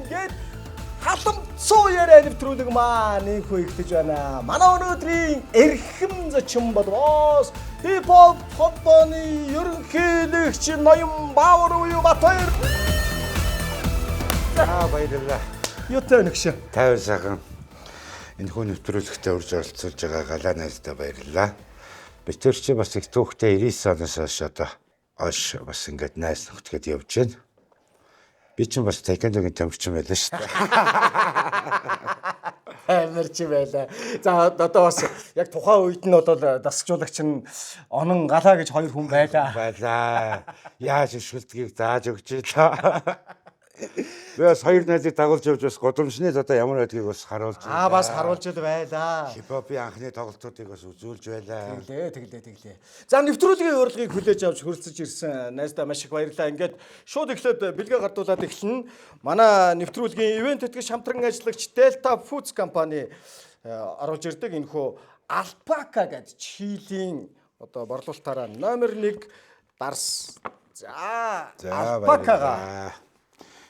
гээд халамцуу яриа нэвтрүүлэг маань инхүү ихтэж байна. Манай өнөөдрийн эрхэм зочин болвоос хипхоп холбооны ерөнхийлөгч Ноён Баавар уу Батбаяр. Баярлалаа. Юутай нэгш. Тайван сайхан энэ хүн нэвтрүүлэгтээ урьж оролцуулж байгаа галаа найздаа баярлалаа. Бид тэр чи бас их түүхтэй 99 оноос хойш одоо ош бас ингээд найз нөхдөд явж байна. Би ч бас тэкэндогийн томчин байлаа шүү дээ. Амарч байлаа. За одоо бас яг тухайн үед нь бол дасгалжуулагч нь онон галаа гэж хоёр хүн байлаа. Байлаа. Яаж ишгэлтгийг зааж өгч та. Би бас хоёр найзыг дагуулж явж бас годомчны одоо ямар байдгийг бас харуулж байна. Бас харуулж л байлаа. Хипхопын анхны тоглолтуудыг бас үзүүлж байлаа. Тэглээ. За нэвтрүүлгийн урилгыг хүлээж авч хөрөлцөж ирсэн найздаа маш их баярлалаа. Ингээд шууд эхлээд бэлгээ гардуулаад эхэлнэ. Манай нэвтрүүлгийн ивент тэтгэж хамтран ажиллагч Delta Foods компани оруулж ирдэг энэхүү Alpaca гэж Чилийн одоо борлуулалтаараа номер 1 дарс. За Alpaca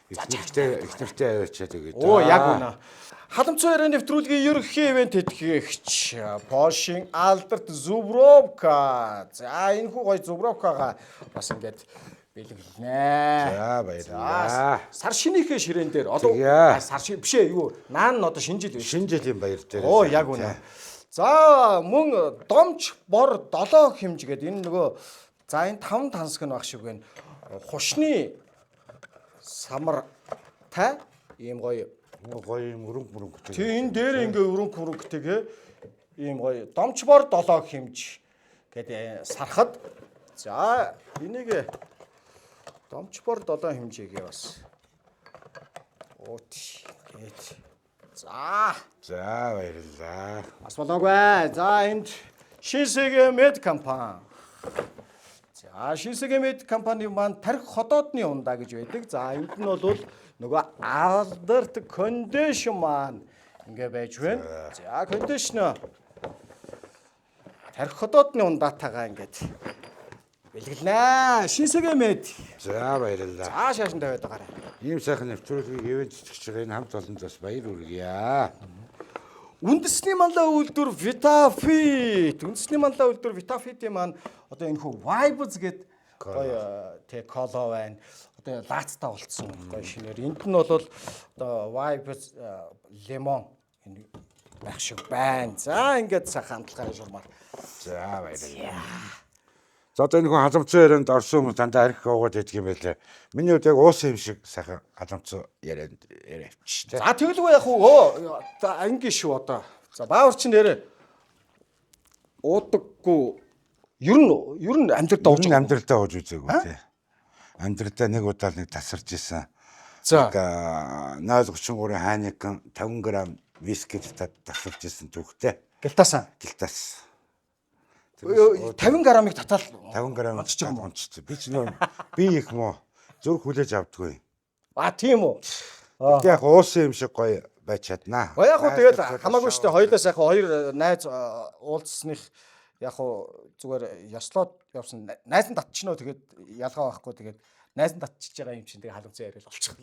Ихнэртэй аваачаа тэгээд. Оо яг үнэ. Халамцуу яриа нэвтрүүлгийн ерөнхий ивент тэтгэгч Польшийн Алдарт Зубровка. За энэ хүү гоё Зубровкагаа бас ингээд бэлгэлнэ. За баярлалаа. Сар шинийхээ ширээн дээр одоо сар шин биш ээ юу? Наан нь одоо шинэ жил. Шинэ жилийн баяр дээр. Оо яг үнэ. За мөн домч бор 7 хэмж гэдэг энэ нөгөө за энэ 5 тансаг нь баг шиг байна. Хушны самартай ийм гоё юм өрөнгө. Тий энэ дээр ингээ өрөнгөтэйгээ ийм гоё домч бор 7 хэмж гэдэг сархад. За энийг домч бор 7 хэмжээгээ бас уут гээд. За баярлалаа. Бас болоогүй. За энд Шинсэгэ мед компани. За Шинсэгэ мед компани маань тарих ходоодны ундаа гэж байдаг. За энд нь бол нөгөө Алдарт кондишн маань ингээ байж байна. За кондишн тарих ходоодны ундаатайгаа ингээд бэлгэлнэ. Шинсэгэ мед. За баярлалаа. За шаашин тавиад байгаарай. Ийм сайхан нэвтрүүлгийг ивент тэтгэж байгаа энэ хамт олонд бас баяр хүргье. Үндэсний манлаа үйлдвэр Vitafit. Үндэсний манлаа үйлдвэр Vitafit-ийн маань одоо энэ хүү Vibes гэдэг гоё тэг коло байна. Одоо лаацтай болцсон гоё шинээр. Энд нь бол одоо Vibes лемон энэ байх шиг байна. За ингээд сайхан хамтлагаа журмаар. За баярлалаа. За одоо энэ хүн халамцуу ярианд орсон хүмүүс дандаа арх уугаад байдаг юм байлаа. Миний хувьд яг уус юм шиг сайхан халамцуу ярианд явчих тэ. За тэгэлгүй яг уу анги шүү одоо. За Баавар чинь нэрээ уудаггүй ер нь амьдралдаа ууж амьдралдаа ууж үзээгүй тий. Амьдралдаа нэг удаа нэг тасарч исэн. За 033 хайникан 50 г вискид тасарч исэн түүхтэй. Гилтасан. 50 грамыг татал 50 грамм онцсон. Би ч нөө би их муу зүрх хүлээж авдаггүй. Тийм үү. Тэг яг уусан юм шиг гоё байж чаднаа. Яг уу тэгэл хамаагүй шүү дээ. Хоёулаас яг хоёр найз уулзсных яг уу зүгээр ёслоод явсан. Найз нь татчихноо тэгээд ялгаа байхгүй тэгээд найз нь татчихж байгаа юм чинь тэгээд халамцаа яриад болчих.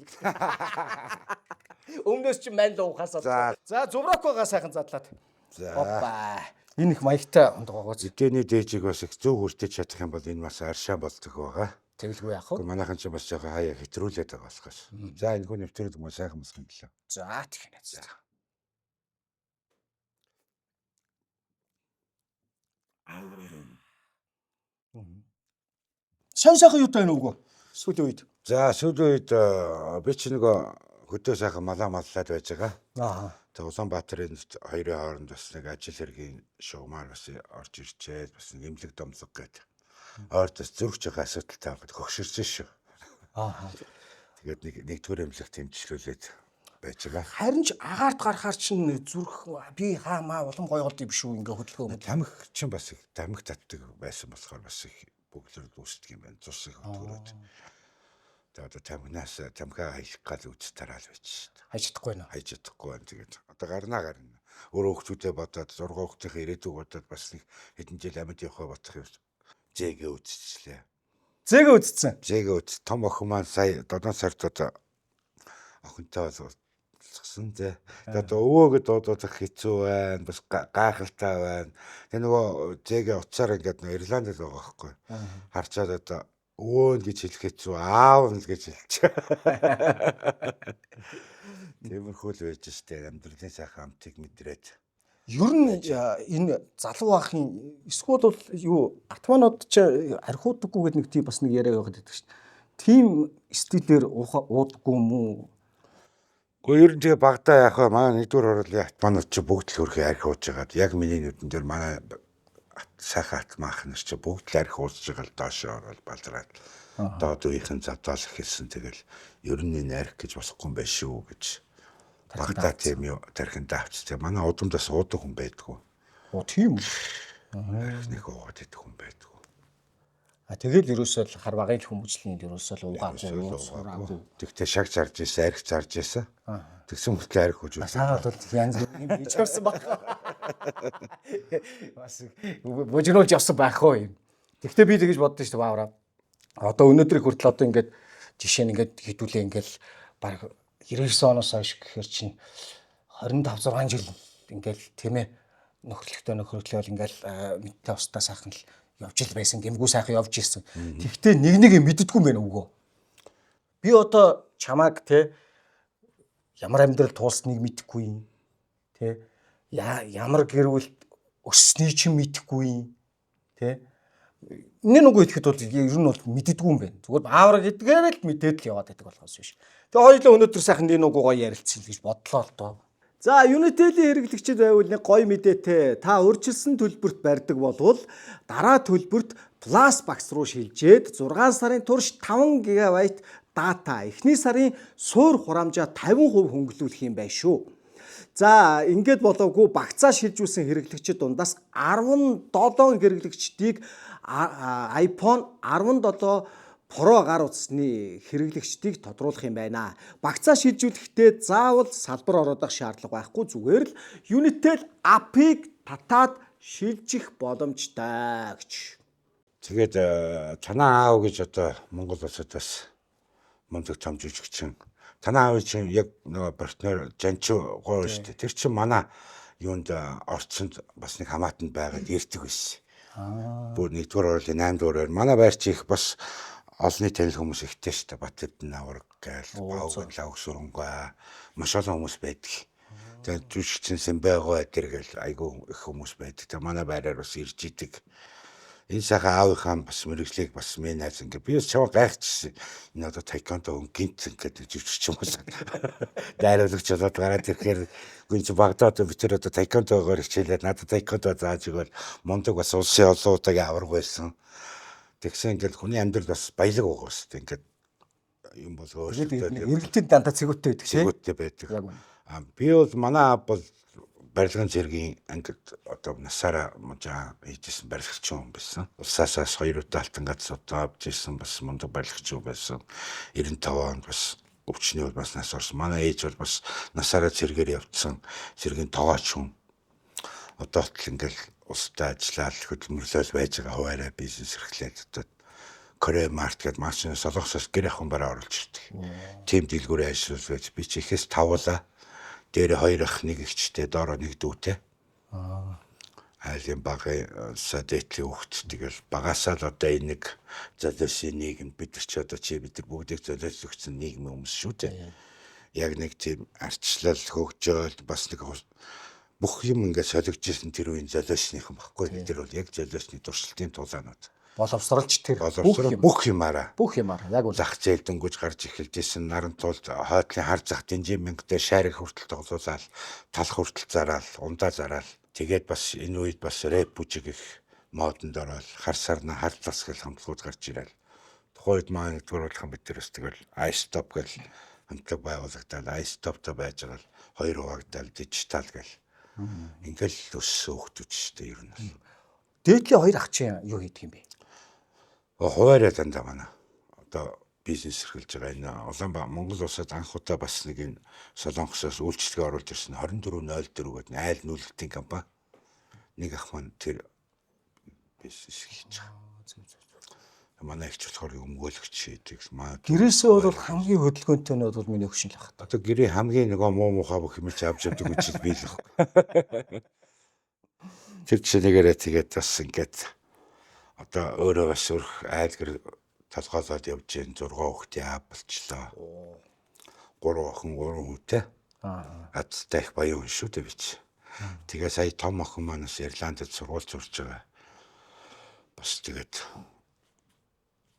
Өмнөөс чи мань л уухасаа. За Зубровкагаа сайхан задлаад. За. Энэ их маягтай ундгоогоо. Зэтэний дээжийг бас их зөв хүртэж чадах юм бол энэ бас аршаа болдог байгаа. Тэгэлгүй яах вэ? Манайхан ч бас жоохон хаяа хэтрүүлээд байгаа болохоос. За энэ хүн нэвтрүүлэг мөн сайхан мосгон гэлээ. За тэгнэ. За. Сайхан юутай байна уу? Сүүлийн үед. За сүүлийн үед би ч нөгөө хөдөө сайхан маллаад байж байгаа. Тэгээ Улаанбаатарын хоёрын хооронд бас нэг ажил хэргийн шугамар бас орж ирчээ. Бас нэг эмнэлэг домцог гэдэг. Ойртос зүрхж байгаа асуудалтай байгаад хөгшөрсөн шүү. Тэгээд нэгдүгээр эмнэлэг тэмдэглүүлээд байж байгаа. Харин ч агаарт гарахаар чинь зүрх би хаамаа улам гоё болд юм шүү ингээ хөдөлгөөн. Тамхи чинь бас их тамхи татдаг байсан болохоор бас их бөглөр үүсдэг юм байна. Цус их хөдөлгөөрөд. Тэгээд тамхинаас тамхиа хаях гал үз тараал байж шүү. Хайж чадахгүй нэ. Хайж чадахгүй байна. Тэгээд одоо гарна. Өөрөө хүүхдүүдээ бодоод 6 хүүхдийнхээ ирээдүйг бодоод бас нэг хэдэн жил амьд явах бодох юм. Зэгээ үзчихлээ. Зэгээ үзсэн. Том охин маань сая 7 сард одоо охинтой болчихсон тий. Тэгээд өвөөгөө дуудах хэцүү байна. Бас гайхалтай байна. Тэгээ нөгөө зээгээ уцаар ингээд нөгөө Ирландд байгаа байхгүй. Харчаад одоо өвөө гэж хэлэх хэцүү, аав нь л гэж хэлчих. Тиймэрхүү л байж штэ амьдралын сайхан амтыг мэдрээд. Ер нь энэ залуу ахын эсвэл бол юу атманууд ч архиудаггүй гэдэг нэг тийм бас нэг яриа яваад байдаг шүү дээ. Тим стилээр уудаггүй юм уу? Гэхдээ ер нь тэгээ багтаа яах вэ? Манай нэгдүгээр орлын атманууд ч бүгд л хөрхий архиудж байгаа. Яг миний нүдэн дээр манай сайхан атмаах нар ч бүгд л архиудж байгаа л доошоо орол балраад. Доод үеийнхэн задвал хэлсэн тэгэл ер нь энэ арх гэж босхгүй юм байна шүү гэж. Багтаа тийм юу тархиндаа авч тэгээ манай удамдаас уудаг хүн байдгүй. Оо тийм үү. Нэг уугаад идэх хүн байдгүй. Тэгэл ерөөсөө л хар багын хүмүүжлэнд ерөөсөө л уугаагүй сураагүй. Тэгтээ шаг зарж ийсэн, арх зарж ийсэн. Тэгсэн мөртлөө арх хож үзсэн. Саагаад бол янз бүрийн хийж авсан байна. Бас божигнуулж явсан байх уу юм. Тэгтээ би тэгэж боддоо шүү дээ баавраа. Одоо өнөөдрийг хүртэл одоо ингээд жишээ нь ингээд хідүүлээ ингээд баг 99 оноос хойш гэхэр чинь 25 6 жил ингээд тийм ээ нөхөрлөлтөө ингээд мэдтэй устдаа сайхан л явж ил байсан гэмгүү сайхан явж ирсэн. Тэгтээ нэг мэддэггүй юм байна үгөө. Би одоо чамааг те ямар амьдрал туулсныг мэдэхгүй юм. Тэ ямар гэрвэл өссний чинь мэдэхгүй юм. Тэ энэ нэг үедэхэд бол ер нь бол мэддэггүй юм байна. Зүгээр аавра гэдгээр л мэдээд л яваад байдаг болохоос биш. Тэгээ хоёулаа өнөөдөр сайхан энэ нэг гоё ярилцсан гэж бодлоо л доо. За, Unitel-ийн хэрэглэгчид байвал нэг гоё мэдээтэй. Та урьдчилсан төлбөрт барьдаг болвол дараа төлбөрт Plus багц руу шилжээд 6 сарын турш 5 ГБ дата, эхний сарын суур хураамжаа 50% хөнгөлүүлэх юм байна шүү. За, ингээд болоогүй багцаа шилжүүлсэн хэрэглэгчид дундаас 17 хэрэглэгчдийг iPhone 17 Pro гар утасны хэрэглэгчдийг тодруулах юм байна. Багцаа шилжүүлэхдээ заавал салбар ороод ах шаардлага байхгүй, зүгээр л Unitel app-ыг татаад шилжих боломжтой гэж. Тэгээд танаа аав гэж одоо Монгол улсаас мундаг том жүжигчин. Танаа аав чинь яг нөгөө партнер Жанчуу гоо шүү дээ. Тэр чинь манай юунд орцонд бас нэг хамаатанд байгаад ирдэг байсан. Бүр нэгдүгээр орлын 8 дуурайр манай байр чи их бас олонний танил хүмүүс ихтэй шүү дээ. Бат Эрдэнэ авраг гээл Баогон лавг сүрэнгаа маш олон хүмүүс байдаг. Тэгээд жүжигчин Сэмбайгоо эдэргээл айгүй их хүмүүс байдаг. Тэгээд манай байраар бас ирж идэг. Энэ сайхан аавынхаа бас мэрэгжлийг бас менеж ингээ би бас чамаа гайхчихсан. Энэ одоо тайкондо гинт ингээд жүжигч юм уу. Дайруулагч болоод гараад ирэхээр гүнж Багдад бид тэр одоо тайкондогоор хичээлээд надад тайкондо зааж өгөөл мундаг бас улсын олоодыг авраг байсан. Тэгсэн ингээд хүний амьдрал бас баялаг байгаа шүү дээ. Ингээд юм бол өөрсдөө эргэлтэнд дандаа цэгүүттэй байдаг шээ. Цэгүүттэй байдаг. Би бол манай аав бол барилгын зэргийн ангид одоо насаараа мужаа хийжсэн барилгач юм байсан. Улсаасаас 2 удаа алтан гац удаа авч ирсэн бас мундаг барилгач юм байсан. 95 онд бас өвчний бол бас нас орсон. Манай ээж бол бас насаараа зэргээр явцсан. Зэргийн тогооч хүн. Одоо л ингээл улстай ажиллаад хөдөлмөрлөл байж байгаа хуваараа бизнес эрхлээд одоо Корея март гэдэг машин солонгосоос гэр ахын бараа оруулж ирдэг. Тим дэлгүүрээ ажиллаж байж би чи ихээс тавуулаа. Дээр 2 ах нэг ихчтэй доороо нэг дүүтэй. Айлын багын садэтли хөвгт тэгэл багасаа л одоо энэ нэг золиосын нийгэм бид нар ч одоо чи бид нар бүгдийг золиос өгсөн нийгмийн хүмүүс шүү дээ. Яг нэг тийм арчлал хөгжөөл бас нэг бүх юм ингээд солигдчихсэн тэр үеийн золиосныхан баггүй. Тэр бол яг золиосны туршилтын тулаанууд. Боловсролч тэр бүх юмараа яг үл зах зээл дөнгөж гарч эхэлжсэн наран тулд хойдлын хар зах дэнжин мөнгөтэй шаарих хүртэл тоглуулаад талх хүртэл зараал ундаа зараал тэгээд бас энэ үед бас рэп бүжиг их модонд ороод хар сарна хар зас гэл хамтлагууд гарч ирэл тухайд маань төрүүлхэн бид тэрс тэгэл iStop гэл хамтлаг байгуулагдаад iStop-той байж байгаа л 2 хуваагдал дижитал гэл ингээл өссөн хөвгтөж штэ ер нь. Дээдлийн 2 ах чинь юу хийдэг юм бэ? Хуваараа дандаа манай одоо бизнес эрхэлж байгаа энэ Улаанбаатар Монгол улсад анх удаа бас нэг энэ Солонгосоос үйлчлэгээ оруулж ирсэн 2404 гэдэг айл нүүлгэтийн компани. Нэг ах маань тэр бизнес хийж байгаа. манай их болохоор өмгөөлөгч хийдэг. Гэрээсээ бол хамгийн хөдөлгөөнтэй нь бол миний өгшин л хат. Одоо гэрээ хамгийн нөгөө муу мухаа бүх хэмэлж авч явдаг үчил бий л баг. Тэр чинээрээ тэгээд бас ингээд одоо өөрөө бас өрх айлгэр талгаалаад явж гэн 6 хүүхдийн аав болчлоо. 3 охин 3 хүүтэй. Аттай их баян хүн шүү дээ би чи. Тэгээ сая том охин манаас Ирландд сургууль сурч байгаа. Бас тэгээд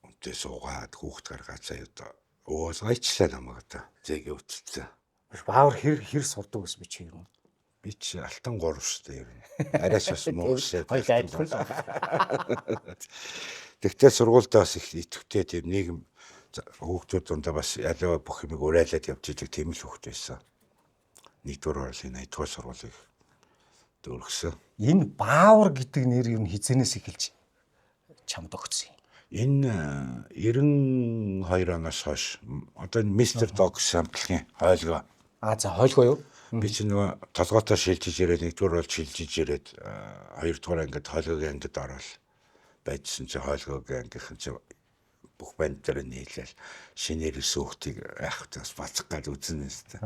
үнтэй суугаад хүүхд гаргаад сая одоо уусгайчлаа намайг одоо зэгээ үтэлсэн. Баавар хэр сурдаг гэсэн би чи юм. Би чи алтан 3 шүү дээ ер нь. Арайс бас муу шээ. Хоёул айлтгүй. Тэгтээ сургуультай бас их идэвхтэй тийм нийгэм хүүхдүүд дундаа бас ялаа бүх юмыг урайлаад явж идэг тийм л хүүхд байсан. Нэгдүгээр орлын 80-р сургуулийг дөргсөн. Энэ Баавар гэдэг нэр юу хизэнээс эхэлж чамд өгсөн юм. Энэ 92 оноос хойш одоо Мистер Дог самтлагын хойлгоо. За хойлгоо юу? Би ч нөгөө толгоотоо шилжиж ирээд нэгдүгээр бол шилжиж ирээд хоёрдугаар ангид хойлгоогийн ангид ороод байжсэн чи хойлгоогийн ангийнхан чи бүх банд дээр нийлээл шинээр сүхтийг айхтаас бацах гал үзнэ нэстэ.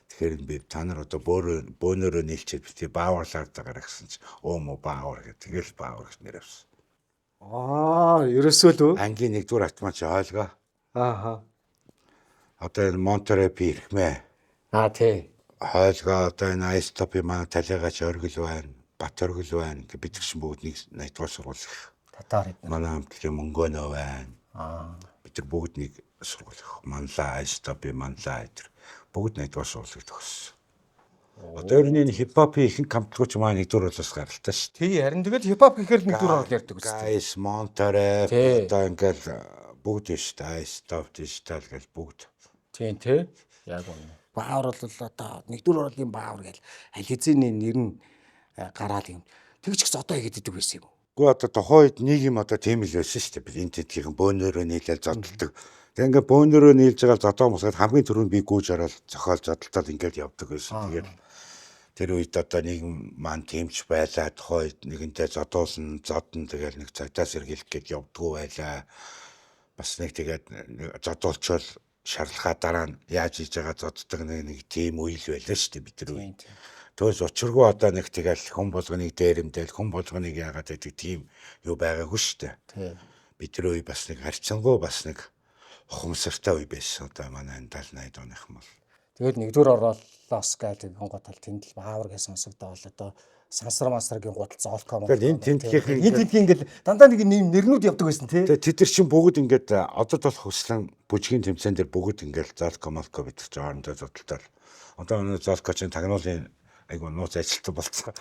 Тэгэхээр би та нар одоо бөөнөрөө нийлчихэд би Бааварлаар дагаар гэсэн чи өөмө Баавар гэх тэгэл Баавар гэж нэр авсан. Ерөөсөө л үү? Ангийн нэгдүгээр автомат чи хойлгоо. Одоо энэ Монтерей ирхмээ. Тий. Хойлгоо одоо энэ Айстопи маань талигач оргил байна. Бат оргил байна. Бид чинь бүгд нэг 80-р сургууль их. Татар эднэ. Манай хамтлагийн Мөнгөнөө байна. Бид нар бүгд нэг сургууль их. Манлаа Айстопи манлаа эдэр. Бүгд 80-р сургуулийг төгссөн. Одоо ер нь энэ хипхопын ихэнх хамтлагч маань нэгдүгээр болоос гаралтай шүү дээ. Тий, харин тэгэл хипхоп гэхээр нэгдүгээр орол ярьдаг үстэй. Гайс, Монтерей одоо ингээл бүгд шүү дээ. Айстоп, дижитал гэж бүгд. Тийм тий. Яг үнэ. Баавар бол одоо нэгдүгээр орлын Баавар гэл аль хэзээний нэр нь гараад юм. Тэгж ч одоо игээд идэг байсан юм. Гэхдээ одоо тухайн үед нийгэм одоо тийм л байсан шүү дээ. Бид энэ тэтгийн бөөнөрөө нийлэл зодтолдог. Тэг ингээ бөөнөрөө нийлж байгаа зодоо мосгоод хамгийн түрүүнд би гүйж ороод зохиол зодтолтод ингээл явдаг байсан. Тэгээд тэр үед одоо нийгэм маань тэмч байлаа. Тухайн үед нэгэнтээ зодуулсан, зодон тэгэл нэг цагтаа сэргийлэх гээд явдггүй байлаа. Бас нэг тэгээд зодуулчвал шаарлахаа дараа нь яаж хийж байгаа зоддог нэг тийм үйл байлаа шүү дээ бид нар үе. Тэгээс учиргүй одоо нэг тэгэл хүн болгоныг дээрэмдэл хүн болгоныг яагаад гэдэг тийм юу байгаагүй шүү дээ. Бид нар үе бас нэг харьцангуй бас нэг ухамсартай үе байсан одоо манай 70-80 оных юм бол. Тэгээд нэгдүгээр ороолоос гэдэг хонготал тэнд л Баавар гэсэн сонсогдоод одоо сансар масрагийн гудал зоолком. Тэгээд энэ тентхийн ингээл дандаа нэг нэрнүүд явдаг байсан тий. Тэгээд тэд нар чинь бүгд ингээд одод болох хүслэн бүжгийн тэмцээн дээр бүгд ингээд зоолкомолко бид ч хоорондоо зодтолтол. Одоо энэ зоолко чинь тагнуулын айгу нууц ажилтсан болцсон.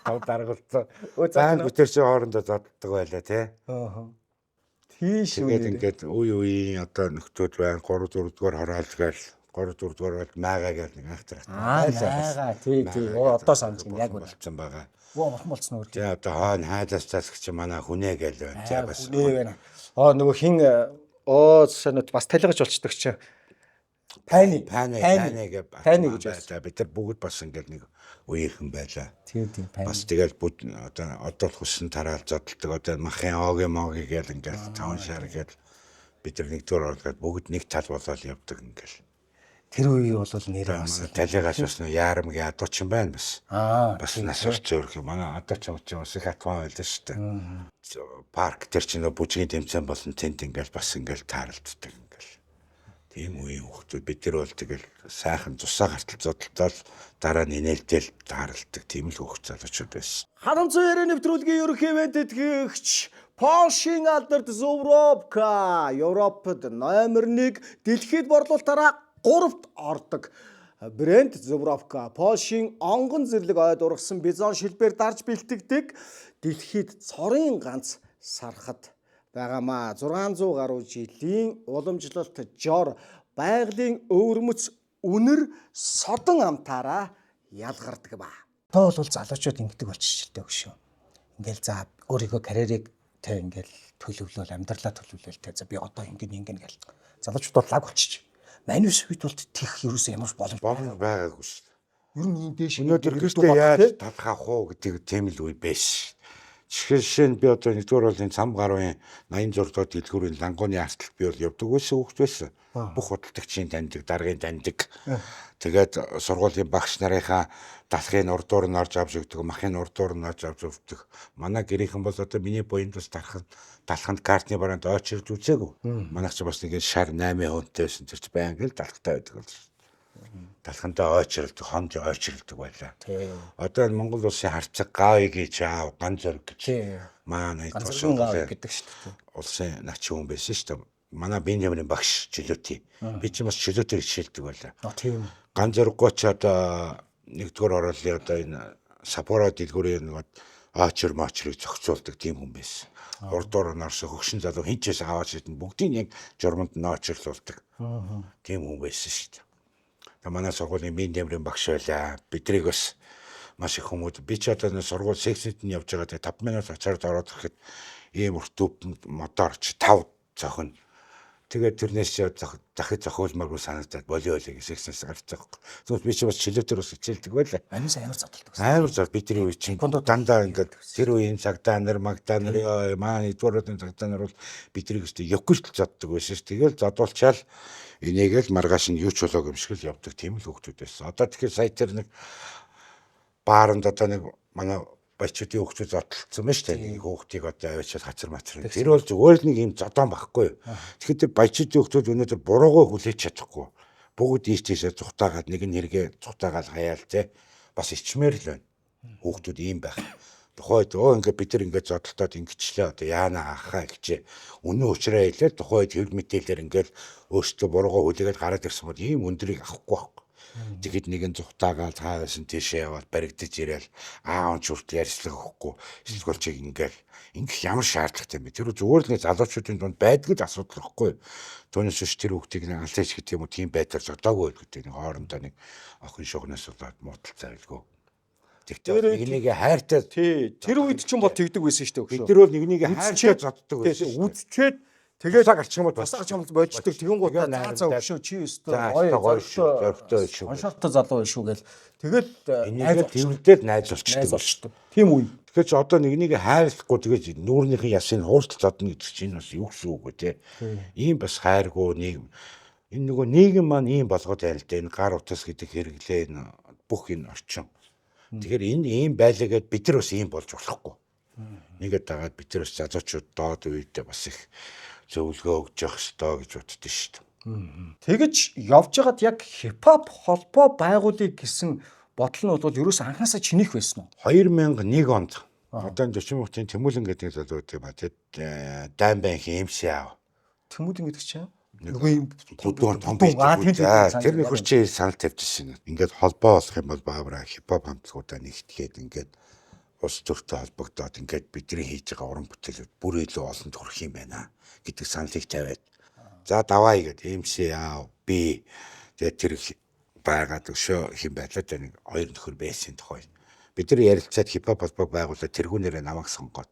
Тав даргалцсан. Заан бүтэр чинь хоорондоо зодтолдог байлаа тий. Тийш үү. Тэгээд ингээд үе одоо нөхдүүд байна 3 4 дугаар хороолгээл 3 4 дугаар бол мага гэж нэг ахтар. Мага тий. Одоо санаж яг болцсон байгаа. Болох болцсон үү. Тий одоо хойно хайдас засагч манай хүнээ гээл байна. Тий бас. Хүнээ байна. Нөгөө хин санаад бас талигаж болчдөг чи. Пани гэж байна. Бид нар бүгд бас ингээд нэг үеийнхэн байлаа. Тийм пани. Бас тэгэл одоо хүссэн тараал зодтолдог одоо махын моги гээл ингээд таван шар гээл бид нар нэгдүгээр орлоод бүгд нэг тал болоод явдаг ингээл. Тэр үе бол нэрээ бас талигаас бас яарамгийн адууч юм байна бас. Бас нас орчөөрх юм. Манай адууч бас их атван байлаа шүү дээ. Парк тэр чинь бүжгийн тэмцээн болон тент ингээл бас ингээл тааралддаг ингээл. Тийм үеийн хүмүүс бид нар бол тэгэл сайхан цусаа гартал зодтолтол дараа нь инээлтэл тааралддаг тийм л хүмүүс залуучууд байсан. Харамцуу яриа нэвтрүүлгийн ерөнхий ивент тэтгэгч Porsche алдарт Zubrovka Европод номер 1 дэлхийд борлуулалтаараа 3-т ордог. Брэнд Zubrovka Porsche-ийн онгон зэрлэг ойд ургасан бизон шилбээр дарж бэлтгэдэг дэлхийд цорын ганц сархад байгаамаа 600 гаруй жилийн уламжлалт жор байгалийн өвөрмөц үнэр содон амтаараа ялгардаг ба. Одоо бол залуучууд ингэдэг болчихжээ шүү. Ингээл за өөрийнхөө карьерийг тэ ингээл төлөвлөл амьдралаа төлөвлөл тэ за би одоо ингэн гэл залуучууд бол лаг болчих. Манус үед бол тих ерөөсөө ямар боломж байгаагүй шүү. Ер нь ийм дээш өнөөдөр гэртээ яаж талах авах уу гэдэг тийм л үе байсан. жишээ нь би одоо нэгдүгээр бол энэ цам гаруун 86 дахь дэлгүүрийн лангууны арталт би бол явдаг байсан хүүхэд байсан. Бүх худалдагчийн таньдаг, даргын таньдаг. Тэгээд сургуулийн багш нарынхаа далахын урдуур нь орж авч өгдөг, махын урдуур нь орж авч өгдөг. Манай гэрийнхэн бол одоо миний буянд бас далаханд картны бараанд очирж үзээгүй. Манайх ч бас нэг шар 8 хүнтэй байсан. Тэр ч байнга л далахтай байдаг бол. Талхандаа ойчралдаг, хонд ойчралдаг байлаа. Одоо энэ Монгол улсын харцаг гаавь гэж аав, ган зөрг гэж. Манай ганцхан гаавь гэдэг шүү дээ. Улсын нач хүн байсан шүү дээ. Манай Бенжамин багш чөлөөтэй. Би ч бас чөлөөтэй хичээлдэг байлаа. Тийм. Ган зөргөө ч одоо нэгдүгээр ороолын одоо энэ Саппоро дэлгүүрийн нэг очир мочрыг зохицуулдаг тийм хүн байсан. Урдуур нарс хөгшин залуу хинчээс аваад шидэн бүгдийг яг журманд нь очирлуулдаг. Тийм хүн байсан шүү дээ. Манай сургуулийн Бенжамин багш байлаа. Бидрийг бас маш их хүмүүс би ч одоо сургууль сексэнд нь явж байгаа. 5 минут очиад ороод ирэхэд ийм өртөв моторч 5 зохино. Тэгээд тэрнээс захид зохиулмааргүй санагдаад болиолыг сексэнээс гарч байгаа. Тэгвэл би ч бас чөлөөтөр бас хичээлдэг байлаа. Анис амар задлдаг. Амар зав бидний үе чинь дандаа ингээд тэр үеийн цагтаа нар магдаа нар маань эдгээрийн цагтаа нар бол биднийг өстө ёкгүйтэл заддаг байсан ш. Тэгэл задуулчаал энийг л маргааш нь юу ч болоог юм шиг л явдаг тийм л хүүхдүүд байсан. Одоо тэгэхээр сая тэр нэг бааранд одоо нэг манай баячуудын хүүхдүүд зодтолцсон байна шүү дээ. Хүүхдийг одоо аваачаад хацар мацар. Тэр бол зүгээр л нэг юм зодон байхгүй. Тэгэхээр тэр баячуудын хүүхдүүд өнөөдөр буруугаа хүлээж чадахгүй. Бүгд ийшээсээ цухтаагаад нэг нь хэрэгээ цухтаагаад хаяал те. Бас ичмээр л байна. Хүүхдүүд ийм байх. Тухайд ингээд бид нар ингээд зодтолтоод ингэчлээ одоо яана ахаа гэж үнэн учраа хэлээд тухайд хэвлэл мэдээлэлээр ингээд өөртөө буруугаа хүлээгээд гараад ирсэн бол ийм өндрийг авахгүй байхгүй. Тэгэхэд нэгэн зүхтаагаал цаавсан тийшээ яваад баригдаж ирээл аав ч хүртэл ярьслах өгөхгүй эсвэл чиг ингээл ингэх ямар шаардлагатай юм бэ? Тэр зүгээр л нэг залуучуудын дунд байдаг л асуудал واخгүй. Түүнээс биш тэр хүүхдийг нэг алж гэх юм уу тийм байдлаар зодоогүй гэдэг нэг хоорондоо нэг охин шугнаас болоод муудалцаа байлгүй. Тэгтээ нэгнийг хайртай тэр үед ч юм бол тэгдэг байсан шүү дээ. Бид нар бол нэгнийг хайртай зоддог байсан. Үдчихэд тэгээд гарч юм бол бас гарч юм боддог. Тэгэн гоо цаацаа өгшөө чи өстөө гоё зоригтой шүү. Оншортой залуу шүү гээл. Тэгээд энийг тэрвэrdэл найз болчдөг. Тийм үе. Тэгэхээр ч одоо нэгнийг хайрлахгүй тэгээд нүүрнийхэн ясыг хуурч зодно гэдэг чинь бас юу гэсэн үг вэ те. Ийм бас хайргүй нийгэм. Энэ нөгөө нийгэм маань ийм болгоод байл дээ. Энэ гар утас гэдэг хэрэглээ энэ бүх энэ орчин. Тэгэхээр энэ ийм байлаагээд бид нар бас ийм болж болохгүй. Нэгэд дагаад бид нар бас залуучууд доод үедээ бас их зөвлөгөө өгж явах ёстой гэж боддоо шүү дээ. Тэгэж явж хагаад яг хипхоп холбоо байгуулъя гэсэн бодол нь бол ерөөс анхаасаа чинийх байсан уу? 2001 онд одоо 40 минутын Тэмүүлэн гэдэг залуу тийм ба дайм банкын MC аав. Тэмүүлэн гэдэг чинь нөгөө юм бүдүүн том байдаг. Тэр нэг хурцын санал тавьчихсан. Ингээд холбоо болох юм бол баавра хипхоп хамтлагуудаа нэгтгээд ингээд ус төртөө холбогдоод ингээд бидний хийж байгаа уран бүтээлүүд бүр илүү олонд хүрэх юм байна гэдэг саналыг тавиад. За даваа гэдэг MC аав би тэгээд тэр байгаад өшөө хэм байлаа тэ нэг хоёр нөхөр байсан тохой. Бид нар ярилцаад хипхоп холбоог байгуулаад тэргүүнээрээ намайг сонгоод.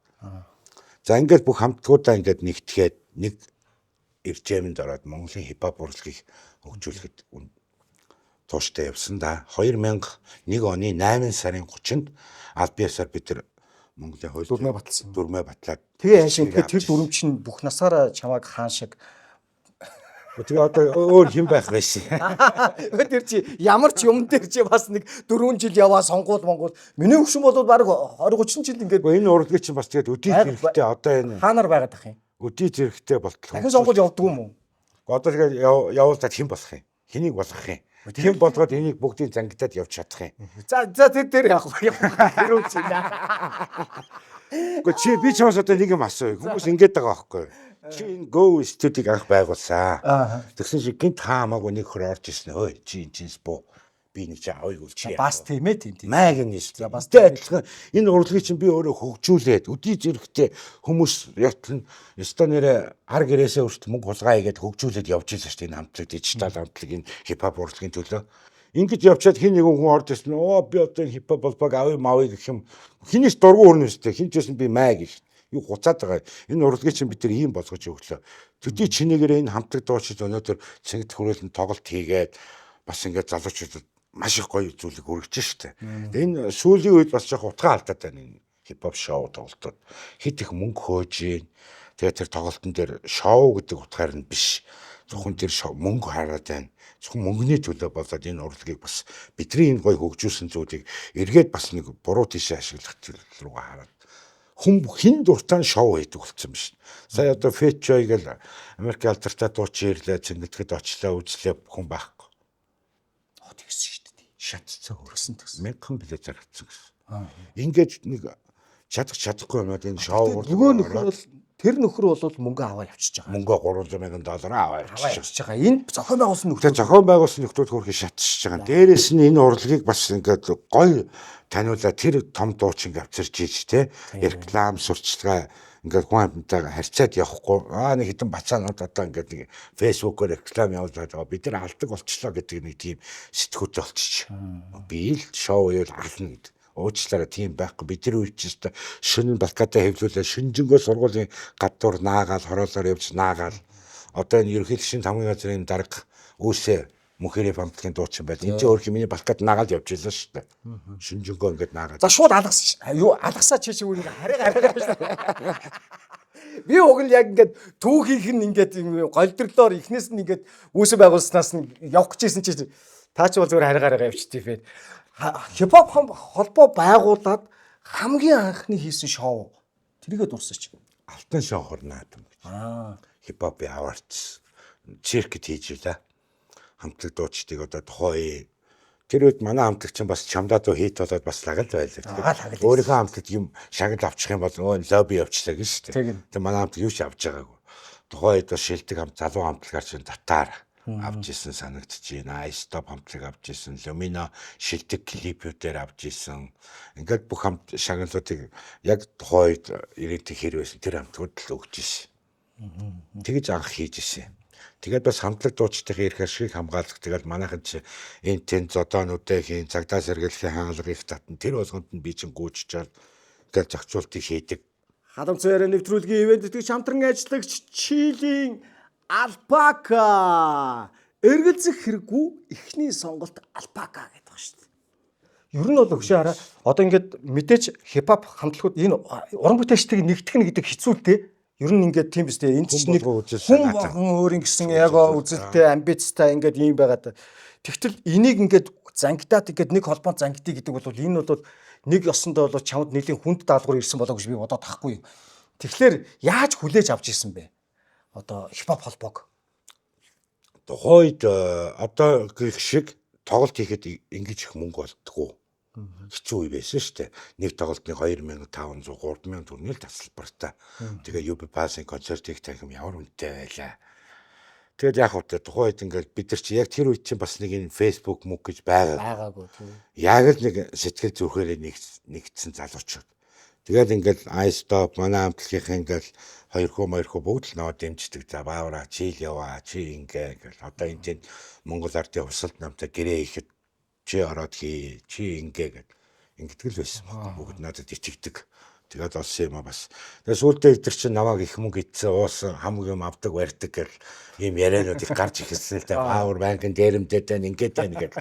За ингээд бүх хамтлагуудаа ингээд нэгтгээд нэг иржэмэнд ороод Монголын хипхоп урлагийг хөгжүүлэхэд тууштай явсан да. 2001 оны 8 сарын 30-нд аль биесаар бид нар Монголын хууль дүрмээ батлаад. Тэгээ яашин тэр дүрм чинь бүх насаараа чамайг хаан шиг. Тэгээ одоо өөр хэн байх байсан. Тэр чи ямар ч юм дээр чи бас нэг 4 жил яваа сонгуул Монгол. Миний хөвшин бол баг 20 30 жил ингээд энэ урлагийг чинь бас тэгээд өдий зэрэгтэй одоо энэ хаанаар байгаад ах юм. Өдий зэрэгтэй болтол. Дахин сонгуул явдаг юм уу? Одоо тэгээд явуулаад хэн болох юм? Хэнийг болгох юм? Хэн болгоод энийг бүгдийг зангидаад явж чадах юм? За тэр дээр явах юм. Тэр үгүй чинь. Гэхдээ чи би ч бас одоо нэг юм асууя. Хүмүүс ингэж байгаа байхгүй юу? Чи энэ Go студийг анх байгуулсан. Тэгсэн чи гинт хаамаагүй нэг хөр орж ирсэн. Ой чи энэ спо би нэг чи авыг үлчээ. Бас тийм ээ тийм. Маягийн нэстэ. Бас адилхан энэ урлагийг чинь би өөрөө хөгжүүлээд өдий зэрэгтэй хүмүүс ятлан ёстой нэрэ ар гэрээсээ өрт мөнгө хулгай хийгээд хөгжүүлээд явж ирсэн шүү дээ энэ хамтлаг дижитал хамтлаг энэ хипхоп урлагийн төлөө. Ингэж явчаад хин нэг хүн орж ирсэн. Оо би одоо энэ хипхоп болбог авъя мавъя гэх юм. Хинээс дургу өрнө шүү дээ. Хин ч байсан би май гэж. Юу хуцаад байгаа. Энэ урлагийг чинь бид нар ийм болгож өглөө. Төдий чинээгээр энэ хамтлаг дуучид өнөөдөр цэнгт хүрээлэн тоглолт хийгээд бас ингээд залуучуудад маш их гоё зүйлийг өргөж штэ. Энэ сүүлийн үед бас жоох утгаа алдаад байна. хипхоп шоу тоглолтод хит их мөнгө хөөж ийн. Тэгээд тэр тоглолтын дээр шоу гэдэг утгаар нь биш. Зөвхөн тэр мөнгө хараад байна. Зөвхөн мөнгөний төлөө болоод энэ урлагийг бас бидний энэ гой хөгжүүлсэн зүйлийг эргээд бас нэг буруу тийшээ ашиглах руугаа хараад хин дуртай шоу хийдэг болсон юм шин. Сая одоо Fat Joy гэл Америк алдартай дуучин ирлээ цэнгэлдэхэд очлоо үзлээ хүн байхгүй. Тэгсэн шүү дээ. Шатцсан хөрсөн гэсэн. 1000 билет зарагдсан гэсэн. Ингээд нэг чадахгүй юмнууд энэ шоу нөгөө нөхөр бол тэр нөхөр бол мөнгө аваад явчихж байгаа. Мөнгө $300,000 аваад явчихж байгаа. Энд зохион байгуулсан нөхөр. Тэгээ зохион байгуулсан нөхдүүд хөрхи шатчихж байгаа. Дээрээс нь энэ урлагийг бас ингээд гоё таниулаад тэр том дуучин авчирч ийж те реклам сурчлагаа ингээд хүн амьтаа харьцаад явахгүй нэг хитэн бацаанууд одоо ингээд нэг фэйсбүүкээр реклам явуулаад байгаа бид нар алдаг болчихлоо гэдэг нэг тийм сэтгүүт болчих. Би л шоу юу ална гэдэг. Уучлаарай тийм байхгүй бид нар үуч шөнө балкатай хэвлүүлээ шүнжэнгөө сургуулийн гадуур наагаал хороолоор явж наагаал одоо энэ ерөнхий шин хамгийн газрын дарга үүсээ мөнхөрийн хамтлагийн дуучин байл энэ ч өөр хэмээн балкад наагаал явж байлаа шүү дээ шүнжэнгөө ингээд наагаад за шууд алгасан шүү юу алгасаа чи чи үүнийг хариг шүү би уг нь яг ингээд түүхийнх нь ингээд голдрлоор эхнээс нь ингээд үүсэ байгуулснаас нь явах гэжсэн чи таа ч бол зүгээр хариг явчихтий фэ хипхоп холбоо байгуулад хамгийн анхны хийсэн шоу тэрийгэ дурсач алтан шоу хорнаад юм гэж хипхоп аваарч циркэт хийж байлаа хамтлаг дуучдыг одоо тухай тэр үед манай хамтлагч бас чамдаа дуу хийт болоод бас лагал байлаа. Өөрийнхөө хамтлагт юм шагнал авчих юм бол өө лобби явуулчихлаа гэж шүү дээ. Тэгээ манай хамтлаг юу ч авч байгаагүй. Тухайн үед шилдэг хамт залуу хамтлагаар чинь татаар авч исэн санагдчих байна. Айстоп хамтлаг авч исэн, Lumino шилдэг клипүүдээр авч исэн. Ингээд бүх хамт шагналуудыг яг тухайн үед ирээдүйн хэр байсан тэр хамтлагууд л өгч исэн. Тэгэж анх хийж исэн. Тэгээд бас хамтлаг дуучдын эрх ашиг хамгаалах тэгээд манайхан чи энэ тэн зодоонуудаа хийн цагдаа сэргийлэхийн хангалга их татна тэр болгонд нь би чин гүйччээр ингээд зохицуултыг хийдэг. Халамц яриа нэвтрүүлгийн ивент тэтгэж хамтран ажиллагч Чилийн Alpaca эргэлзэх хэрэггүй эхний сонголт Alpaca гэдэг байна шүү дээ. Ер нь бол өгшөө хараа одоо ингээд мэдээж хипхоп хамтлагууд энэ уран бүтээлчдийг нэгтгэх гэдэг хэцүү л дээ. Ер нь ингээд тийм биз дээ. Энд чинь нэг хүн болгон өөр ингэсэн яг үзэлтэй амбицтай ингээд юм байгаад. Тэгтэл энийг ингээд зангидаад ингээд нэг холбоонд зангидъя гэдэг бол энэ бол нэг ёсондоо бол чамд нэлийн хүнд даалгавар ирсэн болоо гэж би бодоод тахгүй юм. Тэгэхээр яаж хүлээж авч ирсэн бэ? Одоо хипхоп холбоог. Тухайд одоо гэх шиг тоглолт хийхэд ингэж их мөнгө болдгоо. Хэцүү үе байсан шүү дээ. Нэг тоглолтны 2500 3000 төгрөгийн тасалбартай. Тэгээ UB Pass-ын концертыг таньм ямар үнэтэй байлаа. Тэгээд яг хөө тухайд ингээд бид нар чи яг тэр үед чинь бас нэг энэ Facebook мөг гэж байгаагүй. Яг л нэг сэтгэл зүрхээрээ нэгдсэн залуучууд. Тэгээд ингээд iStop манай хамтлагийнх ингээд хоёр хөө бүгд л нөө дэмждэг. За баавра чи л яваа чи ингээ гэл одоо энэ тийм Монгол ардын хувьсалт намтай гэрээ ихэд чи ороод хий чи ингээд л байсан баг бүгд надад итгэдэг. Тэгээд олсон юм а бас. Тэгээд сүүлдээ идэр чинь намайг их мөнгө идсэн уус хамаг юм авдаг барьдаг гэл ийм яриануудыг гарч ихэлсэн л дээ. Баавар банкын дээрэмдээд байна ингээд байна гэл.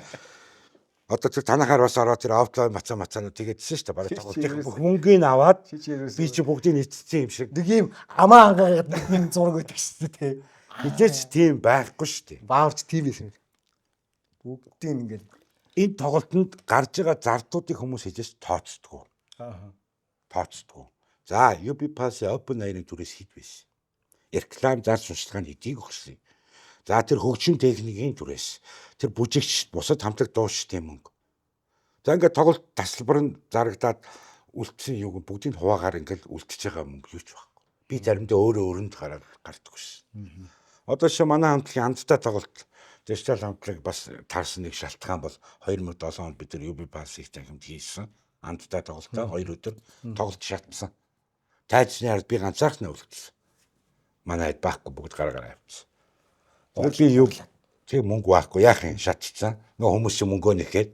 Одоо тэр танахаар бас ороод тэр офлайн мацаанууд тэгээдсэн шүү дээ. Бараг тоглолтын бүх мөнгөний аваад би чи бүгдийг нийцсэн юм шиг. Нэг юм амаа ангаад нэг зураг өгдөг шүү дээ. Хизээч тийм байхгүй шүү дээ. Бааварч тийм байсан. Бүгдийг ингээд энэ тоглолтод гарч байгаа зардуудыг хүмүүс хийж тооцдгоо. Тооцдгоо. За, UB Pass Open Air-ийн түрээс хит байсан. Реклам зар сурчлагын хэдийг өгсөн. За, тэр хөгжим техникийн түрээс. Тэр бүжигч бусад хамтлаг дуучдын мөнгө. За, ингээд тоглолт тасалбар нь зарагдаад үлдсэн юуг бүгдийг хуваагаар ингээд үлдчихэж байгаа мөнгө юу ч байхгүй. Би заримдаа өөрөө өрөнд гардаггүй шин. Одоо ши манай хамтлагийн хамтдаа тоглолт дижитал хамтлаг бас таарсан нэг шалтгаан бол 2007 онд бид нар UB Pass-ыг танхимд хийсэн. Хамтдаа тоглолтоо 2 өдөр тоглолт шатсан. Тайзны ард би ганцаархнаа үлдсэн. Манай хэд байхгүй бүгд гараараа явчихсан. Тэгвэл би юу тэг мөнгө байхгүй яах юм шатчихсан. Нөгөө хүмүүс чинь мөнгөө нэхэд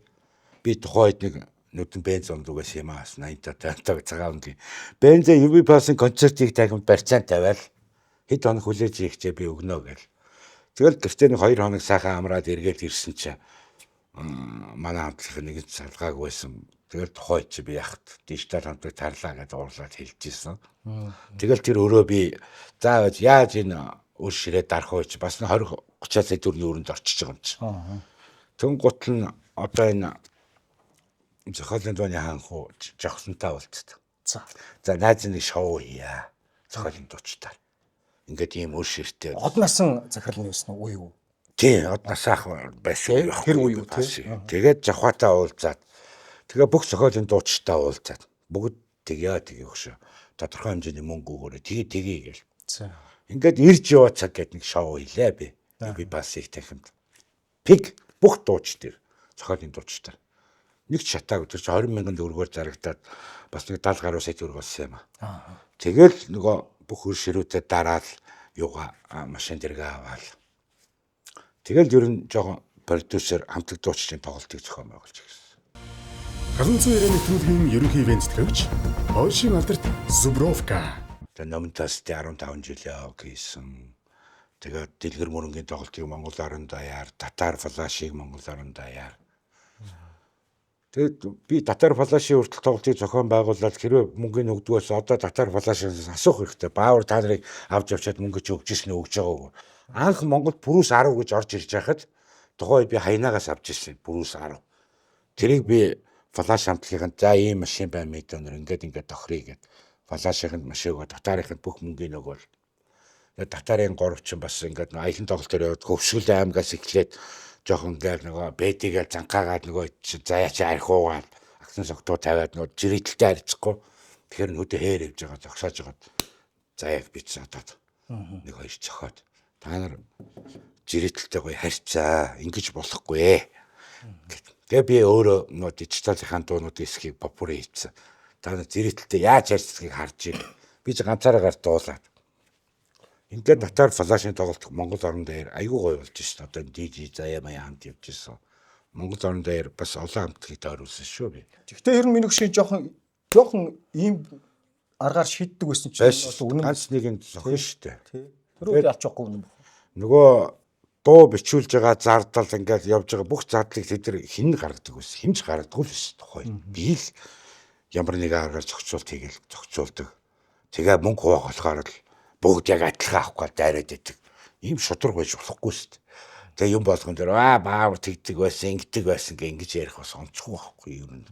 би тухайд нэг нүдэн бенз ондугаас юм аас 80 таа цагаан өнгийн бензээ UB Pass-ын концертыг танхимд барьцаан тавиал хэд хоног хүлээж хийхчээ би өгнө гэл. Тэгэл гэртээ нэг 2 хоног сайхан амраад эргээд ирсэн чинь манай хамтлагийн нэг салгаагүй байсан тэгэл тухай чи би яхад дижитал хамтлаг тарлаа гэж уурлаад хэлж ирсэн. Тэгэл тэр өөрөө би заавал яаж энэ үр ширээ дарах вэ чи бас 20 30 сая төгрөгийн өрөнд орчиж байгаа юм чи. Тэнгуут нь одоо энэ зохиолын дууны хаанху жогсонтой болцсон. За найз нэг шоу хийя. Зохиолын дуучтай. Ингээд ийм үр ширтэй. Од насан захирал нээсэн үү юу? Тий, од насаах байсан. Тэр үе юу тий. Тэгээд жавхаатай уулзаад тэгээ бүх зохиолын дуучтай уулзаад бүгд тэгээ өгшөө. Тодорхой хэмжээний мөнгө өгөөрэй. Тэгээ гээл. За. Ингээд ирж яваа цаг гэдэг нэг шоу хийлээ би. Би бас их танхимд. Пиг бүх дууч дээр зохиолын дуучтай. Нэг ч шатааг өдөрч 20 мянган төгрөгөөр зарагдаад бас нэг 70 гаруй сая төгрөг болсон юм аа. Тэгэл нөгөө бүх хөр ширүүдэд дараал юугаа машин дэргээ аваад. Тэгэл ер нь жоохон продюсер хамтлаг дуучдын тоглолтыг зохион байгуулж ирсэн. 790 нэвтрүүлгийн ерөнхий ивент тэтгэгч Польшийн алдарт Зубровка. Тэгээ номтоос 15 жил хийсэн. Тэгээд дэлгэр мөрөнгийн тоглолтыг Монгол орон даяар, татар флашийг Монгол орон даяар. Тэгээд би татар флашийн хүртэл тоглолтыг зохион байгуулаад хэрвээ мөнгөний өгдгөөс одоо татар флашаас асуух хэрэгтэй. Баавар та нарыг авч явчаад мөнгө чи өгч ирсэн үү өгч байгаагүй. Анх Монголд Пүрүс 10 гэж орж ирж байхад тухайд би хаянаагаас авч ирсэн Пүрүс 10. Тэрийг би флаш хамтлагийн за ийм машин бай мэд өнөр ингээд тохрыг гэд флашийн машингаа татарыхын бүх мөнгөний өгөөл. Тэгээд татарын 3 ч бас ингээд аялын тоглолт дээр яваад хөвсгөл аймагаас эхлээд жоохон ингээд нөгөө бэдигээл занкаагаад нөгөө заяач архиугаад аксын согтуу тавиад нөгөө жирэтэлтэй харьцахгүй. Тэгэхээр нүдэ хээр явж байгаа зогсоож байгаа. Заяаг бичсэн одоод. Нэг хоёр цохоод та нар жирэтэлтэй гоё харьцаа ингэж болохгүй. Тэгээ би өөрөө нөгөө дижиталын дуунуудын хэсгийг попур хийсэн. Та нар жирэтэлтэй яаж харьцахыг харж байна. Би ч ганцаараа гарт дуулаад. Ингээд татар флашийн тоглолт Монгол орон дээр айгүй гоё болж шин. Одоо DJ заяа маяа хамт явж ирсэн. Монгол орон дээр бас олон хамтлагт ойруулсан шүү би. Гэхдээ ер нь миний хөшөө жоохон ийм аргаар шийддэг байсан чинь үнэн ганц нэг юм зохион шүү дээ. Тэр үгүй авч явахгүй юм. Нөгөө дуу бичүүлж байгаа зардал ингээд явж байгаа бүх зардлыг тэд хин гаргадаг байсан. Хинч гаргадаг л биш тухай. Би л ямар нэг аргаар зохицуулдаг. Тэгээ мөнгө хуваах болохоор л бүгд яг адилхан авахгүй дайраад идэг. Ийм шудраг байж болохгүй шүү дээ. Тэгээ юм болгон дээр баавар тэгдэг байсан, ингэдэг байсан гэж ярих бас онцгүй байхгүй юм.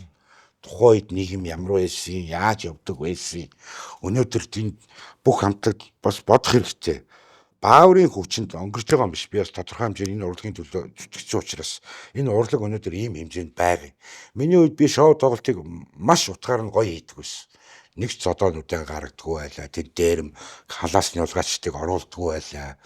Тухайд нийгэм ямар байсан, яаж явдаг байсан. Өнөөдөр тийм бүх хамтлаг бас бодох хэрэгтэй. Бааврын хүчинд өнгөрч байгаа юм биш. Би бас тодорхой хэмжээний энэ урлагийн төлөө зүтгэж учраас энэ урлаг өнөөдөр ийм хэмжээнд байгаа. Миний үед би шоу тоглолтыг маш утгаар нь гоё хийдэг байсан. Нэг ч зодоонуудаа гаргадаггүй байлаа. Тэд дээрэм халаасны улгаачдыг оруулдаггүй байлаа.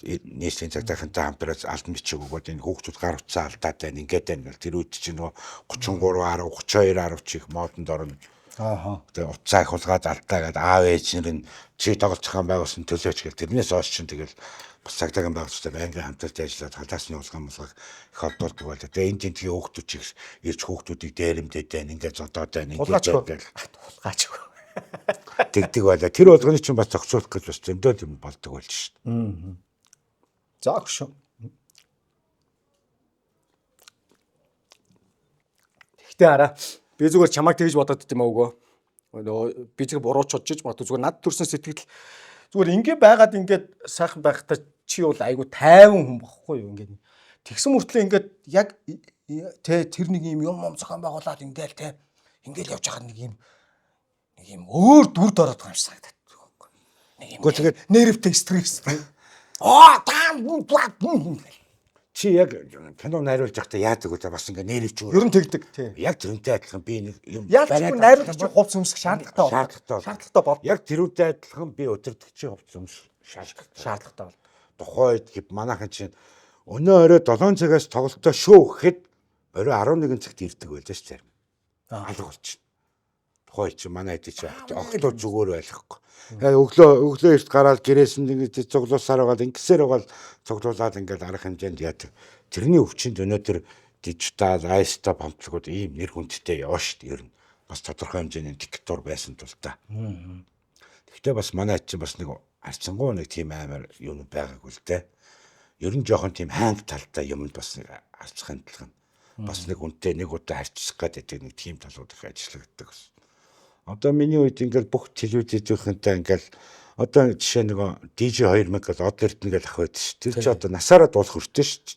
Нийслэлийн цагтаахынтай хамтраад алдан бичиг өгөөд энэ хүүхдүүд гар утсаа алдаад байна. Ингээд байна гэл тэр үед чинь нөгөө 33 10 32 10 чих модонд орно. Тэгээ утсаа их хулгаад алдаа гэдэг аав ээж нар нь чи тоглож байгаа байгуулсан төлөөч гэл тэрнээс хойш чинь тэгэл бас цагтаагийн байгууллагатай байнгын хамтарч ажиллаад халаасны улгаан мулгаг их олдуулдаг байлаа. Тэгээ энэ тентгийн хүүхдүүд чих ирж хүүхдүүдийг дээрэмдээд байна. Ингээд зодоод байна. Ингээд Хулгаачгүй. Тэгдэг байлаа. Тэр болгоны чинь бас зохицуулах гэж бас зөндөө юм болдог болж шít. За гүшөө. Тэгтээ хараа. Би зүгээр чамайг тэгж бодоод дим өвгөө. Нөгөө би зэрэг буруучж ч магадгүй зүгээр над төрсэн сэтгэл зүгээр ингэ байгаад ингээд сайхан байхдаа чи бол айгу тайван хүн бохгүй юу ингээд. Тэгсэн мөртлөө ингээд яг тэр нэг юм зохион байгуулад ингээл ингээл явж байгаа нэг юм өөр дүр дороод байгаа юм шиг санагдаад. Нэг юм. Гэхдээ тэгээд нервтэй стресс. Чи яг кино найруулж байхдаа яадаг вэ? Бас ингээ нэрвч өөр. Ер нь тэгдэг тий. Яг тэрнтэй адилхан би нэг юм бариад найруулагч хувц өмсөх шаардлагатай бол. Яг тэрүүтэй адилхан би өдөртөгчийн хувц өмсөх шаардлагатай бол. Тухайд манайхан чинь өнөө орой 7 цагаас тоглолтоо шоу гэхэд орой 11 цагт ирдэг байлаа шүү дээ. Алга болчих. Тухай чи манай хэд чи октоо зүгээр байхгүй. Өглөө эрт гараад гэрээс нь цуглуулсаар байгаа ингэсээр байгаа цуглуулаад ингээд арга хэмжээнд яадаг. Тэрний өвчинд өнөөдөр дижитал айстап хамтлагууд ийм нэр хүндтэй яваа шүү дээ. Ер нь бас тодорхой хэмжээний диктатур байсан тул та. Гэхдээ бас манай чинь бас нэг арчингуу нэг тийм амар юм байгаагүй л дээ. Ер нь жоохон тийм хайнг талтай юмд бас нэг арч хандлага. бас нэг үнтэй нэг удаа харьцах гэдэг нэг тийм талууд их ажиллагддаг бас. Одоо миний үед ингээл бүх телевизийнхэнтэй ингээл одоо жишээ нэг DJ 2000 гэл од эрдэнэ гэл ах байдаг ш. Тэр чи одоо насаараа дуусах хүртэн ш.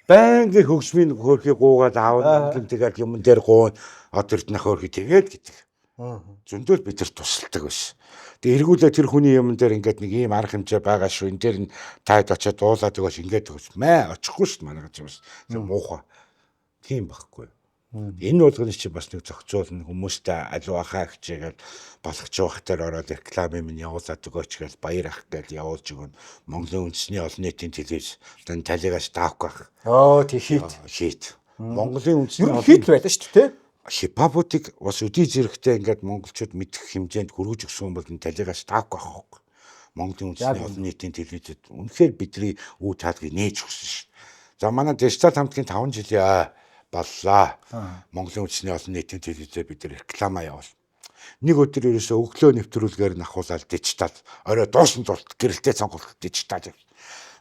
Байнгын хөгжмийн хөөрхий гуугаад аав тэгэл юм дээр гуун од эрдэнэ хөөрхий тэгээд гэдэг. Зөндөл бид нар тусалдаг биш. Тэгээ эргүүлээ тэр хүний юм дээр ингээд нэг ийм арга хэмжээ байгаа шүү. Энд дээр нь таад очиод дуулаад өгөөш ингээд өгс. Мэ очихгүй шүү манай гэж юмс. Тэр муухай. Тийм байхгүй. Энэ болгоны чи бас нэг зохицуулна хүмүүстэй аливаа хаа хичээгээл болох ч байхтаар ороод реклам юм явуулаад өгөөч гэж баяр ах гэж явуулж өгнө. Монголын үндэсний олон нийтийн телевиз тань талигаш таавах. Тий хит. Монголын үндэсний хит байлаа шүү дээ. Хипхопыг бас өдий зэрэгтэй ингээд монголчууд мэдэх хэмжээнд хүргэж өгсөн бол энэ талигаш таавах байхгүй. Монголын үндэсний олон нийтийн телевизэд үнэхээр бидний үе таадгийг нээж өгсөн ш. За манай дижитал хамтгийн 5 жилийн боллоо. Монголын үндэсний олон нийтийн телевизээр бид реклама явуул. Нэг өдөр ерөөсөө өглөө нэвтрүүлгээр нахуулаад дижитал орой дуусан тулд гэрэлтэй цонголт дижитал.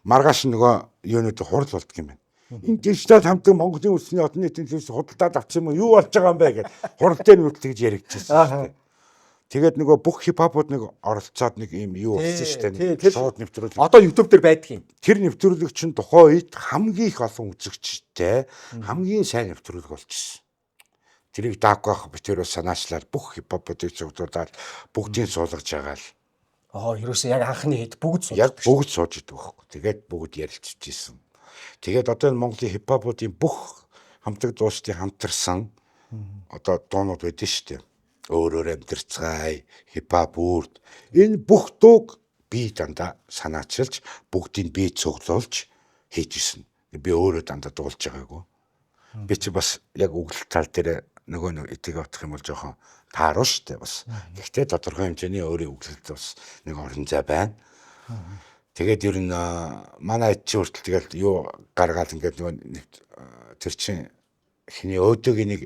Маргааш нөгөө юунууд хурал болдго юм байна. Энэ дижитал хамтгийн Монголын үндэсний олон нийтийн телевиз худалдаад авчих юм уу? Юу болж байгаа юм бэ гэж хурал дээр нүртэл гэж яригдчихсэн. Тэгээд нөгөө бүх хипхопууд нэг оролцоод нэг юм юу болсон шүү дээ. Шууд нэвтрүүлэг. Одоо YouTube дээр байдаг юм. Тэр нэвтрүүлэг чинь тухайн үед хамгийн их олон үзэгчтэй хамгийн сайн нэвтрүүлэг болчихсон. Тэрийг даахгүй байх битэрөө санаачлаад бүх хипхопуудыг зөвдүүлээд бүгдийг суулгаж байгаа л. Ерөөсөө яг анхны хэд бүгд сууж. Яг бүгд сууж идэг байхгүй. Тэгээд бүгд ярилцж ирсэн. Тэгээд одоо энэ Монголын хипхопуудын бүх хамтлаг дуустыг хамтарсан одоо дуунууд байдсан шүү дээ. Өөрөөр амьдэрцгай, хипхоп үрд энэ бүх дууг би дандаа санаачилж бүгдийг би цуглуулж хийж ирсэн. Би өөрөө дандаа дуулж байгаагүй. Би чи бас яг өгөл тал дээр нөгөө нэг эдийг авах юм бол жоохон тааруу штэ бас. Гэхдээ тодорхой хэмжээний өөрийн өгөлт бас нэг орон зай байна. Тэгээд ер нь манай эдчи хүртэл тэгэл юу гаргаад ингээд нөгөө тэр чин хиний өөдөгийн нэг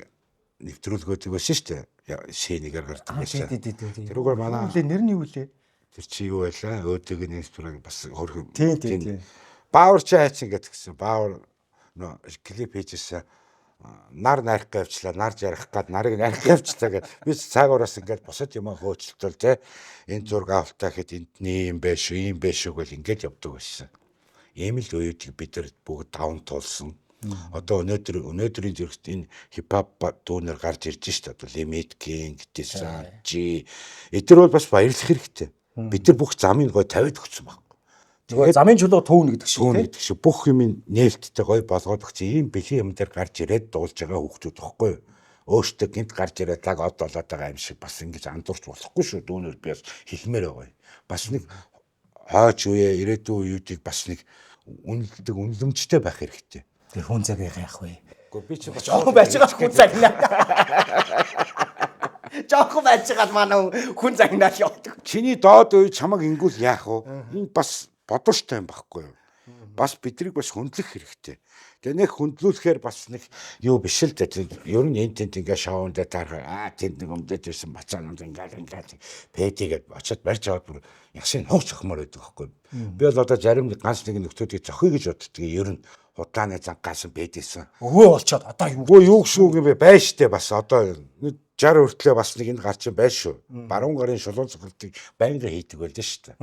нэвтрүүлгүүд байсан штэ. Шинэгээр гардаг байсан. Тэрүүгээр манай нэр нь юу лээ? Тэр чи юу байлаа? Өөдөгийн нэвтрүүлэг бас хөрхөн. Тийм. Баавар чи хайчин гэдгсэн. Баавар нөө клип хийжсэн. Нар нарих гавчлаа, нар жарах гад нарыг нарих гавчлаа гэд. Би цаагуураас ингээд босод юм хөөцөлтөл те. Энэ зураг авалтаа гэхэд энд ийм байш шүү, ийм байш шүү гэл ингээд явдаг байсан. Ийм л үеийг бид нар бүгд даван тулсан. Одоо өнөөдрийн зэрэгт энэ хипхоп дүүнер гарч ирж штэ. Одоо Limit King, Desan, G. Эдгээр бол бас баярлах хэрэгтэй. Бид нар бүх замыг гой тавиад өгсөн баг. Тэгээ замын чулуу төвнө гэдэг шиг бүх юм нээлттэй гой болгоод өгч ийм бэлгийн юм дээр гарч ирээд дуулж байгаа хүүхдүүд واخгүй. Өөртөө гинт гарч ирээд лаг од болоод байгаа юм шиг бас ингэж андуурч болохгүй шүү. Дүүнер би бас хэлмээр байгаа. Бас нэг хойч үе ирээдүйн үеүүдийг бас нэг үнэлдэг үнэлэмжтэй байх хэрэгтэй. Тэр хүн цаг яах вэ? Гэхдээ би чи бас жоохон байж байгаа хүн цаг наа. Жоохон байж байгаа манай хүн цаг наа явдаг. Чиний доод үе чамаг ингүүл яах вэ? Энэ бас бодвоштой юм байхгүй юу? Бас бидрийг бас хөндлөх хэрэгтэй. Тэгээ нэг хөндлүүлэхээр бас нэг юу биш л дээ. Ер нь энэ тэнд ингээ шоунд дээр тарах тэнд нэг өмдөж ирсэн бацаанууд ингээ пэдэгээд очиод барьж аваад бүр ягшин хогч охмоор байдаг байхгүй юу? Би бол одоо зарим нэг ганц нэг нөхдүүдийг зохиё гэж боддөг. Ер нь худлааны зангаасан бэдээсэн. Өвөө болчоод одоо юу шүү юм бэ? Бай штэ бас одоо 60 хүртлээ бас нэг энэ гарч байна шүү. Баруун гарын шулуун цохилтыг байнга хийдэг байлаа штэ.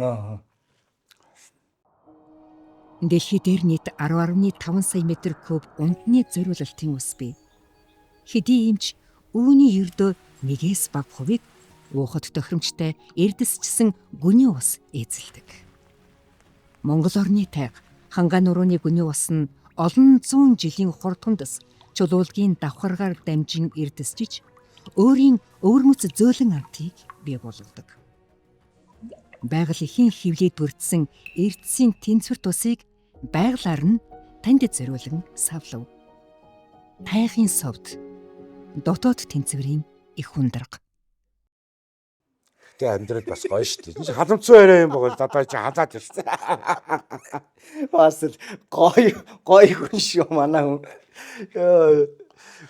Дэлхий дээр нийт 10.5 сая метр куб унтны зориулалтын ус бий. Хэдий юмч үүний ердөө нэгээс бага хувийг уухад тохиромжтой эрдэсчсэн гүний ус эзэлдэг. Монгол орны тайга Хангаа нурууны гүний ус нь олон зуун жилийн хурдхундас чулуулгийн давхаргаар дамжин эрдэсчиж өөрийн өвөрмөц зөөлөн амтыг бий болгодог. Байгаль ихийн хөвлөд бүрдсэн эрдэсийн тэнцвэр тусыг байгалаар нь танд зориулан савлав. Тайхын совд дотоод тэнцвэрийн их хундраг. Тэ амьдрал бас гоё шүү дээ. Чи халамцсан яриа юм бол одоо чи халаад байна шүү дээ. Бас л гоё хүн шүү манай хүн.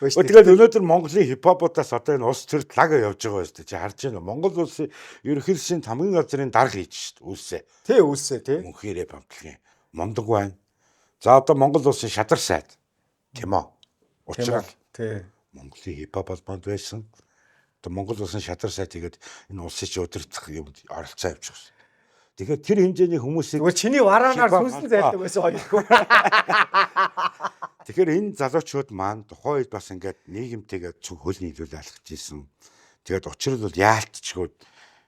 Тэгээд өнөөдөр Монголын хипхопоодаас одоо энэ улс төр талаг явж байгаа шүү дээ. Чи харж байна уу? Монгол улсын ерөнхийлөгчийн хамгийн газрын дарга хийж шүү дээ. Үлсээ. Тий үлсээ тий. Мөнхий рэп хамтлагийн Мондог байна. За одоо Монгол улсын шадар сайд. Тимо. Учир нь Тий. Монголын хипхоп холбоонд байсан. Одоо Монгол улсын шадар сайт тэгээд энэ улсын чи удирдах юм оролцоо явуучих. Тэгэхээр тэр хэмжээний хүмүүсийг Тэгвэл чиний вараанаар Хипхоп сүнслэн зайлдаг байсан хоёргүй. тэгэхээр энэ залуучууд маань тухайн үед бас ингээд нийгэмтэйгээ цөг хөл нийлүүл алхаж исэн. Тэгээд учир нь бол яалтчгүй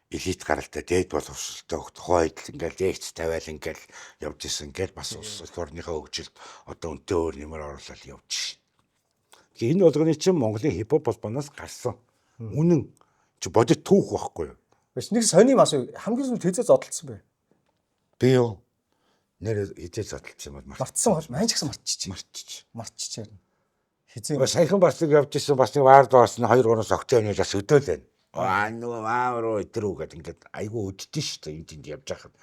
элит гаралтай дээд боловсролтой тухайн үед ингээд дээгц тавиал ингээд явж исэн. Ингээд бас улс орныхоо хөгжилд одоо өнтөө өөр нэмэр оруулаад явж шин. Тэгэхээр энэ болгоны чинь Монголын хипхоп холбооноос гарсан. Үнэн чи бодит түүх байхгүй юу? Биш нэг сони бас хамгийн сүүлд хэзээ зодтолсон бэ? Би юу нэр хизээ задлсан юм бол Мартсан бол маань ч гэсэн марччих. марччихаар. Хизээ Саяхан бас нэг явж исэн бас нэг ваард бас 2-3 октябрь бас өдөөл байна. Нөгөө вааруу өдрөө гэдэг ингээд айгүй өддөж шүү дээ энд явж байхад.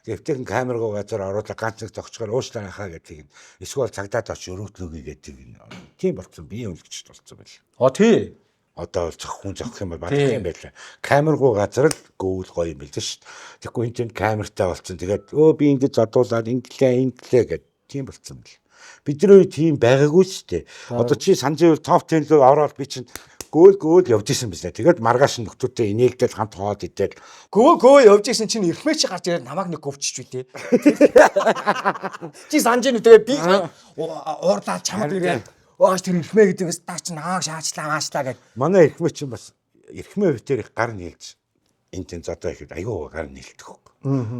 Тэвтэн камергоо газар оруулаад ганц нэг зогчгоор уушлаа хаа гэдэг юм. Эсвэл цагдаад очиж өрөөдлөгий гэдэг юм. Тийм болцсон бие өлгчд болцсон байл. тий. Одоо бол хүн зогх юм бол бадах юм байлаа. Камергоо газар л гөөл гоё юм билээ шүү дээ. Тэгэхгүй энэ тийм камертай болцсон. Тэгээд би ингэж задуулаад инглээ гэд тийм болцсон бэл. Бидний үе тийм байгаагүй шүү дээ. Одоо чи санжийн топ 10 руу ороод би чинь гөөл явж исэн биз дээ. Тэгээд маргааш нөхдүүдтэй инээлдэл хамт хоод идээд Гөө явж исэн чинь эрхмээ чи гарч ирээд намайг нэг говчиж үү тий. Чи санжийн үтэй би уурлаад чамд ирээд оош тэр эрхмээ гэдэг бас таа чи нааг шаачлаа гэж. манай эрхмээ чинь бас эрхмээ битэр их гар нийлж энэ тийм зодоо ихэд айгүй гар нийлдэг хөөх.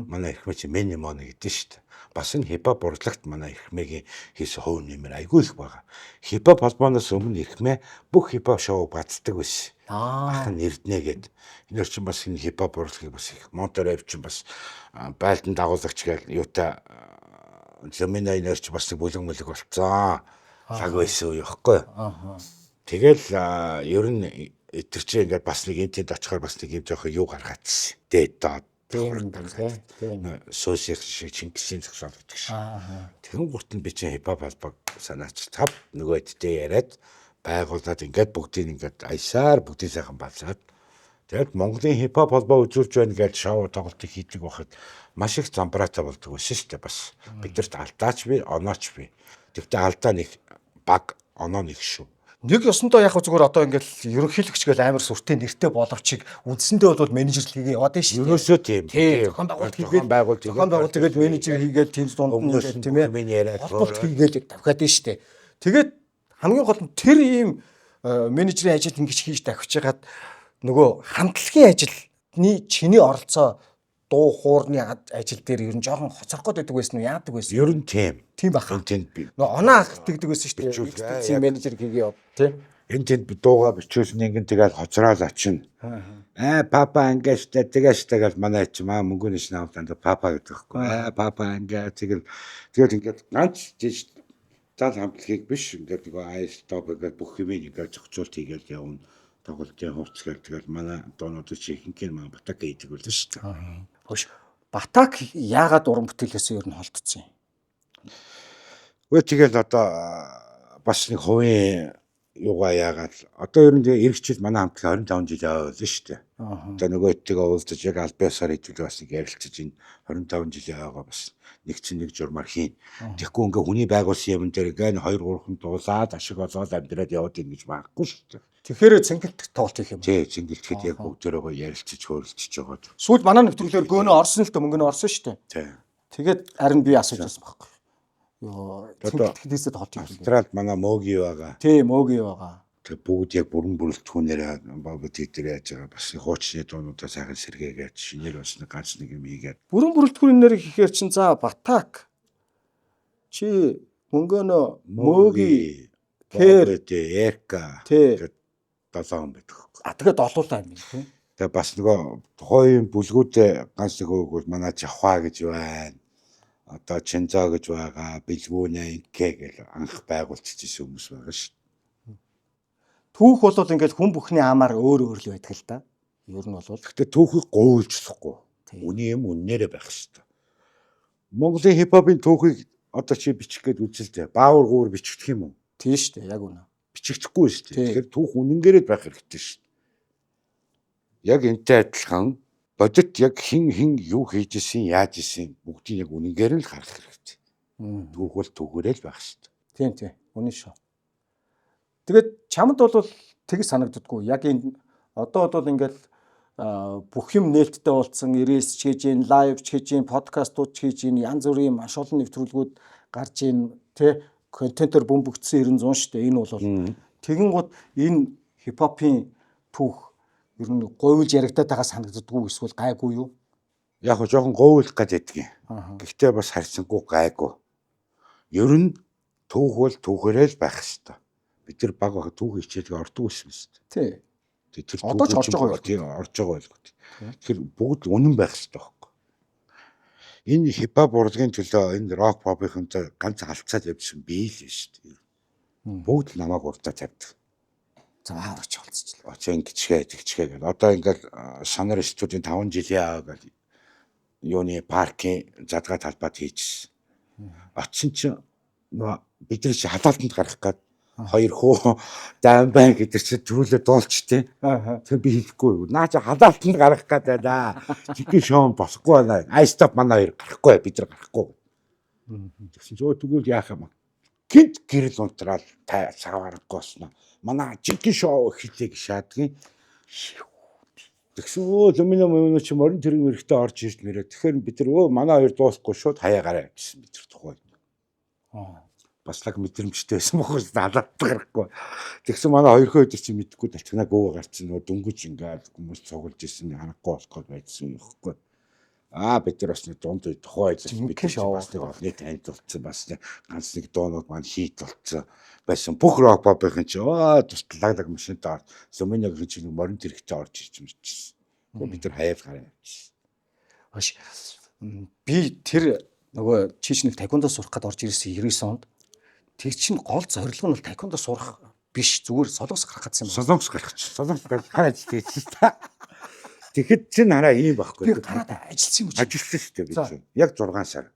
Манай эрхмээ чинь минимон гэдэг шүү дээ. Бас энэ хипхоп урлагт манай эрхмээгийн хийсэн хувь нэмэр айгүй их байгаа. Хипхоп холбооноос өмнө эрхмээ бүх хипхоп шоу бацдаг байсан. Ахын нэрднэ гэд. Энэ чинь бас энэ хипхоп урлагийг бас их Монтерей чинь бас байлдан дагуулагч гээл юутай Ломинай нэрч бас бүлэг болцсон. Лаг байсан уу яахгүй. Тэгэл ер нь тэр чинь ингээд бас нэг энтэд очихоор бас нэг юм жоохон юу гаргаадсэн. Дээд доод. Тийм. Сосиал шиг Чингисийн зогсоол гэдэг шиг. Тэгэн гурт нь би чинь хипхоп албаг санаач тав нөгөөдтэй яриад байгуулад ингээд бүгдийг ингээд аясаар бүгдийг сайхан балзаад тэгээд Монголын хипхоп холбоо үзүүлж байна гэж шоу тоглолтыг хийдэг байхад маш их замбраатай болдог байсан шүү дээ бас. Бидэрт алдаач би, онооч би. Тэгвэл алдаа нэг баг, оноо нэг шүү. Нэг ёсондоо яг зүгээр одоо ингээл ерөнхийлөгч гэл амар сүртэй нэртэй боловчиг үндсэндээ бол менежер хийгээ яваад шүү дээ. Ерөөсөө тийм. Зохион байгуулалт тэгээд менежер хийгээд тийм дунд нь ингээл тийм ээ. Миний яриад Холболт хийгээл давхаад нь шүү дээ. Тэгээд хамгийн гол нь тэр ийм менежерийн ажил ингэж хийж давхиж хагаад нөгөө хамтлагийн ажилны чиний оролцоо дуу хуурны ажил дээр ер нь жоохон хоцрох гээд байдаг байсан уу яадаг байсан. Ер нь тийм. Тийм баха. Тэнд би Нөгөө оноо тэгдэг байсан шүү дээ. Тийм менежер хийгээ яв. Тийм. энэ тэнд би дууга бичүүлсэн ингэн тэгэл хоцроод очино. Папа ангаштай тэгээштэй гал манай чи маа мөнгөний шинэ авланд папа гэдэг хэвгүй. Папа ангаа тэгэл ингээд ганц жиж зал хамтлагийг биш ингээд нөгөө айс топ гэдэг бүх юм ингээд зохицуулт хийгээл явна. Тоглолтын хувцс гэдэг манай доонууд чи ихэнх нь маа батак гэдэг үл шүү дээ. Хөш Батак яагаад уран бүтээлээс ер нь холдсон юм? Үгүй тэгэл одоо бас нэг хувийн юугаа яагаад одоо ер нь эргэжил манай хамтлаг 25 жил яваа болно шүү дээ. Одоо нөгөөтэйгээ уулзаж яг албаасаар идэл бас нэг ярилцаж энэ 25 жил яваагаа бас нэг чинь нэг журмаар хийн. Тэгэхгүй ингээ хүний байгуулсан юм дээр гэн 2-3 дуулаад ашиг олоод амьдраад яваад ингэж байхгүй шүү дээ. Тэгэхээр цэнгэлт тоглолт хийх юм. Тий, цэнгэлтгэд яг бүгдээрээ ярилцаж хөөрөлдөж байгаа. Сүүлд манай нэвтрүүлгээр гөөнөө орсон л дээ мөнгө нь орсон шүү дээ. Тий. Тэгээд харин би асууж байсан байхгүй. Йоо цэнгэлтгэдээсээ тоглолт хийх юм. Австралид манай мөөги байгаа. Тийм өөгүй байгаа. Тэг бүгд яг бүрэн бүрэлдэхүүнээр богд хийдэр яаж байгаа бас хуучны дуунуудаа сайхан сэргээгээд шинээр бас нэг ганц нэг юм хийгээд Бүрэн бүрэлдэхүүнээр хийхээр чин за Батак чи мөнгөнөө мөөги Кэр Эрка тий. 7 хүн байдаг. Тэгээд олуулаа юм тийм. Тэгээ бас нөгөө тухайн бүлгүүдээ ганц нэг хөөг манай Жавха гэж байна. Одоо Чинзоо гэж байгаа, Бэлгүүнэ инкэ гэл анх байгуулчихсан хүмүүс байгаа шүү. Түүх бол ингээд хүн бүхний амаар өөр л байдаг л да. Ер нь бол Гэхдээ түүхийг гуйлжлахгүй. Үний юм үннээрээ байх хэрэгтэй. Монголын хипхопын түүхийг одоо чи бичих гээд үзэлтэй. Баавар гүүр бичигдэх юм уу? тийм шүү дээ яг үнэ. Бичигдэхгүй шүү дээ. Тэгэхээр түүх үнэнгээрээ байх хэрэгтэй шүү дээ. Яг энтэй адилхан бодит яг хин юу хийж исэн, яаж исэн бүгдийг яг үнэнгээр нь харах хэрэгтэй. Түүх бол түүгээрээ л байх шүү дээ. Тийм үнэ шүү. Тэгээд чамд бол тэгж санагддаггүй. Яг энэ одоо бол ингээл бүх юм нээлттэй болцсон, ирээс ч хийж гин, лайв ч хийж гин, подкастууд ч хийж гин, янз бүрийн маш олон нэвтрүүлгүүд гарч гин, тэ контентоор бөмбөгдсөн 90 100 шүү дээ. Энэ бол тэгэн гот энэ хипхопын түүх ер нь говьлж яригадаад байгаа санагддаггүй эсвэл гайгүй юу? Яг хөө жоохон говьлох гэдэг юм. Гэхдээ бас харьцангуй гайгүй. Ер нь түүх бол түүхээрээ л байх хэвээр. Бид нар баг баг түүх хичээлгээ ордог байсан шүү дээ. Тий. Тэр Одоо ч орж байгаа байх. Тийм орж байгаа байлгүй. Тэгэхээр бүгд үнэн байх хэрэгтэй байхгүй. Энэ хипхоп урлагийн төлөө энэ рок попын ганц алцаад явжсэн бий л шүү дээ. Бүгд намайг урдаа тавьдаг. За аварч олцчихлаа. Очоо ингэчгээ тэгчгээ гэл. Одоо ингээл Сонор студийн 5 жилийн аа гэл юуны паркийн задгаа талбайд хийжсэн. Очин чи бидний чи хадаалтанд гарах гээд хоёр хөө даан бай гэдэг чи төрүүлээ дуулч тий. Тэр би хэлэхгүй. Наа чи хадаалтанд гарах гээд байна. Жигийн шоу босхгүй байна. Айстап манай хоёр гарахгүй бид нар гарахгүй. Тэгсэн чи тэгвэл яах юм. Гинт гэрэл унтраал саварггоосноо. Манай жигийн шоу эхлэе гэж шаадгийн. Тэгсэн lumino чи морин тэрэг мэрэгтэй орж ирж мэрээ. Тэгэхээр бид нар манай хоёр дуусахгүй шууд хаяагараа гэсэн бид нар тухай. Бас лаг мэдрэмжтэй байсан бохор залаад гарахгүй. Тэгсэн манай хоёр хөө өдөр чи мэдхгүй талчгнаа гөөгөө гарцсан нөө дөнгөж ингээд хүмүүс цуглаж ирсэн харахгүй болохгүй байдсан юм ихгүй. Бид нар бас нэг дунд тухай бид бас нэг олны танд болцсон бас ганц нэг доонууд маань хийт болцсон байсан. Бүх рок попын чи туслаглаг машинтаа lumino гэж нэг морин тэрэгтэй орж ирж мэрчсэн. Бид нар хаяад гараа явчихсан. Хаш би тэр нөгөө чичнэл тайквондо сурах гээд орж ирсэн 99 онд тэг чин гол зорилго нь бол тайквондо сурах биш зүгээр солонгос гарах гэсэн юм. Солонгос гарах чи. Солонгос гараад тийсэн та. Тэгэхэд чин хараа ийм байхгүй. Би гараад ажилласан юм чи. Ажилласан шүү дээ би чинь. Яг 6 сар.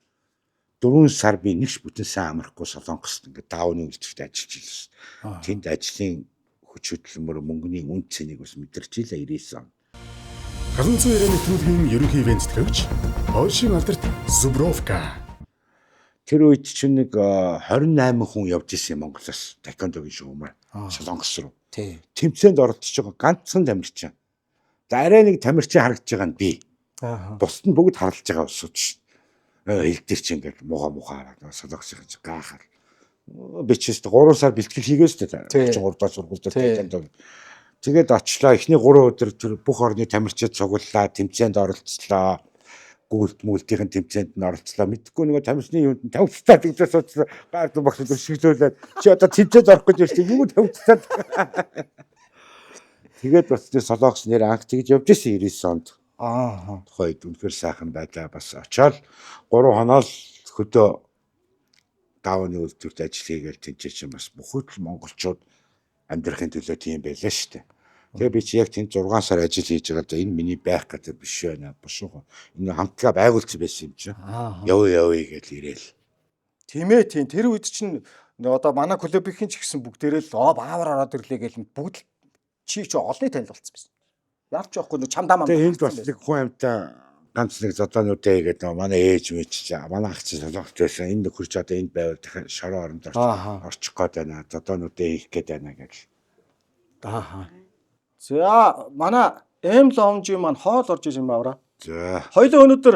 4 сар би нэгш бүтэн сайн амрахгүй Солонгост ингээд даавны үйлчлэгт ажиллаж ирсэн. Тэнд ажлын хүч хөдөлмөр мөнгөний үн цэнийг бас мэдэрч илээ 99 он. Халуун цай ирээний нэвтрүүлгийн ерөнхий ивент тэтгэгч Польшийн алдарт Зубровка. Тэр үед чинь нэг 28 хүн явж ирсэн Монголоос тайквондогийн шуумаар Солонгос руу. Тий. Тэмцээнд оролцож байгаа ганцхан тамирчин. За арай нэг тамирчин харагдаж байгаа нь би. Бусд нь бүгд харалж байгаа усууд ш. Хэлдэр чи ингээд муха Солонгос гэж гаахаар. Би ч гэсэн 3 сар бэлтгэл хийгээс тээ. 33 дахь сургуульд тайквондо. Тэгээд очлоо. Эхний 3 өдөр тэр бүх орны тамирчид цуглалаа, тэмцээнд оролцлоо. Гүйлт мүлтийн тэмцээнд нь оролцлоо. Мэдхгүй нөгөө тамирчны юунд нь тавцтаа тэгжээс суудсан. Гаард багш өшөглөөлээд чи одоо тэмцээнд орох гэж байна чи юу тавцтаа. Тэгээд бас тэр Солонгос нэр анх тэгж явж ирсэн 99 онд. Тухайд үнэхээр сайхан байлаа. Бас очоод 3 хоноо л хөдөө даавны үйлдвэрт ажил хийгээл тэнцээч юм бас бүхэл монголчууд амьдрахын төлөө тийм байлаа шүү дээ. Тэгээ би чи яг тэнд 6 сар ажил хийж байгаа да энэ миний байх гэдэг биш байна. Бушуухан. Энэ хамтгаа байгуулсан байсан юм чинь. Явъя гэж ирээл. Тийм ээ тийм. Тэр үед чинь одоо манай клубийнхэн ч гэсэн бүгдээрээ л баавар ороод ирлээ гэл бүгд чи олонний танил болцсон байсан. Яарч яахгүй чамдаа мам. Тэгээ энд бас нэг хүн амтаа ганц нэг зодоонуудаа игээд манай ээж мэж чи манай ах чи Солонгос байсан. Энд хурж одоо энд байвал дахин шороо оронд орчих гээд байна. Зодоонуудаа их гээд байна гэж. За манай Lounge маань хоол орж иж юм аваа. За. Хоёулаа өнөөдөр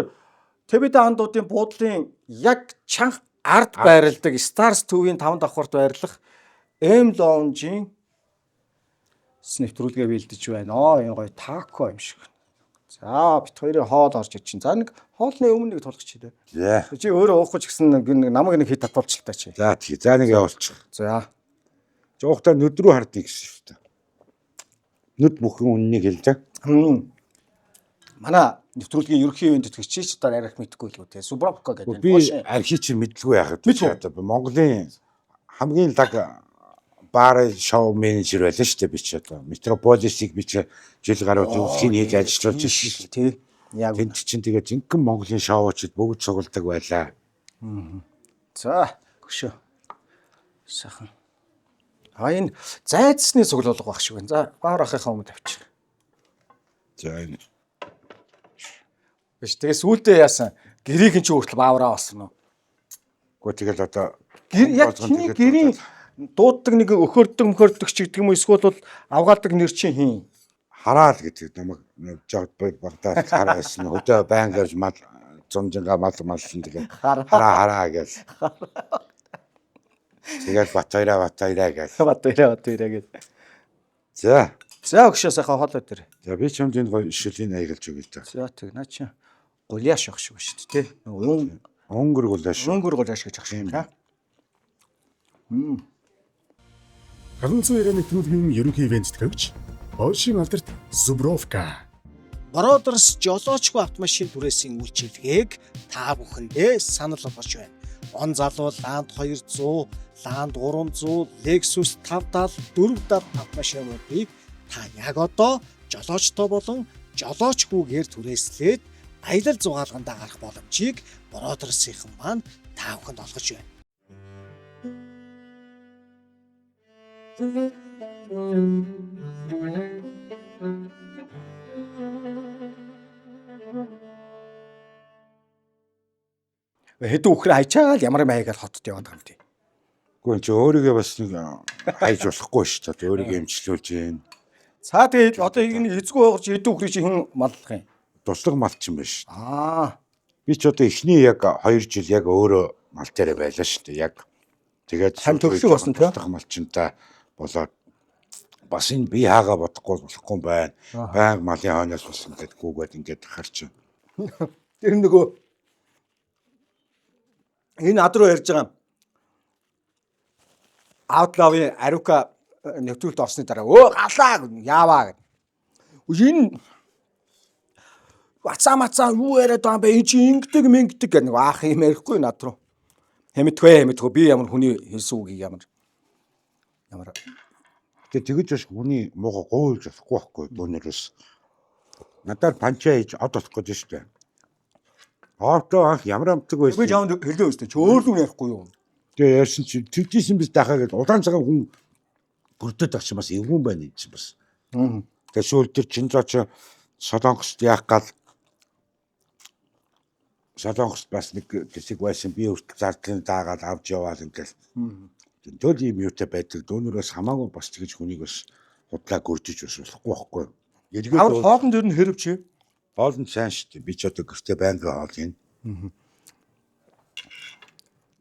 Тэбида хандуудын буудлын яг чанга ард байрладаг Stars 2-ийн 5 давхарт байрлах Lounge-ийн нэвтрүүлгээ бэлдэж байна. Энэ гоё тако юм шиг. За бит хоёрын хоол орж иж чинь. За нэг хоолны өмнө нэг тулах чи дээ. За. Чи өөрөө уухгүй ч гэсэн намайг нэг хит татуулчих та чи. За тий. За нэг явуулчих. За. Жоохтой нүд рүү хардыг гэсэн шүү дээ. Нүд бүхэн үннийг хэлдэг. Манай нэвтрүүлгийн ерөнхий ивент тэтгэгч чи одоо арих мэдгүй л үү те. Зубровка гэдэг. Би архи чи мэдлгүй яхад. Одоо Монголын хамгийн лаг бар шоу менежер байлаа шүү дээ би ч одоо Метрополисыг би ч жил гаруй зөвхөн хийж ажиллаж ирсэн тий. Яг тэнд чинь тэгээ жинхэнэ Монголын шоучид бүгд цугладаг байлаа. За гүшөө. Сайхан. Энэ зайцсны цуглуулга баг шиг байна. За баар ахыхаа өмнө тавьчих. За энэ. Биш тэгээ сүүлдээ яасан гэрийг чи өөртөл баавраа болсон уу? Гэхдээ тэгэл одоо яг чиний гэрийн дууддаг нэг өхөрдөг ч гэдэг юм уу эсвэл бол авгаалдаг нэр чинь хин. Хараал гэдэг намайг жоод багтаа хараасан хөдөө байнгаж мал зунжинга малсан тэгээ хараа гэж. Тэгээд батайраа гэж. Батайраа гэж. За Өгшөө сайхан хоолой дээр. за би ч юм энэ гоё шилийн аягалж өгье л та. За тэг наа чи гуляаш явах шиг ба шүү дээ. Өнгөр гулааш. Өнгөр гуляаш гэж ах шиг та. Халуун цуу ярианы нэвтрүүлгийн ерөнхий ивент тэтгэгч Польшийн алдарт Зубровка. Бродерс жолоочгүй автомашин түрээсийн үйлчилгээг та бүхэндээ санал болгож байна. Он залуу Land 200, Land 300, Lexus 570, 470 автомашинуудыг та яг одоо жолоочтой болон жолоочгүйгээр түрээслээд аялал зугаалгандаа гарах боломжийг Бродерсийнхан маань та бүхэнд олгож байна. Хэдэн үхрээ хайчаал ямар маягаар хотод яваад байгаа юм тий. Гэхдээ чи өөрийгөө бас нэг хайж болохгүй шүү дээ. Өөрийгөө эмчлүүлж гин. Цаа тэгээд одоо энэ эзгүй байгуулж хэдэн үхрээ чи хэн маллах юм? Туслаг малчин байна шүү. Аа. Би ч одоо эхний яг 2 жил яг өөрөө мал дээр байлаа шүү дээ. Яг тэгээд Тань төгсөг болсон тий. туслах малчинтай болоод бас энэ би хаагаа бодохгүй болохгүй байна. Баян малын хойноос болсон гэдэг гүгээд ингээд харчин. Тэр нөгөө энэ ад руу ярьж байгаа Outlaw-ийн Aruka нэвтрүүлэлт орсны дараа галаа яаваа гэв. Энэ Вацаа юу яриад байгаа юм бэ? Энд чи ингэдэг гэх нэг аах юм ярихгүй над руу. Хэмэтгүй би ямар хүний хэлсэн үгийг ямар. Тэгээд тэгэж бас хүний мууга гуйлж болохгүй байхгүй бөөнөрөөс. Надад панчаа хийж од болох гэж шүү дээ. Оото анх ямар амтдаг байсан. Би жаанд хэлээ өстэй. Чи өөр юм ярихгүй юу? Тэгээ ярьсан чи тэгжсэн биз дахаа гэж удаан цагаан хүн бүрдээд ах чи бас эвгүй байна гэж бас. Тэгээ сүүл төр чин зооч Солонгост яах гал Солонгост бас нэг хэсэг байсан би өртөг зардлын даагаад авч яваал ингээл. Тэгэл ийм юутай байдаг дүүнөрөөс хамаагүй бас тэгж хүнийг бас худлаа гөржиж бас болохгүй байхгүй. Авар хоолн дээр нь хэрв чи. Хоолн сайн шүү дээ. Би ч одоо гэртээ байнга хоол юм.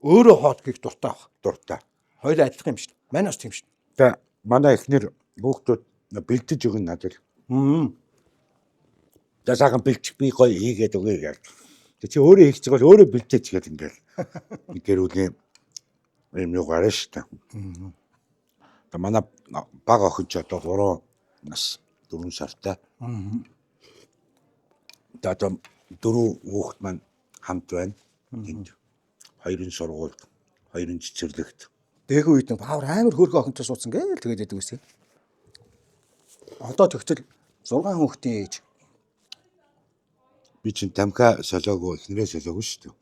Өөрөө хоол гих дуртай баг. Дуртай. Хоёул адилхан юм шүү дээ. Манайс тийм шүү дээ. Тэгээ манай эхнэр хүүхдүүд бэлдэж өгнө надад. Тэгээ сахан бэлчих би гоё хийгээд өгье гэж. Тэгээ чи өөрөө хийх зүйл өөрөө бэлдээч гээд ингээл. Гэрүүлийн юм юу гараа шүү дээ. Тэгээ манай баг охин ч одоо 3 нас 4 сартай. Тэгээ одоо 4 хүүхэд маань хамт байна. Энд 2-ын сургуульд, 2-ын цэцэрлэгт. Дээгүү үед нэг баавар амар хөөрхөн охинтой суудсан гээл тэгээд яадаг байсан. Одоо тэгтэл 6 хүүхдийн ээж. Би чинь тамхи солиогүй эхнэрээ солиогүй шүү дээ.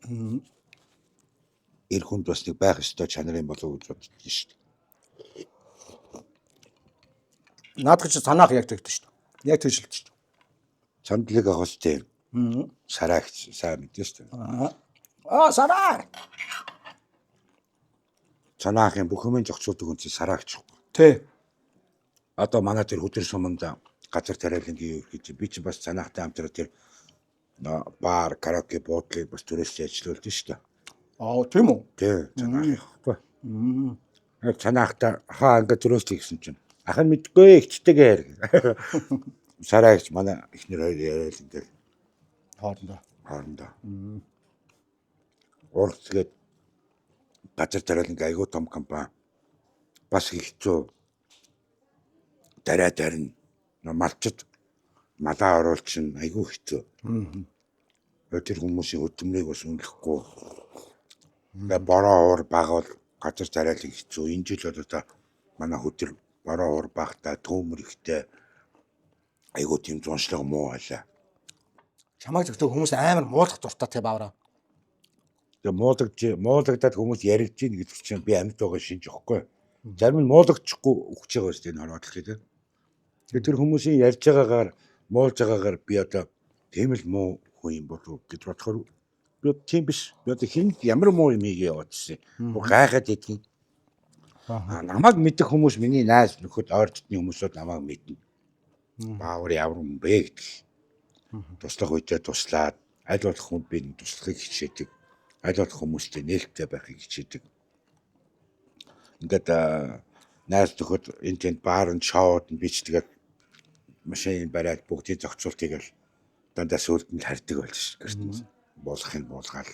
Эр хүнд бас нэг байх ёстой чанарын болов гэж боддоо шүү дээ. Наадах чи санаах яг тэгдэж шүү дээ. Яг тэгжилж шүү дээ. Сандлыг авах тийм. Сараагч сайн мэдэн шүү дээ. Сараа. Санаахын бүх юмын зохицуулдаг хүн чинь сараагч. Тэ. Одоо манай тэр хөдөр суманд газар тариалангийн ерхий би чи бас санаахтай хамтраа тэр бар караоке буудлыг бас түрээсээ ажиллуулдаг шүү дээ. Тийм үү? Тий, санаахгүй. Санаахтай хаа ингээд түрээсээ гэсэн чинь ах нь мэдгүй ихтэйгээр. Сараагч манай эхнэр хоёр яриад ингээд хоорондоо. Урцгээд газар тариалангийн айгуу том компани бас хэцүү дарин малчд малаа оруулчин айгуу хэцүү. Тэр хүмүүсийн хөдөлмөрийг бас үнэлэхгүй. Тэгээ бороо уур багвал газар тариалан хэцүү. Энэ жил одоо манай хөдөр бороо уур багтаа төмөр ихтэй айгуу тийм зуншлаг муу байлаа. Чамайг зөвхөн хүмүүс амар муулах дуртай те баавраа. Тэгээ муулагдаад хүмүүс яригдж ийн гэдэг чинь би амьд байгаа шинж өгөхгүй. Зарим нь муулагдчихгүй өгч байгаа шүү дээ энэ ороод л гэдэг. Тэгээ тэр хүмүүсийн ярьж байгаагаар муулж байгаагаар би одоо тийм л муу хүн юм болов гэж бодохоор би тийм биш. Би одоо хин ямар муу юм ийгээ яваад ирсэн. Гайхаад идэгин. Намайг мэдэх хүмүүс миний найз нөхөд ойр дотны хүмүүсүүд намайг мэднэ. Баавар ямар юм бэ гэдэг. Туслах үедээ туслаад аль болох хүнд би туслахыг хичээдэг. Аль болох хүмүүстэй нээлттэй байхыг хичээдэг. Ингээд найз нөхөд энэ тэнд баарнд шоуд би ч тэгээд машин бариад бүгдийг зохицуул тэгэл дандаа сүлд нь хардаг болж гэрт болгохын буулгаал.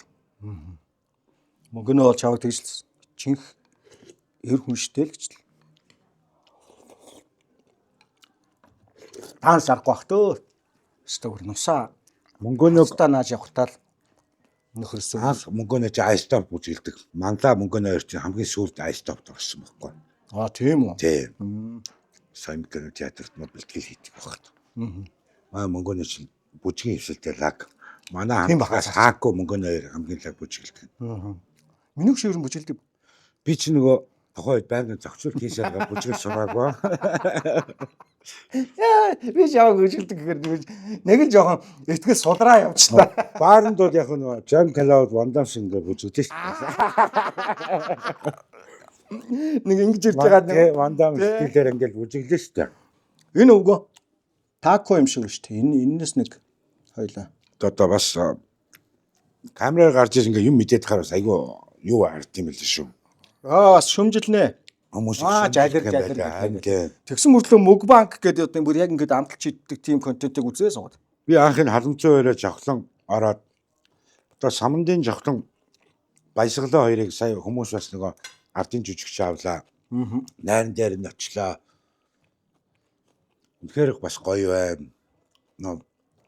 Мөнгөнөө бол чавд тэгж чинх эр хүн штэй л гэж л. Таан сарах бах төө. Стогор нусаа. Мөнгөнөө Та нааж явахтаа л нөхөрсөн. анх мөнгөнөө чи айстоп бүжгэлдэг. Мандаа мөнгөнөө чинь хамгийн сүүлд айстоп орсон байхгүй. Тийм үү? Тийм. Сайн мөнгөнөө театрт мод бэлтгэл хийдэг багт. Мөнгөнөө чинь бүжгийн хэвсэлтэй лаг. Манай хамгаас хаагүй мөнгөнөө хамгийн лаг бүжгэлдэг. Миний хөшөөрөн бүжгэлдэг. Би чи нөгөө тухайд байнгын зохицуул хийсээр бүжгэл сураагүй. Би жаа бүжгэлдэг гэхээр нэг л жоохон ихтгэл судраа явчихлаа. Баарнд бол яг нөгөө Жан Клауд Ван Дам шиг бүжгэлдэг шүү дээ. Нэг ингэж ирж байгаа нэг Ван Дам стилээр ингээл бүжгэлээ шүү дээ. энэ өвгөө тако юм шиг шүү дээ. Энэс нэг хоёлаа. Одоо бас камераар гарч ирж ингээ юм мэдээд тахаар бас айгүй юу хард юм л шүү. Бас шөмжилнэ. Хүмүүс жалэр. Тэгсэн мөрлөө мөгбанк гэдэг одоо бүр яг ингээд амталж иддэг тийм контентыг үзээ сууд. би анх нь халамцсан хоёроо жавхлан ороод одоо самандын жавхлан баясгалаа хоёрыг сая хүмүүс бас нөгөө ардын жүжигч авлаа. Найран дээр нь очлоо. Үнэхээр бас гоё байна.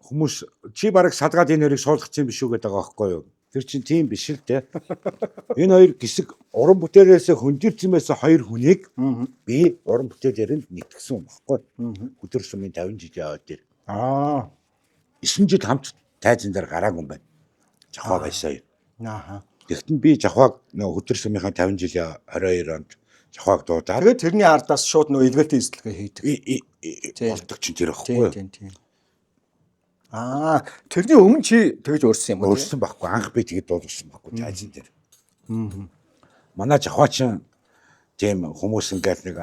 Хүмүүс чи бараг садгаад энэ хоёрыг суулгах юм биш үү гэдэг байгаа байхгүй юу? Тэр чинь тийм биш л дээ. Энэ хоёр гисэг уран бүтээлээс хөндөрсөн байсан хоёр хүнийг би уран бүтээлээр нь нэгтгсэн юм баггүй. Өдөр сумын 50 жилийн аваад дээр. 9 жил хамт тайзан дээр гараагүй юм байна. Жахаа байсан юм. Тэгтэн би жахааг нөгөө өдөр сумынхаа 50 жилийн 22 онд жахааг дуудаад. Тэгээд тэрний ардаас шууд нөгөө эдгэлтэй эзлэгээ хийдэг. Болдог чинь тэр байхгүй. Тийм. Тэрний өмнө чи тэгж өөрсөн юм уу? Өөрсөн байхгүй. Анх би тэгэд дуулсан байхгүй тайзан дээр. Манай жахаачин тийм хүмүүс ингээд нэг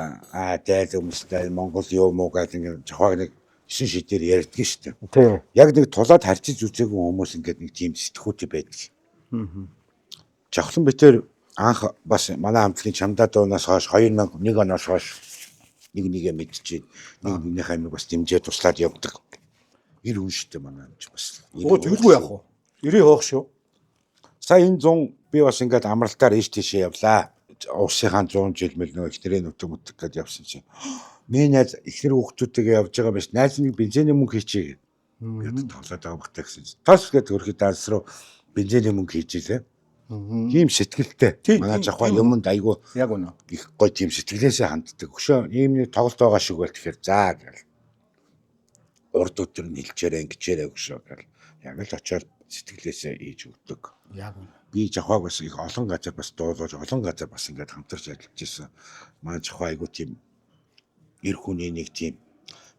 дайл өмстэй Монгол юу муу гэдэг ингээд жахааг нэг 9 шидээр ярьдаг шүү дээ. Тийм. Яг нэг тулаад харьцаж үзээгүй хүмүүс ингээд нэг тийм сэтгхүүтэй байдаг. Жахлан битэр анх бас манай хамтлагийн чамдаа дуунаас хойш 2001 оноос хойш нэгэ мэдчихээн. Нэгнийхээ амиг бас дэмжээ туслаад явдаг. Ир хүн шүү дээ манай амч бас. Тэггүй яах вэ? 90 хоош шүү. Сая энэ 100 би бас ингээд амралтаар ийш тийшээ явлаа. Усынхаа 100 жил мэл нөгөө ихнэрийн нутаг мутаг гэдээ явсан чинь. Миний найз ихнэр хүүхдүүдтэйгээ явж байгаа биш. Найз нэг бензиний мөнгө хийчихээ. Бид тоглоод байгаа багтаа гэсэн. Тас гээд хөрхи данс руу бензиний мөнгө хийчихээ. Тийм сэтгэлтэй. Манай жахаа юмд айгу Яг үнэ. их гоё тийм сэтгэлээсээ ханддаг. Өшөө ийм нэг тоглолт байгаа шиг байл тэгэхээр заа гэл. Урд өдөр нь хэлчээрээ ингэчээрээ өшөө гэл. Яг л очиод сэтгэлээсээ хийж өгдөг. Яг үнэ. Би жахааг бас их олон газар бас дуулж олон газар бас ингээд хамтарч ажиллаж байсан. Манай жахаа айгу тийм эр хүний нэг тийм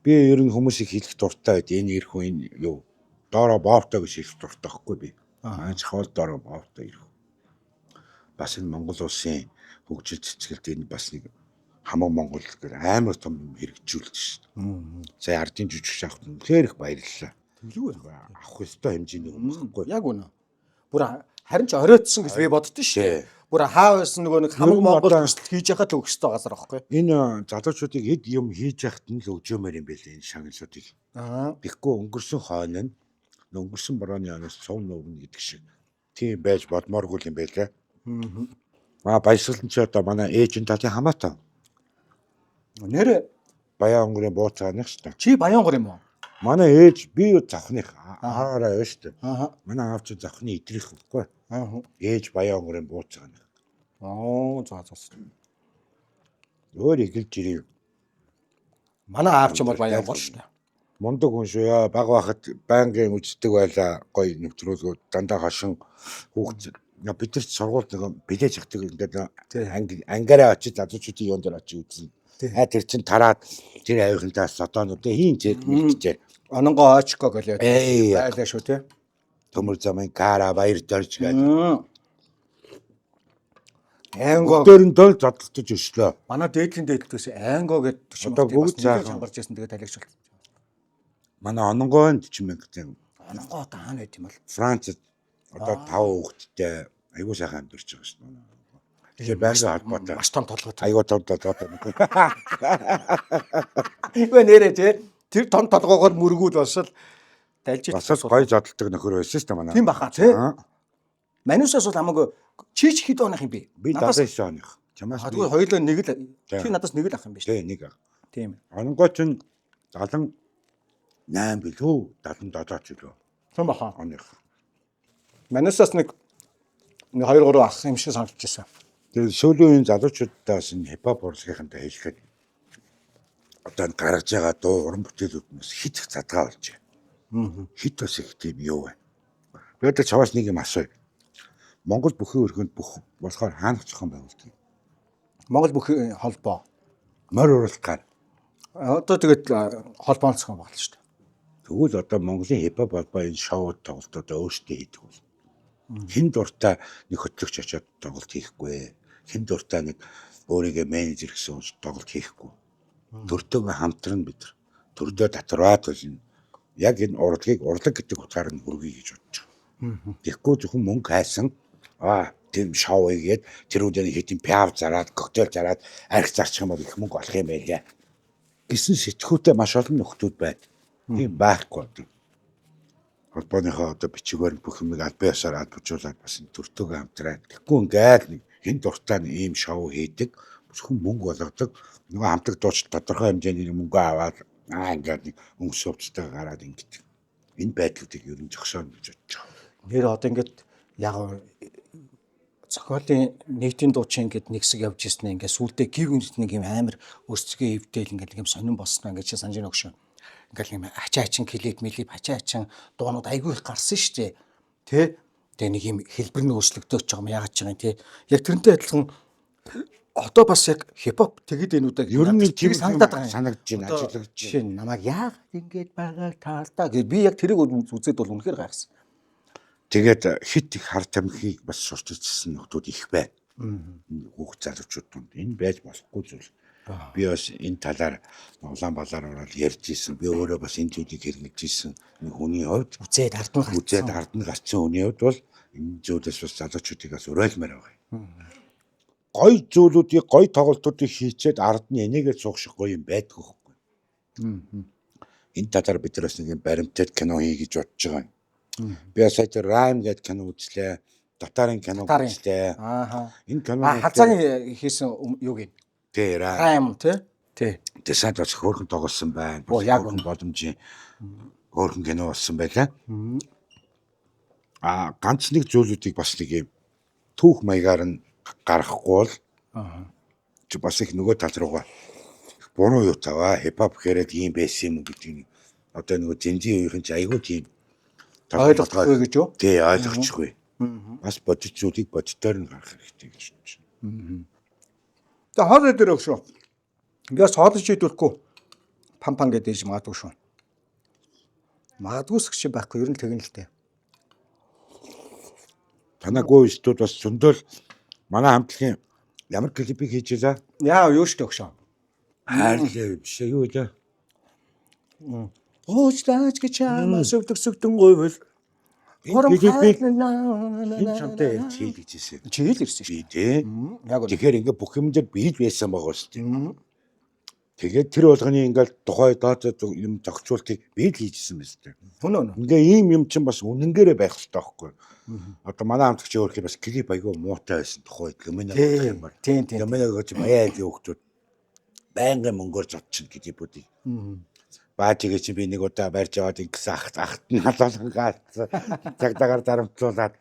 би ер нь хүмүүсийг хэлэх дуртай байд. Энэ эр хүн юу доороо боовтой гэж хэлэх дуртай байхгүй би. Манай жахаа доороо боовтой эр хүн. Бас энэ Монгол улсын хөгжил цэцгэлд энэ бас нэг хамаг Монгол гэр амар том юм хэрэгжүүлж шүү дээ. Сая ардын жүжигч авах нь үнэхээр их баярлалаа. Юу вэ? Авах ёстой хэмжээний юм байхгүй. Яг үнэ. Бүр харин ч оройтсон гэж би боддоо шүү дээ. Бүр хаа байсан нөгөө нэг хамаг Монгол төсөл хийж яхад л өгөх ёстой газар аахгүй. Энэ залуучуудыг хэд юм хийж яхад нь л өгжөөмөр юм бэлээ энэ шагналуудыг. Тэгэхгүй өнгөрсөн хойно нь өнгөрсөн борооны оноос цов нүгнэ гэдэг шиг тийм байж бодмооргүй юм байлаа. Баясгалан чи одоо манай ээж нь татын хамаатай. Нэр Баян онгорын бууцааных шүү дээ. чи Баянгор юм уу? Манай ээж би завхных аараа байна шүү дээ. Манай аав чи завхны идрэх үгүй. Ээж Баян онгорын бууцааных. За. Өөр игэлж ирээ. Манай аав ч юм бол Баянгор шүү дээ. Мундаг хүн шүү яа. Баг байхад байнгын үздэг байлаа. Гоё нэвтрүүлгүүд дандаа хашин хүүхд. Бид нар сургуульд нэг бэлээж хахдаг ингээд ангаараа очиж залуучуудын юунд дээр очиж үзэн. Тэр чин тараад тэр авийнхантаас одоонуудаа хийн зэрэг мэдчихээ. Ононгоо очко гэлээ. Байлаа шүү те. Төмөр замын кара баяр дөрж гэл. Анго Дөрөндөө зодтолж өслөө. манай дээдлийн дээдлээс Анго гэдэг төшин Одоо бүгд цаахан цаахан. гарч ирсэн тэгээд талигч болт. Манай ононгойн 40 мянга тийм Анго одоо хаана байт юм бол? Францад одоо 5 хүүхэдтэй айгуу сайхан амьдарч байгаа шүү дээ. Тэгэхээр байнгын холбоотой. Маш том толгой. Айгуу том одоо. Игүй нэрээ тий. Тэр том толгоогоор мөргүүл босол дальжиж Бас л гоё зодтолдог нөхөр байсан шүү дээ манай. тийм баха тий. Аа. Манусаас бол хамаагүй чич хэд оных юм бэ? Би 79 оных. Чамаас би Тэгвэл хоёулаа нэг л Тийм. чи надаас нэг л ах юм биш үү? тий нэг. Тийм. Ононгой ч 78 билүү 77 ч билүү Тийм баха. оных. Манусаас нэг 2 3 ах юм шиг санагдаж байсан. Тэгээд сүүлийн үеийн залуучуудаас энэ хипхоп урлагийнхантай хэлэхэд одоо энэ гаргаж байгаа дуу уран бүтээлүүднээс хит их задгаа болж байна. Хит бас их тийм юу байна. Би одоо чаваас нэг юм асууя. Монгол бүхэн өргөнд бүх болохоор хаанах зохион байгуулдаг. Монгол бүхэн холбоо. Морь уралдагаар. Одоо тэгээд холбооны зохион байгуулалт шүү дээ. Тэгвэл одоо Монголын хипхоп холбоо энэ шоуд тоглолтууд өөрсдөө хийдэг бол. Хин дуртай нэг хөтлөгч очиод тоглолт хийхгүй. Хин дуртай нэг өөрийгөө менежер гэсэн тоглолт хийхгүй. Төртөөгөө хамтран бид нар төрдөө татвараад болно. Яг энэ урлагийг урлаг гэдэг утгаар нь хүргэе гэж бодож байгаа. Тэгэхгүй зөвхөн мөнгө хайсан тийм шоу хийгээд тэрүүдээ хэдийн пиав зараад, коктейл зараад арх зарчих юм бол их мөнгө олох юм байлаа. Гэсэн сэтгүүтэй маш олон нөхдүүд байд. Тийм байхгүй. Холбооныхоо одоо бичгээр бүх юмыг аль биесээр албажуулаад бас энэ төртөөгөө хамтраад. Тэгэхгүй ингээд нэг хин дуртай нэг ийм шоу хийдэг. Зөвхөн мөнгө болгодог. Нөгөө хамтлаг дууч тодорхой хэмжээний мөнгө аваад ингээд нэг өнгөс өвчтэй гараад ингээд. Энэ байдлуудыг ер нь зогсооно гэж бодож байгаа. Нэр одоо ингээд яг зохиолын нийтийн дуучин ингээд нэг хэсэг явж ирсэн ингээд сүултээ гів гүнс нэг юм амар өөрсдөө эвдээл ингээд нэг юм сонирн болсноо ингээд чи санаж байна өгшөө. Ингээд юм ачаачин клип мэлип ачаачин дуунууд айгүй их гарсан шүү дээ. Тэ? Тэгээ нэг юм хэлбэр нь өөрчлөгдөж байгаа юм яагаад ч юм тий. Яг тэрнтэй адилхан одоо бас яг хипхоп тэгэд энүүдээ Ер нь тийм санагдаад байгаа юм. санагдаж байна, ажиллагдаж Жишээ нь намайг яагаад ингэж байгааг таалдаа гэж би яг тэрийг үзээд бол үнэхээр гайхсан. Тэгээд хит их хар тамхиг бас сурч ирсэн нөхдүүд их байна. Хүүхд залуучууд донд энэ байж болохгүй зүйл. Би бас энэ талаар Улаанбаатар ороод ярьж исэн. Би өөрөө бас энэ зүйлийг хэрэгжилж исэн. Нэг хүний хувьд Үзээд ардны гарцсан хүний хувьд бол энэ зүйлээс бас залуучуудыг бас уриалмаар байгаа. Гой зүйлүүдийг, гой тоглолтуудыг хийчээд ард нь энийгээ цугших гоё юм байдаг хөхгүй. Энэ талаар бид нар бас нэг юм баримтат кино хий гэж бодож байгаа юм. Би сая Райм гэдэг кино үзлээ. Татарын кино үзлээ. Ааха. Энэ кино Хазааны хийсэн юу гээ? тэр Райм тий. Тэсад бас хөөрхөн тоглосон байна. Яг Хөөрхөн боломжийн хөөрхөн кино болсон байлаа. Ганц нэг зүйлүүдийг бас нэг юм түүх маягаар нь гаргахгүй бол чи бас их нөгөө тал руугаа буруу юу таваа хипхоп гэрэд ийм байсан юм гэдэг нь одоо нөгөө зэнзийн үеийн чи айгүй тийм Ойлгохгүй гэж юу? Тий, ойлгочихгүй. Бас бодит зүйлийг бодитоор нь гаргах хэрэгтэй гэж бодож байна. Тэгээ хоол дээр өгшөө. Ингээс хоол шийдвэрэхгүй пампан гэдэг юм магадгүй шүү. Магадгүйс гэж байхгүй ер нь тэгнэ л дээ. Танаагүй студ бас зөндөл манай хамтлагийн ямар клипийг хийж байгаа? Яа юу штэ өгшөө. Хайрлаа биш юу вэ? Уучлаач гэж чамаас өвдөгсөгдөн гойвол энэ чамтай ярьж хий гэж хэлсэн. чи хэл ирсэн шүү. Би тий. Яг үнэ. Тэгэхээр ингээ бүх юм дээр бий байсан байгаа шүү дээ. Тэгээд тэр болгоны ингээл тухай доод юм зохицуултыг би л хийжсэн байна шүү дээ. Үнэ. Ингээ ийм юм чинь бас үнэнгээрээ байх хэрэгтэй байхгүй. Одоо манай хамтлагч өөрөөр бас клип аягүй муутай байсан тухай гэмэнэ гэх юм байна. Тийм. Гэмэнэ гэж баяа яа хөвгчүүд байнгын мөнгөөр зодчихно клипүүдийг. Баажигээ чи би нэг удаа барьж аваад ингэсэн ахт нь халуулгаа цагтаагаар дарамтлуулаад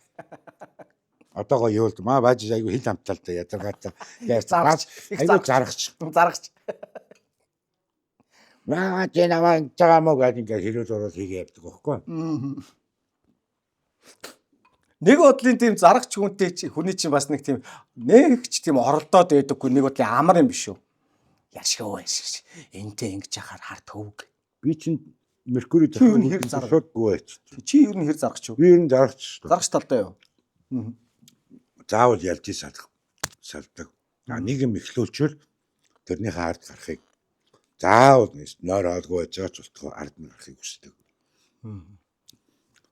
одоогоо юу л маа бааж айгу хил амтал та ядаргаатай Заргач. айгу заргач маа чи намайг цагаамаа гэдэг ингээ хэрүүл орол хийгээ явдаг байхгүй. Нэг бодлын тийм зарагч хүнтэй хүний чинь бас нэг тийм нэгч тийм оролдоод байдаггүй нэг бодлын амар юм биш үү? Яшгүй байсан. Энтэй ингэж яхаар хар төвг. Би чинь Меркури Чи юу нэр зарга? шууд гүйч. Чи ер нь хэр зарагч юу? Би ер нь заргач шүү дээ. Зарагч талтай юу? Заавал ялж ийс алах. салдаг. Нэг юм эхлүүлчихвэл тэрнийхээ ард гарахыг заавал нойр хоолгүй байж байгаа ч устгоо ард нь гарахыг хүсдэг.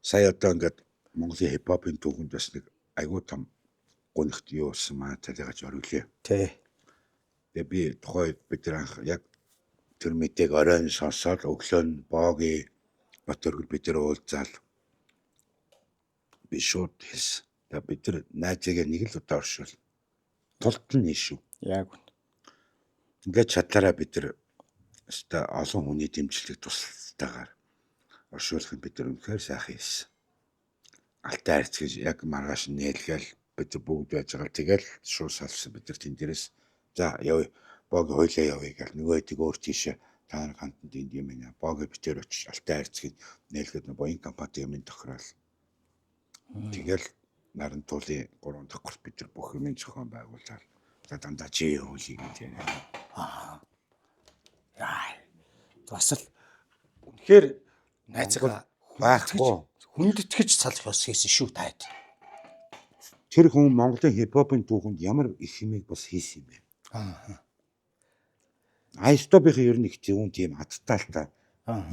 Сая одоо ингээд Монголын хипхопын түүхэнд бас нэг айгүй том гонхт юу болсон маа талигаж оруулъя. Тий. Тэгээ би тухайд бид нар анх яг тэр мэдээг оройн сонсоод өглөө нь боогийн Батөргөл бид нар уулзаал би шууд хэлсэн. Тэгээ бид нар найзыгаа нэг л удаа оршуул. Тулт нь шүү. Яг. Ингээд чадлаараа бид нар өстой олон хүний дэмжлэг тусалтайгаар оршуулахын бид нар үнэхээр сайхан хийсэн. Алтай харц гэж яг маргааш нээлгээл бид нар бүгд байж байгаа. Тэгэл шууд салсан бид нар тэн дээрээс за явъя. Бог хойлоо явъя гэл нөгөө хэдийг өөр тийшээ та нар хантанд энд юм байна. Бог битээр очиж алтай харцгийг нээлгээд боён компани юм тохирол. Тэгэл наран туулын 3 дахь курс бид нар бүх юм зохион байгуулаад за дандаа чи хөлийг гэдэг. Бас л үнэхээр найзгаа Байхгүй. хүндэтгэж салах ёс хийсэн шүү таад. Тэр хүн Монголын хипхопын түүхэнд ямар их хэмээг бас хийсэн юм бэ? Айстопийн ер нь их зөвүүн тийм хаттаалтай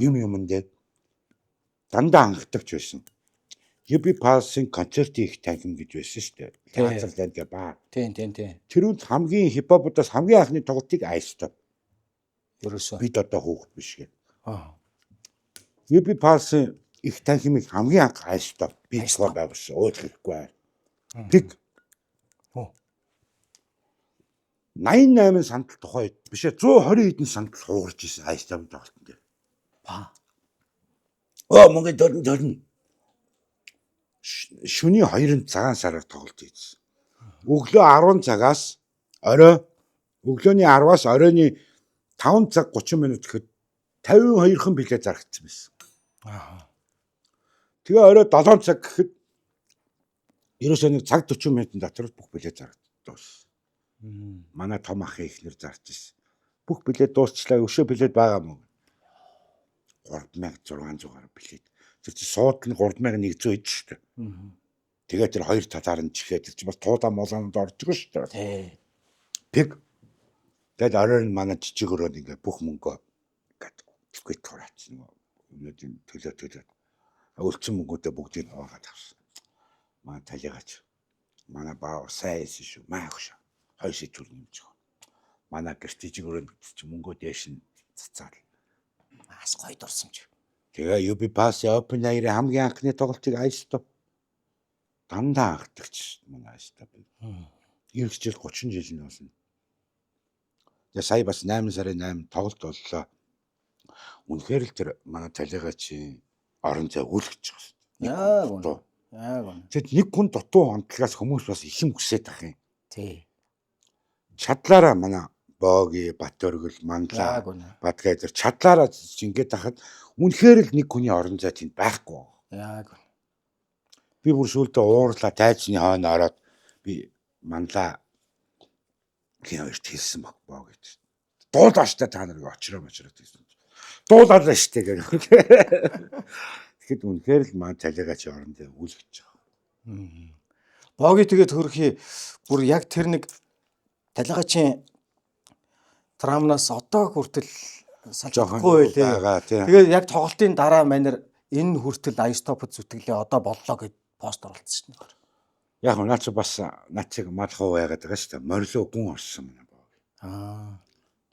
юмн дээр дандаа хангагдаж байсан. Юби пасын концерт их танхим гэж байсан шүү дээ. Театр ланга баа. Тийм. Тэрүүнд хамгийн хипхопоос хамгийн анхны тоглолтыг айстоп. Ерөөсөө. Бид одоо хүүхэд биш гэ. Юби пасын их танхимыг хамгийн анх айстоп би цаа байгуулсан. Уудлах хэрэггүй. Тэг 88 сандал тухайд биш 120 хэдэн сандал хугарч исэн айстам тоглолтын дээр. Монголд дөрн шөнийн 2-нд цагаан сараар тоглолт хийсэн. Өглөө 10 цагаас орой өглөөний 10-аас оройны 5 цаг 30 минут гэхэд 52хан билет зарагдсан байсан. Тэгээ орой 7 цаг гэхэд ерөөсөө нэг цаг 40 минутын дотор бүх билет зарагдсан. Манай том ахын ихнэр зарж ирсэн. Бүх билет дуусчлаа. Өшөө билет байгаа мó. 3600 гаруй билет. Тэр чинь сууд нь 3100 ид шүү дээ. Тэгээд тэр хоёр талаар нь чихээ тэр чинь бас туудаа молоонд орж байгаа шүү дээ. Тий. Пиг. Тэгээд оройн манай жижиг өрөөнд ингээ бүх мөнгөө ингээд бүхий тураацсан. Өнөөдөр төлөө. Өлцөн мөнгөдөө бүгдийг аваад авсан. Манай талигаач. Манай баа сайн хийсэн шүү. Маах шүү. Хойш төр нэмж байгаа. Манай гэрт жижиг өрөөнд чи мөнгөө дээш нь цацаал. Мас гоё дурсан ч. Тэгээ UB Pass Open Air хамгийн анхны тоглолтыг айстop дандаа анхдагч манай айстop. Ирэх жил 30 жил нь болно. Тэгээ сая бас 8 сарын 8 тоглолт боллоо. Үнэхээр л тэр манай талигаач орон зай үлгэж байгаа. Яг үнэ. Тэгэд нэг хүн дутуу хондлогоос хүмүүс бас их юм хүсээд ах юм. Тий. Чадлаараа манай Боги, Батөргөл, Манлаа, Батгайдэр чадлаараа ингээд ахад үнэхээр л нэг хүний орон зай тэнд байхгүй. Яг. Би бүр сүултээ уурлаа тайзны хойно ороод би Манлаа хинээрт хэлсэн баг боо гэж. Дуулааштай та нарыг очроо гэсэн. Дуулаад л штэ гэх. Тэгэхэд үнэхээр л маань талигаач орон зай үлгэж байгаа. Боги тэгээд хөрхий бүр яг тэр нэг талигаачийн травмнаас одоо хүртэл салжахгүй байлээ. Тэгээд яг тоглолтын дараа манер энэ хүртэл айстопд зүтгэлээ одоо боллоо гэд пост оруулсан шнэ. Яг наач бас нацыг малхуу байгаад байгаа шүү дээ. Морилоо гүн орсон манай боо.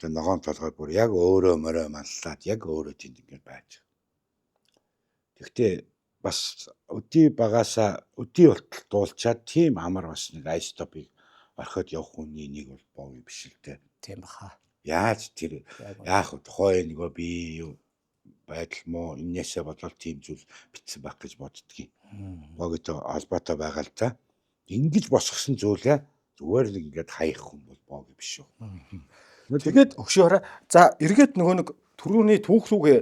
Тэгээд ногоон толгой бүр яг өөрөө морой маллаад яг өөрөө тэнд ингээд байж. Тэгтээ бас өдий багаасаа өдий болтол дуулчаад тийм амар бас нэг айстопыг орхиод явах хүний нэг бол Боги биш л дээ. Тийм баха. Яаж тэр яах вэ? Тухайн нөгөө би юу байдал мó энээсээ бодвол тийм зүйл битсэн байх гэж боддгийн. Богитой албатай байгаа л да. Ингэж босгосон зүйлээ зүгээр нэг ингээд хаях хүн бол Боги биш шүү. Тэгээд өгшөөрэ. За эргээд нөгөө нэг түрүүний түүх рүүгээ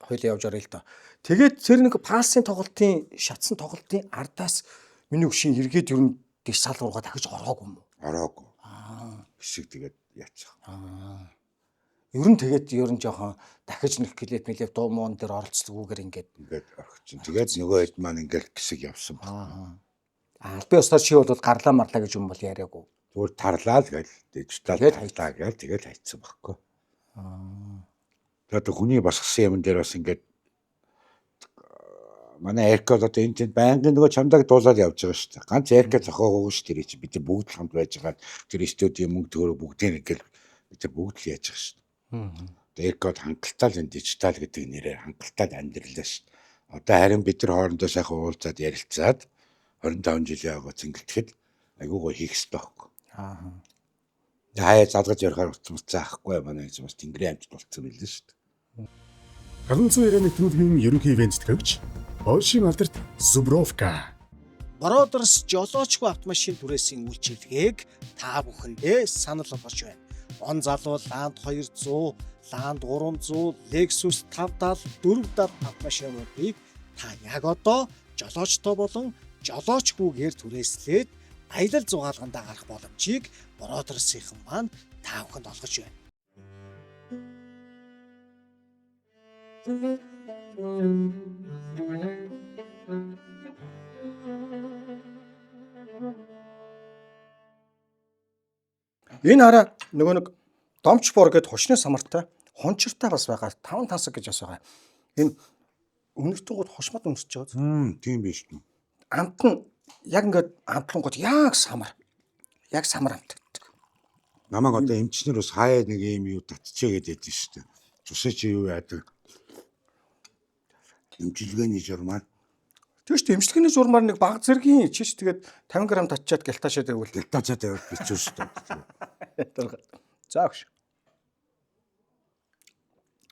хоёлаа явж арай л да. Тэгээд тэр нэг пассын тоглолтын шатсан тоглолтын ардаас миний өгшийн эргээд ер нь дэш сал руугаа дахиж ороогүй юм уу? Ороогүй. Бишиг тэгээд яачих. Ер нь тэгээд ер нь жоохон дахиж нэг клип дуу моон дээр оролцдоггүйгээр ингээд орхичин. Тэгээд нөгөө хэд маань ингээд гисэг явсан байна. Албан ёсоор чи бол гарлаа марлаа гэж юм бол яриаггүй. бүр тарлаа л гээл дижитал тарлаа гээл тэгэл хайцсан байхгүй. Тэгээд хүний босгосон юм дээр бас ингээд манай эркод одоо энэ тэнд байнгын нөгөө чамдаг дуулаад явж байгаа шүү дээ. Ганц эркод зохиогоогүй шүү дээ. Бид нар бүгд хамт байж байгаа. Тэр студийн мөнгө төгрөг бүгдийг ингээд бид нар бүгд л яаж байгаа шүү дээ. Тэгээд эркод хангалттай л энэ дижитал гэдэг нэрээр хангалттай амьдралаа шүү дээ. Одоо харин бид нар хоорондоо сайхан уулзаад ярилцаад 25 жилийн агуу цэнгэлтэхэд айгүй гоё хийх хэрэгтэй байхгүй. Хаяа залгаж ярихаар утсан ахгүй манай гэж бас тэнгэрийн амжилт болцсон байлээ шүү дээ. 790 нэвтрүүлгийн ерөнхий ивент тэтгэгч Польшийн алдарт Zubrovka. Бродерс жолоочгүй автомашин түрээсийн үйлчилгээг та бүхэндээ санал болгож байна. Он залуу Land 200, Land 300, Lexus 570, 470 автомашинуудыг та яг одоо жолоочтой болон жолоочгүйгээр түрээслээд аялал зугаалгандаа гарах боломжийг Бродерсийнхан маань та бүхэнд олгож байна. Энэ хараа нөгөө нэг домчбор гэдэг хушны самартай хончиртай бас байгаа 5 тансаг гэж бас байгаа. Энэ өнөртөнгүүд хушмад өмсөж байгаа. Тийм биш үү. Амт нь яг ингээд амтлангууд яг самар амтдаг. Намайг одоо эмчнэр бас хаяа нэг юм юу татчихъя гэдэг дээ шүү дээ. Цусаа чи юу яадаг? Эмчилгээний журмаар. Тэгэж ч эмчилгээний журмаар нэг баг зэргийн чиш тэгээд 50 г татчаад гялтаашаад байвал Гялтаачаад яваад бичүү шүү дээ. За өгш.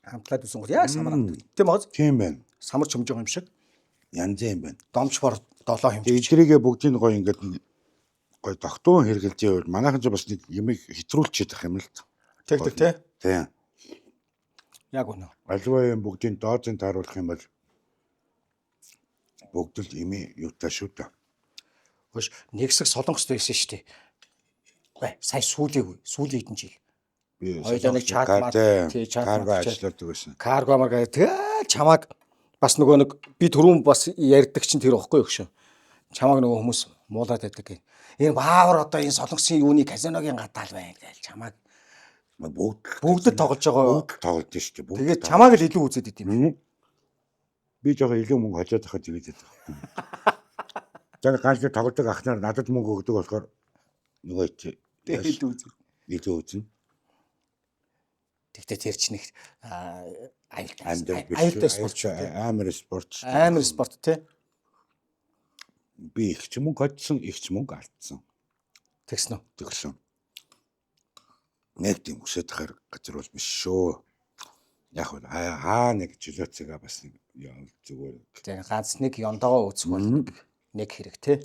Амтлаад үсэн гол яг самар амтдаг. Тийм бооз. Тийм байна. Самар чөмж байгаа юм шиг. Янз юм байна. Домчбор 7 хэмжээ. Эдрийгээ бүгдийг гоё ингээд гоё тогтуун хэрэгэлж явал манайхан ч бас нэг юм хэтрүүлчихэд ах юм л та. Тэг тий. Тийм. Яг үнэ. Альва юм бүгдийг доозын тааруулах юм бол бүгд л ими юутай шүү дээ. Хөөш нэг хэсэг солонгост байсан шүү дээ. Гэ сая сүүлийн хэдэн жил. Би Хоёулаа нэг чат карго ажилладаг байсан. Карго маргаа тэгээ чамааг бас нөгөө нэг би түрүүн бас ярьдаг чинь тэр ихгүй юу шүү. Чамааг нөгөө хүмүүс муулаад байдаг. Энэ баавар одоо энэ солонгосын юуны казиногийн гадаал байна гэж чамааг бүгд тоглож байгаа. Бүгд тоглож шүү дээ. Тэгээд чамааг л илүү үзээд идэв юм. Би жоохон илүү мөнгө хожоод ахад тэгээд байдаг. Тэгээд ганц тоглодог ахнаар надад мөнгө өгдөг болохоор нөгөө чи илүү үзэн. Тэгтээ тэр чинь их аюултай спорт амар спорт. Амар спорт тий. Би их ч мөнгө хоцсон, их ч мөнгө алдсан. Тэгсэн үү? Тэгсэн. Нэг тийм өсөд тахаар газар бол биш шүү. Яг бол нэг жилөөцөөгөө бас нэг зүгээр. Тэгээ ганц нэг ёндогоо үүсэх бол нэг хэрэг тий.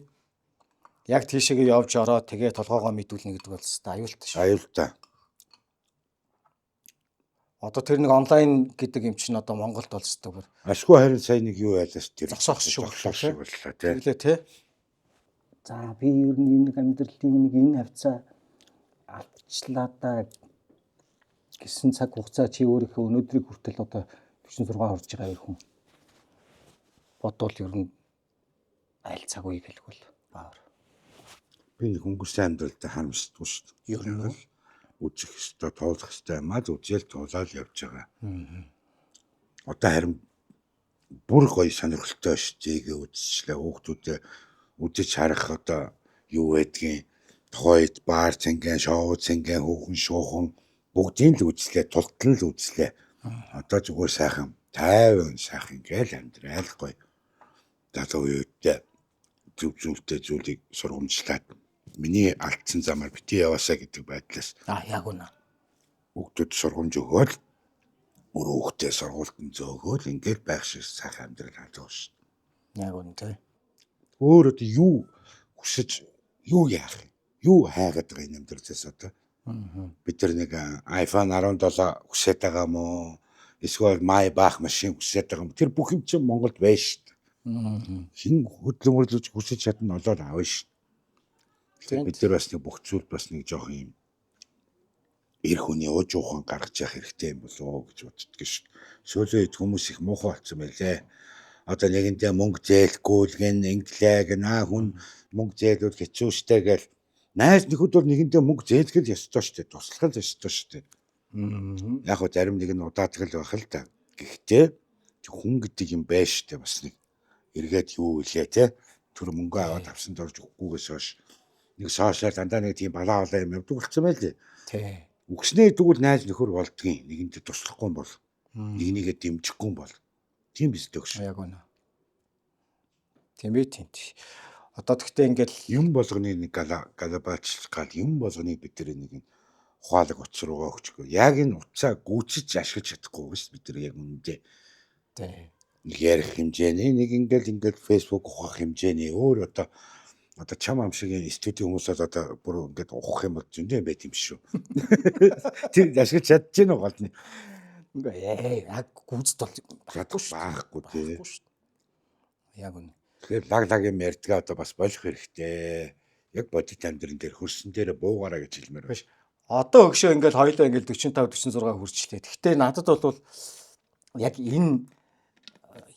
Яг тийшээгээ явж ороо тэгээ толгоогоо мэдүүлнэ гэдэг бол хэвээр аюултай шүү. Аюултай. Одоо тэр нэг онлайн гэдэг юм чинь одоо Монголд бол хэвээр Ашгүй харин сая нэг юу байлаа шүү. зогсоох шиг боллоо тий. Тэглээ тий. За би ер нь энэ амьдралын нэг энэ хавцаа алдчихлаа да гэсэн цаг хугацаа чи өөрийнхөө өнөөдрийг хүртэл одоо 46 хүрж байгаа ер хүн. Бодвол ер нь айл цаг үеийг хэлгүүл баавар. Би нэг өнгөрсөн амьдралдаа харамсдаггүй шүү. Ер нь үзэх ёстой, туулах ёстой юм аа үзэл туулаад явж байгаа. Одоо харин бүр гоё сонирхолтой шүү. Зэгээ үзчихлээ. Хүүхдүүдээ үзэж харах одоо юу байдгийг тухайд баар цэнгэн, шоу цэнгэн, хүүхэн шуухан бүгдийг л үзлээ, тултал л үзлээ. Одоо зүгээр сайхан 50 сайхан ингээл амьдрал гоё. Залуу үедээ зүв зүйлтэй зүйлийг сургамжлаад миний алдсан замаар бити яваасаа гэдэг байдлаас яг үнэ. хүүхдүүд сургамж өгөөл өөрөө хүүхдээ сургуультанд зөөгөөл ингээл байх шиг сайхан амьдрал хаалгаа шүү. Яг үнэ тий. Өөрөө юу хүсэж юу яах юм? Юу хайгаад байгаа энэ амьдралаас одоо? Бид тэр нэг iPhone 17 хүсэж байгаа мó? Эсвэл Maybach машин хүсэж байгаа мó? Тэр бүх юм чинь Монголд байна шүү. Хин хөдөлмөрлөж хүсэж чадна олоод авна шүү. Бид нар бас нэг бүх зүйл бас нэг жоох юм эр хүний ууж ухаан гаргаж явах хэрэгтэй юм болоо гэж боддог шүү. Сүүлийн үед хүмүүс их муухай болсон байлээ. Одоо нэгэндээ мөнгө зээлгүй л гэн инглээ гэнэ хүн мөнгө зээлүүл хэцүү штэ гэл Найз нөхөд бол нэгэндээ мөнгө зээлгэл ёстой шүү дээ. Туслах л ёстой шүү дээ. Яг хөө зарим нэг нь удаатгал байх л да. Гэхдээ хүн гэдэг юм байна шүү дээ. Бас нэг эргээд юу илээ те. Тэр мөнгө аваад авсан дорж өгөхгүйгээс хойш нэг сошиал дандаа нэг тийм балаа юм явдаг болсон байл лээ. Тий. Үгснээ дүүл найз нөхөр болдгийн. Нэгэндээ туслахгүй юм бол нэгнийгээ дэмжихгүй юм бол тийм биз дээ гэж. Яг үнэ. Тийм ээ тийм. Одоо тэгтээ ингээл Юм болгоны нэг галабаачлал юм болгоны бид нар нэг ухаалаг утас руугаа өгчгөө. Яг энэ утсаа гүйцэж ашиглаж чадахгүй биш бид нар яг үнэндээ. тий. Нэг ярих хэмжээний нэг ингээл фэйсбુક ухах хэмжээний өөр одоо чам ам шиг студийн хүмүүсээс одоо бүр ингээд ухах юм бол зөндөө байт юм шүү. Тэр ашиглаж чадчихна уу голны. Ингээ яг гүйцэд бол Байхгүй тий. шүү. Яг үнэ. Тэгэхээр лаг юм ярьдгаа одоо бас болох хэрэгтэй. Яг бодит амьдрын дээр хөрсөн дээр буугаараа гэж хэлмээр байна. Одоо өгшөө ингээл хоёлоо ингээл 45 46 хүрчлээ. Гэхдээ надад бол яг энэ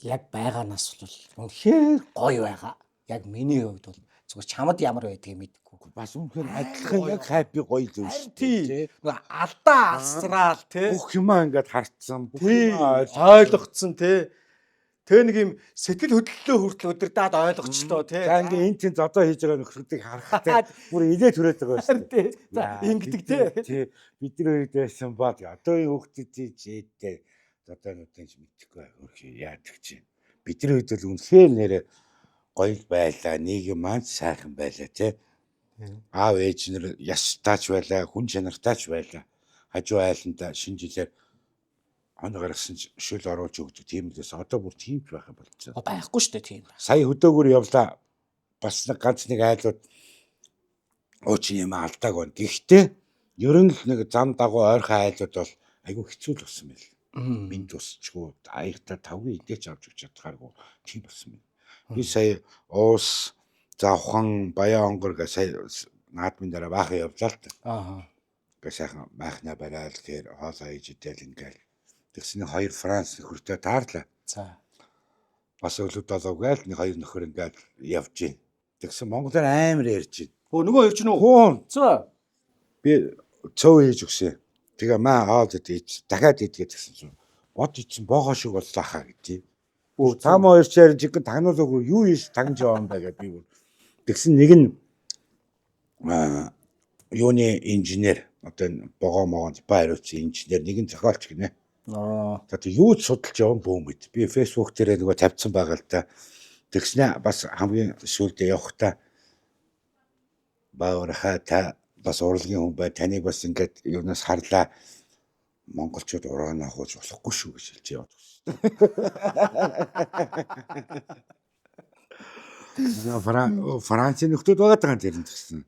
яг байгаанаас бол үнэхээр гоё байгаа. Яг миний хувьд бол зүгээр чамд ямар байдгийг мэдэхгүй. Бас үнэхээр адилхан яг хайпи гоё л юм шүү Тий. Нөгөө алдаа асраал тий. Бүх юмаа ингээд харцсан. Бүх Тий. юмаа Ойлгоцсон тий. Тэ нэг юм сэтгэл хөдлөлөө хүртэл өдөрдаад ойлгочлоо тий. За ингээ энэ тийм зодоо хийж байгаа нөхрүүдийг харахтай бүр илээ түрээд байгаа шүү дээ. Тий. За ингэдэг тий. Тий. Бидний үед байсан бод одоо энэ хүүхдүүд зээдтэй зодоонуудын ч мэдхгүй хөрхий яадаг чинь. Бидний үед л үнэхээр нэрэ гоё байлаа. Нийгэм маань сайхан байлаа тий. Аав ээж нар ястаач байлаа, хүн чанартаач байлаа. Хажуу айланда шинэ жилээр хоног гаргасан шүл оруулж өгдөг тийм лээс одоо бүр тийм ч байх болчихсон. Байхгүй шүү дээ тийм. Сая хөдөөгөр явлаа. Бас нэг ганц нэг айлууд уучин юм алдааг байна. Гэхдээ ерөн л нэг зам дагуу ойрхон айлууд бол айгүй хэцүү л болсон байл. Минь тусчгүй аягта тавгийн идэж авч өгч чадхааргүй тийм болсон байна. Би сая уус завхан баяа онгор гэ сая наадмын дараа баахан явлаа л та. Аа. Гэ сайхан майхна барайл тэр хоолоо хийж идэл ингээл тэгсний хоёр Франц нөхөртэй таарлаа. За. Бас өлөд болоогүй л нэг хоёр нөхөр ингээд явж гин. Тэгсэн монголоор амар ярьж гин. Нөгөө ирж нү. Хуун За. би цөө хийж өгсөн. Тэгээ маа хоол идэж дахиад идгээд гэсэн чинь бод ичсэн боогоо шиг боллоо хаа гэж. Там хоёр чаар жиг тагнуулаагүй юу ийш тагнаж яваа юм бэ гэдэг би. Тэгсэн нэг нь юуны инженер одоо богоо могонд байруулсан инженер нэг нь зохиолч гинэ. За тэг юу ч судалж явсан бөөмөд. Би фэйсбુક дээр нөгөө тавьсан байгаа л да. Тэгснэ бас хамгийн сүүлдээ явахдаа баавархаа та бас урлагийн хүн бай таныг бас ингээд юунаас харлаа монголчууд ураанаа хууж болохгүй шүү гэж хэлж яваад байна. Францын нөхдүүд байгаа даа тэр нь гэсэн.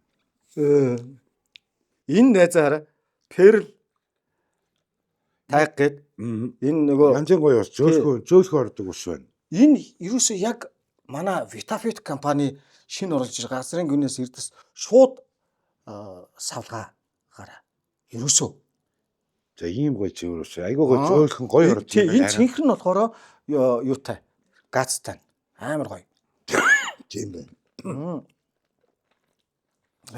Энэ найзаараа Перл тайг гээд энэ нөгөө Янзын гоё бас зөөлхөө ордог ус байна. энэ ерөөсөө яг манай Vitafit компани шинэ оруулж байгаа газрын гүнээс эрдэс шууд савлгаагаараа ерөөсөө. За ийм гоё зөөлөс. Айгуу гоё зөөлхөн гоё ордог. Энэ цэнхэр нь болохоор юутай газтай амар гоё. Тийм байна.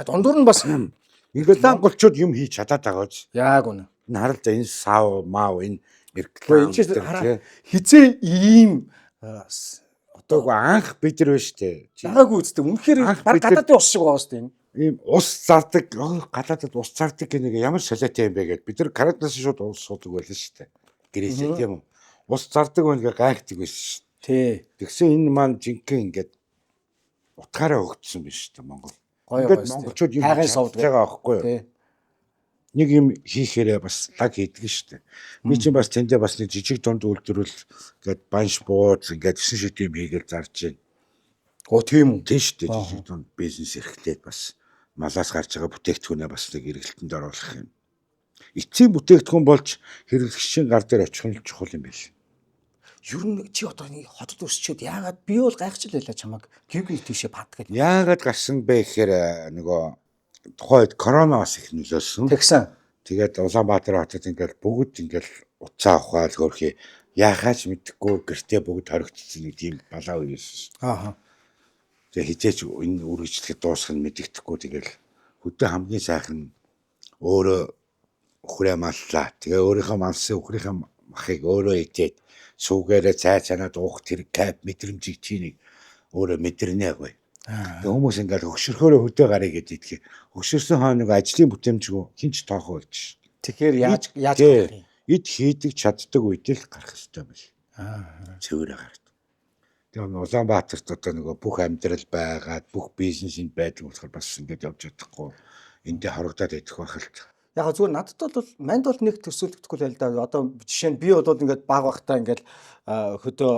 Дундуур нь бас ингээд монголчууд юм хийж чадаад байгаа биз. яг үнэ. Энэ харал за энэ сав мав энэ Энэ ч хараа хизээ ийм одоо анх бид нар биш үү. байгаагүй үстэй. Үнэхээр баг гадаадын ус шиг байгаа үстэй энэ. Ийм ус зардаг гадаадад ус зардаг гэх нэг ямар солиотой юм бэ гэд бид нар Канадаас шууд ус суудаг байлаа шүү дээ. Гэрээсээ тийм үү. Ус зардаг байнга гайхдаг байсан шүү. Тий. Тэгсэн энэ маань жинхэнэ ингээд утгаараа өгдсөн биш үү Монгол. Ингээд монголчууд юм хийж байгаа байхгүй юу? Тий. Нэг юм хийхээрээ бас лаг хийдэг шүү дээ. Би чинь бас тэндээ бас нэг жижиг дунд үйлдвэрүүл гээд банш бууз ингээд 9 шид юм хийгээл зарж байна. Оо тийм үү. Тийм шүү дээ. Жижиг дунд бизнес эрхлээд бас малаас гарч байгаа бүтээгдэхүүнээ бас нэг эргэлтэнд оруулах юм. Эцсийн бүтээгдэхүүн болж хэрэглэгчийн гар дээр очих нь чухал юм биш. Ер нь чи одоо нэг хотод өсчөөд яагаад би бол гайхаж лайлаа чамаг гівгий тийшээ бат гэдэг. Яагаад гарсан бэ гэхээр нөгөө тухайд корона бас их нөлөөлсөн. Тэгсэн. Тэгээд Улаанбаатар хотод ингээд бүгд ингээд уцаа ухаал хөрхий яахаач мэдэхгүй гэртээ бүгд хоригдсон нэг тийм балаа үеэс. Аа. Тэгээ хизээч энэ үргэлжлэхэд дуусах нь мэдэгдэхгүй тэгэл хөдөө хамгийн сайхан өөрөө өхрөө маллаа. Тэгээ өөрийнхөө малсан өхрийнхөө махыг өөрөө идээд сүүгээрээ цай цанаад уух тэр кап мэдрэмжийг чиний өөрөө мэдэрнэ гоё. Тэгээ хүмүүс ингээд хөксөрхөөрөө хөдөө гарыг гэдэг идэх. Хөксөрсөн хойног ажлын бүтээмжгүй хинч тоохоо болж. Тэгэхээр яаж Ид хийдэг чаддаг үед л гарах хэрэгтэй юм биш. Цэвэрэ гарах. Тэгээ Улаанбаатарт одоо нөгөө бүх амьдрал байгаад бүх бизнесэнд байдаг болохоор бас ингээд явж чадахгүй. Эндээ хорогдоод идэх байх л. Яг зүгээр надад бол манд бол нэг төсөөлөгдөхгүй л да. Одоо жишээ нь би бол ингээд баг багтаа ингээд хөдөө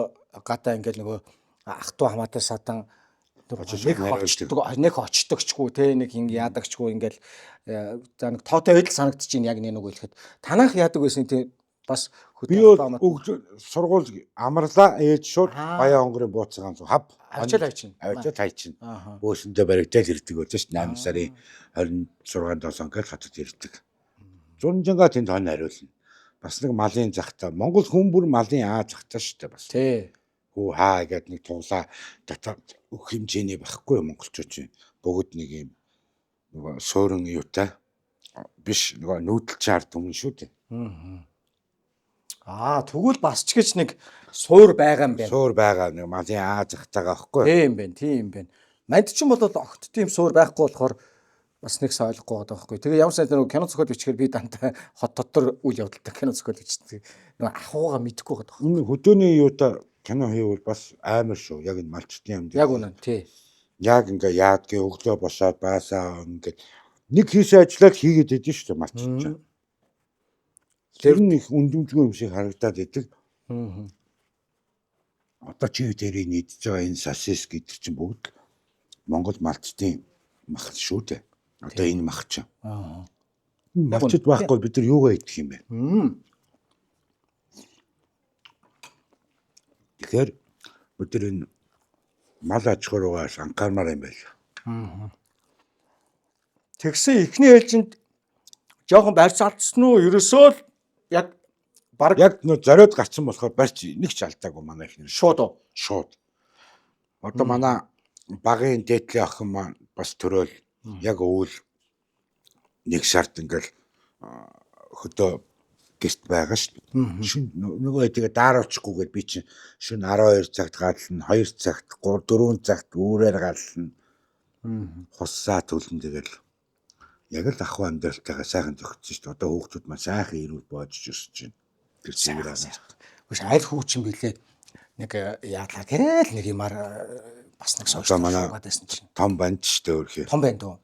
гадаа ингээд нөгөө ах トゥ хамаатай садан нэг очдогчгүй те нэг ингэ яадагчгүй ингээл за нэг тоотой байдал санагдчих чинь яг нэг хэлэхэд танах яадаг байсан те бас би бол сургууль амарлаа ээж шууд Баян хонгорын бууцгаан хав авчил хайчин бөөсөндөө баригдаад ирдэг болж ш 8 сарын 26-нд 7 гээд хатад ирдэг. Зунжанга тэнд хон хариулна. Бас нэг малын захта Монгол хүн бүр малын захта штэ бас. Тий. Хөө хаа гэдэг нэг тулаа дотор өөх хэмжээний байхгүй монголчууд бүгд нэг юм нөгөө суурин юутай биш нөгөө нүүдэлч ард өмнө шүү дээ. Тэгвэл бас ч гэж нэг суур байгаа юм байна. Суур байгаа нэг малын захтагаа байхгүй. Тийм байна. Манд ч юм бол огт тийм суур байхгүй болохоор бас нэг сойлохгүй байгаа байхгүй. Тэгээ ямар сайн нэг кино зохиол бичгээр би дандаа хот дотор үйл явдалтай кино зохиол бичдэг. Нэг ахууга мэдхгүй байгаа. Энэ хөдөөний юутай кино хийвэл бас амар шүү. Яг энэ малчтын амьд. Яг үнэн тий. Яг ингээ яадгийн өглөө босоод байсаа ингээд нэг хийсэн ажлаа хийгээд идэв шүү дээ малчт. Тэр нэг үндэмжгүй юм шиг харагдаад идэг. Одоо чи дээрээ нийтж байгаа энэ сасис гэдэг чинь бүгд Монгол малчтын мах шүү дээ. Одоо энэ мах чинь. Малчт байхгүй бид нар юугаа идэх юм бэ? Тэгэхээр бид нар энэ мал аж ахуйгаас анхаармаар юм байна. Тэгсэн ихний ээлжинд жоохон барьц алдсан уу? Ерөөсөө л яг баг яг нөө зориод гарсан болохоор барьц нэг ч алдаагүй манай ихнэр. Шууд. Одоо манай багын дээдлийн охин маань бас төрөөл яг өвөл нэг сард ингээл хөдөө гэрт байгаа шүү дээ. Шин нөгөө тэгээ дааруулчихгүйгээр би чинь шин 12 цагт гална, 2 цагт, 3 4 цагт үүрээр гална. Хуссаа төлн тэгэл яг л ах амьдралтайгаа сайхан зөгцсөн шүү дээ. Одоо хүүхдүүд маань сайхан ирүүл боожж өсөж байна. Тэр чигээр биш аль хүүчин билээ нэг яадлаа тэгэл нэг юмар бас нэг сошиал байсан чинь том банд шүү дээ өөрхий. Том банд уу?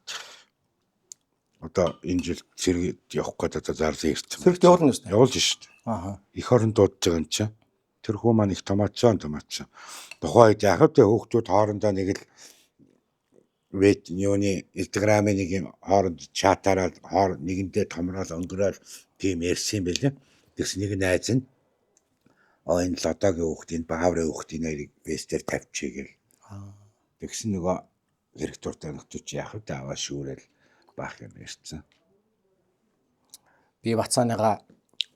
Одоо энэ жил цэрэг явах гэдэг одоо зарлан ирсэн. Цэрэгт явуулна шүү дээ. Явуулж шүү дээ. Их орон дуудаж байгаа юм чинь. Тэр хүү маань их томаатсан. Тухайн үед яг л хүүхдүүд хоорондоо нэг л вэт юуны Instagram-ийн нэг юм хооронд чатаараа нэгэндээ томроод өнгөрөөл тийм ярьсан юм байлээ. Тэгс нэг найз нь энэ л одоогийн хүүхдийн бааврын хүүхдийн нэрийг бэстээр тавьчихъя гэл. Тэгсэн нөгөө директортой нөхдөж яах вэ аваа шүүрэл баах юм ярьсан. Би Бацааныгаа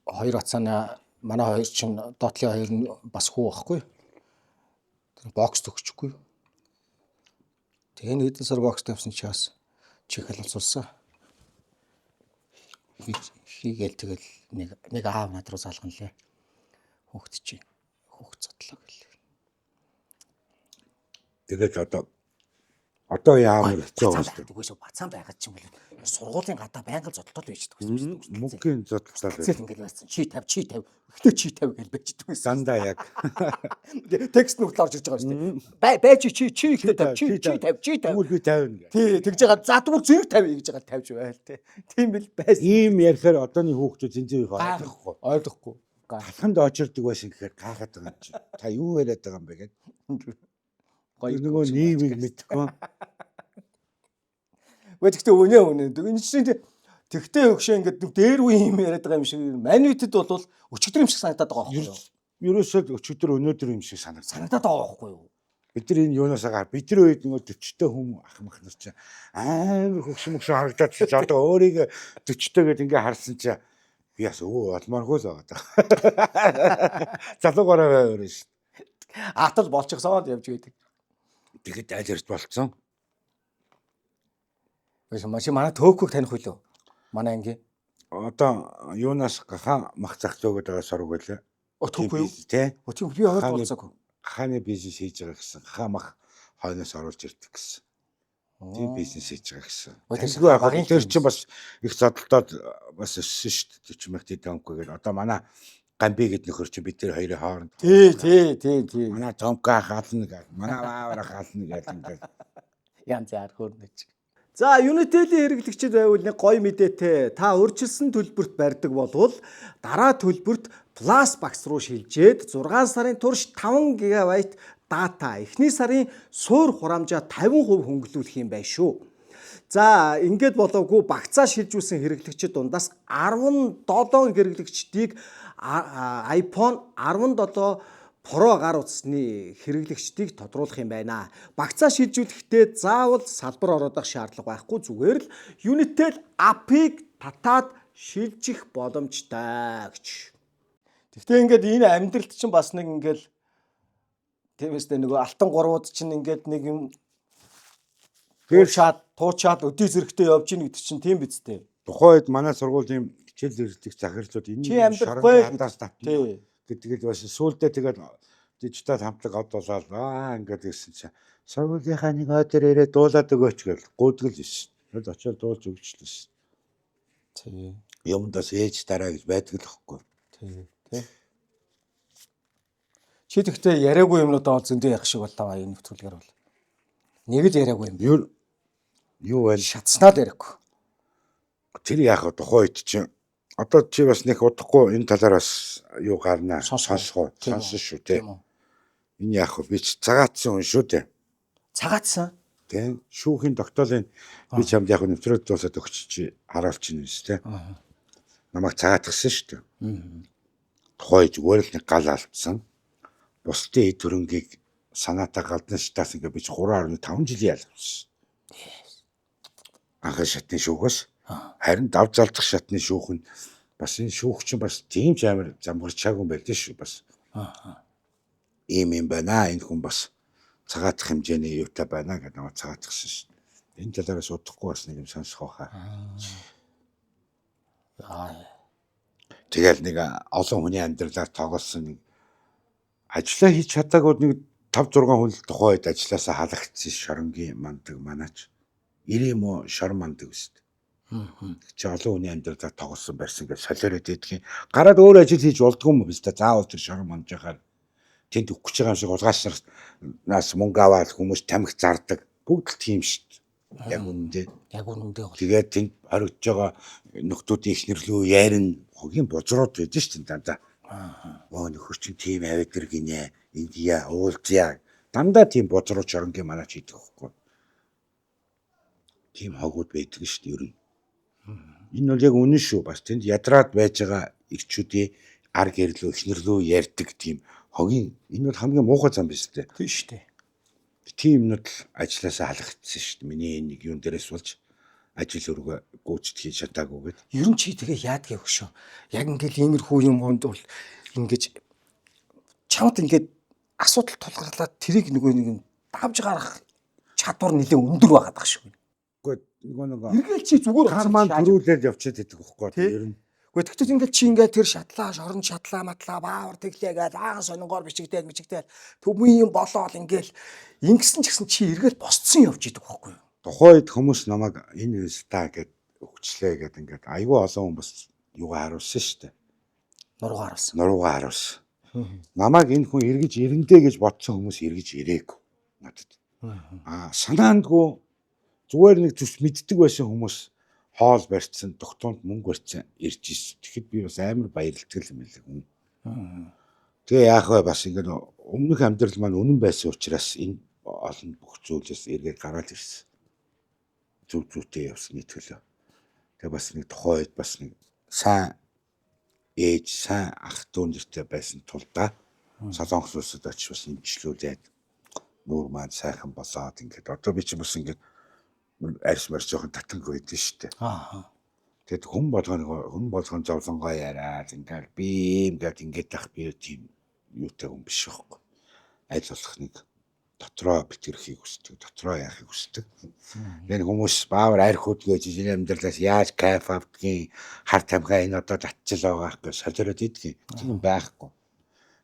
хоёр Бацааны манай хоёр чинь доотлын хоёр нь бас хүү байхгүй. Тэр бокс төгсчихгүй. Тэгээ нэг хэдэн сар бокс тавьсан чи бас чих халуусулсан. Би хийгээл тэгэл нэг аав над руу залгана лээ. Хүүхд чи хүүхд зодлоо гэл. Тэгээд одоо яамар хэцүү байна. Үгүйс Бацаан байгаад ч юм бол сургуулийн гадаа байнга зодтол байж байгаа. Мөнгөний зодтол байж. Ингээл байсан. Чи 50. Ихтэй чи 50 гэж байж байгаа. Дандаа яг. Текст нүгэл орж ирж байгаа шүү дээ. Байж чи ихтэй 50. Чи 50. Тэгвэл би 50. Тий, тэгж байгаа. За тэгвэл зэрэг 50 гэж байгаа 50 байл тий. Тийм бил байсан. Ийм ярихаар одооний хүүхдүүд зинзээ их ойлгохгүй. Галханд очирдаг байсан гэхээр гайхаад байгаа юм чи. Та юу яриад байгаа юм бэ гэд. Нөгөө нийгмийг мэдхгүй. Гэхдээ үнэ. Энэ чинь тэгтээ өгшөө ингээд дээр үе юм яриад байгаа юм шиг. Манвитэд бол өчигдөр юм шиг санагдаад байгаа байхгүй юу? Ерөөсөө өчигдөр өнөөдөр юм шиг санагдаад байгаа байхгүй юу? Бид нар энэ юунаас агаар бид нар үед нөгөө 40-тэй хүм ах мах нар чинь амар хөгшмөгшөө харагдаад чи одоо өөрийг 40-тэй гэдээ ингээ харсан чи би бас олмооргүй л байгаа. Залуугаараа өөрөө шүү. Атал болчихсон явж байдаг. Тэгэхэд айлэрч болцсон. Маш манай төөхөг таних байлоо. Манай анги. Одоо юунаас гахаа мах зах зөөгд байгаа сураг байлаа. Төөхөө юу? Тий. Тийм би хойд уулзаагүй. Хахааны бизнес хийж байгаа гэсэн. Хахаа мах хойноос оруулж ирдэг гэсэн. Тийм бизнес хийж байгаа гэсэн. Тэсгүй багын тэр чинь бас их зодолдоод бас өссөн шүү дээ. 40 мянга тонкгүйгээр одоо манай гамби гэд нөхөр чинь бид тэр хоёрын хооронд. Тий. Манай томка хаална гэх. Манай баавар хаална гэх ингээд. Янз яар хөөрнөж. За, Unitel-ийн хэрэглэгчид байвал нэг гоё мэдээтэй. Та урьдчилсан төлбөрт барьдаг болвол дараа төлбөрт Plus багс руу шилжээд 6 сарын турш 5 ГБ дата эхний сарын суур хураамжаа 50% хөнгөлүүлэх юм байна шүү. За, ингээд болоогүй багцаа шилжүүлсэн хэрэглэгчид дундаас 17 хэрэглэгчдийг iPhone 17 Pro гар утасны хэрэглэгчдийг тодруулах юм байна. Багцаа шилжүүлэхдээ заавал салбар ороод авах шаардлага байхгүй, зүгээр л Unitel app-ыг татаад шилжих боломжтой гэж. Гэхдээ ингээд энэ амьдралд чинь бас нэг ингээл тиймээсээ нөгөө алтан гурвууд чинь ингээд нэг юм туучаад өдий зэрэгтэй явж ийн гэдэг чинь тийм биз дээ. Тухайн үед манай сургуулийн хичээл зэрлэг захирлууд энэ шоронд хадаас татна гэдэг бас сүүлдээ тэгээд дижитал хамтлаг одоолаад ингээд ирсэн чинь сургуулийнхаа нэг өдөр ирээд дуулаад өгөөч гэл гүйтгэл биш. Тэгэд очиод дуулж өгчлээ шин. Тий. Юмдаас ээж дараа гэж байдаг л хэвгүй. Тий. Чи тэгтээ яриаггүй юмнуудаа зөндөө явах шиг боллоо энэ нэвтрүүлгээр бол. Нэг л яриаггүй юм. Юу вэ? Шатснаад яриаггүй. Тэр яах вэ тухайн үед чинь одоо чи бас нэг удахгүй энэ талаар бас юу гарнаа сонсон шүү те. Энэ яах вэ? Би ч цагаатсан хүн шүү дээ. Цагаатсан? Тэ. Шүүхийн тогтоолын би чамд яг нэвтрээд дуусаад өгч чи харуулчихна биз те. Намайг цагаатгсан шүү дээ. Тухайн зүгээр л нэг гал алдсан. Бусдын эд хөрөнгийг санаатаа галдан шатаас ингээ би 3.5 жилийн ялавсан. Анхаа шатны шүүхээс харин дав залдах шатны шүүх нь бас энэ шүүх чинь бас тийм ч амар замгарчаагүй юм байл шүү бас. Ийм юм байна. Энэ хүн бас цагаатах хэмжээний юутай байна гэдэг намайг цагаатгсан шүү. Энэ талаараас удахгүй бас нэг юм сонсох байхаа. Тэгэл нэг олон хүний амьдралаар тоглосон нэг ажиллаа хийж чадаагүй нэг 5-6 хүн л тухайн үед ажилласаа халагдсан шоронгийн мандаг манаач. Ирэм үү шор мандаг үст. Чи олон хүний амьдралаар тоглосон барьсан гэж солиороод идэх. Гараад өөр ажил хийж болдгүй юм биш та заавал тэр шор мандж яхаар тэнд өгч байгаа юм шиг улгаашнаас мөнгө аваад хүмүүс тамхи зардаг. Бүгд л тийм шүү дээ. Яг үнэндээ. Яг үнэндээ бол. Тэгээд тэнд хоригдж байгаа нөхдүүдийн ихнэрлүү ярина. Хогийн бузрууд байж шүү дээ дандаа. Нөхөр чинь тийм авидэр гинэ. Индия уулзъя. Дандаа тийм бузрууд шоронгийн манаач идэх хөхгүй. Тийм хогууд байдаг шүү дээ ер нь. Энэ бол яг үнэн шүү. Бас тэнд ядраад байж байгаа ирчүүдийн ар гэрлөө ихнэрлүү ярьдаг тийм хогийн энэ бол хамгийн муухай зам биш үү? Тийм шүү дээ. Тийм юмнууд л ажилласаа халагдсан шүү дээ. Миний нэг юун дээрээс болж ажил өргөө гүйцэд хийж чадаагүй гэд. Ер нь чи тэгээ яадгийг өгшөө. Яг ингээл иймэрхүү юм хонд бол ингэж чамд ингээд асуудал тулгарлаад тэрийг нөгөө нэг давж гарах чадвар нэлээ өндөр байгаад байгаа шүү. Нөгөө нэг эргээл чи зүгээр хар маань дөрүүлээд явчихад байдаг байхгүй ер нь. Гэхдээ тэгтээ ингээд чи ингээд тэр шатлаа, шорон шатлаа, матлаа, баавар тэглээгээд аахан сонингоор бичигдээд төмийн юм болоод ингээл ингэсэн ч гэсэн чи эргээл босцсон явж идэг байхгүй юу? Тухайн үед хүмүүс намайг энэ ста гэд өгчлээ гэд ингээд аюу олон хүмүүс юугаа харуулсан шүү дээ. Нуруугаа харуулсан. Намайг энэ хүн эргэж ирэндээ гэж бодсон хүмүүс эргэж ирээгүй надад. Санаандгүй зүгээр нэг зүс мэддэг байсан хүмүүс хоол барьцсан, тогтоонд мөнгө барьцсан ирж ирсэн. Тэгэхэд би бас амар баярлдаг юм билээ хүн. Тэгээ яах вэ бас ингээд өмнөх амьдрал маань үнэн байсан учраас энэ олон бүх зүйлээс эргээд гараад ирсэн. Зүг зүйтэй явсны төлөө. Тэгээ бас нэг тухайн үед бас нэг сайн ээж, сайн ах дүү нэртэй байсан тулдаа Солонгос улсад очиж бас имжлүүлээд нүүр маань сайхан болоод ингээд одоо би ч бас ингээд арьс марь жоохон татанг байдсан шүү дээ. Тэгэд хүн болгон зовлонгоо яриад ингээд би ингээд тах би тийм юутай хүн биш байхгүй. Аль болох нэг дотроо битгэрхийг хүсдэг, дотроо яахыг хүсдэг. Энэ хүмүүс баавар арх хөдгөөж энэ амьдралаас яаж кайф авдгийг хар тамхи энэ одоо татчил байгаа гэж солиороод идэх юм байхгүй.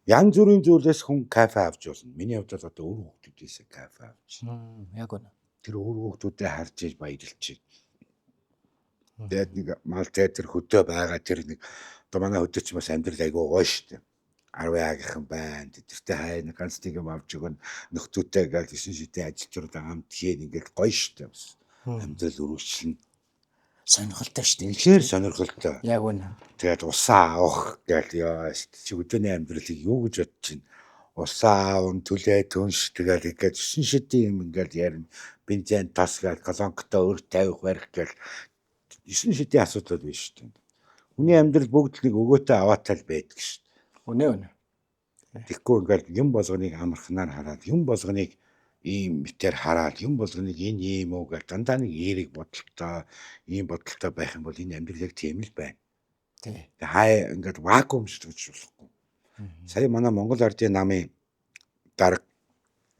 Янз бүрийн зүйлээс хүн кайф авч болно. Миний хувьд бол одоо өр хүүхдүүдээс кайф авч. Яг үнэ. Тэр өр хүүхдүүдэд харж иж баярлж байна. Тэгээд нэг мал театр хөдөө байгаа тэр нэг одоо манай хөдөө ч бас амьдрал айгүй гоё шүү дээ. 10-аагийн байна. Тэртээ хайна ганц нэг юм авч өгөн нөхдөөтэй гал 9 шидийн ажилтнууд хамт хийн ингээд гоё шүү дээ. Амьдрал үргэлжлэн сонирхолтой шүү дээ. Үнэхээр сонирхолтой. Яг үнэ. Тэгээд усаа авах гэл яа чи өдөөний амьдралыг юу гэж бодож чинь усаа аавн түлээ түнш тэгэл ингээд 9 шидийн юм ингээд ярина. Бензин тас гал колонктой өр тавих барих гэл 9 шидийн асуудал биш шүү дээ. Хүний амьдрал бүгд нэг өгөөтэй аваатай л байдаг шүү. Үнэ. Тэгэхгүй ингээд юм болгоныг амархнаар хараад юм болгоныг ийм мэтэр хараад юм болгоныг энэ ийм үү гэж дандаа нэг эерэг бодолтой ийм бодолтой байх юм бол энэ амьдрал яг тийм л байна. Тий. Хай ингээд вакуум шүү гэж болохгүй. Сая манай Монгол Ардын намын дарга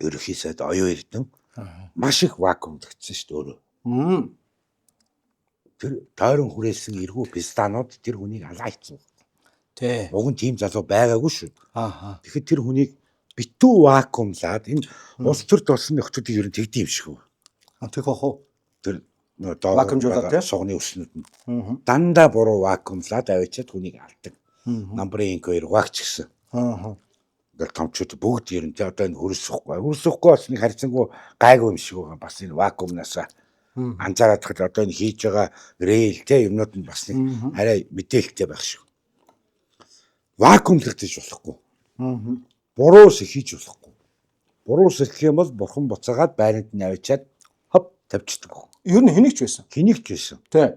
ерөнхий сайд оюун эрдэнэ маш их вакуум тогтсон шүү дээ өөрөө. Тэр тойрон хүрээсэн эргүү пистанууд тэр хүнийг алаайцсан. Тий. Уг нь тийм залуу байгаагүй шүү. Аа. Тэгэхээр тэр хүнийг битүү вакуумлаад энэ улс төрд болсон нөхцөлийг ер нь тэгдэм шиг үү. Тэг бах уу? Тэр нөө Вакуумжуулаад тий? Сугны өснөд нь дандаа буруу вакуумлаад авчиад хүнийг алдаг. Намбрын инквер вакч гэсэн. Ингээл томчууд бүгд ер нь тий одоо энэ хөрсөхгүй. Хөрсөхгүй бас нэг харьцангуй гайгүй юм шиг байгаа. Бас энэ вакуумнасаа анзаараад хад одоо энэ хийж байгаа рейл тий юмнууд нь бас нэг арай мэдээлэлтэй байх шиг. Вакуумлагдаж болохгүй. Буруу хийж болохгүй. Буруу сэлэх юм бол бурхан буцаагаад байранд нь авчиад хоп тавьчихдаг. Ер нь хэнийг ч байсан. Хэнийг ч байсан. Тий.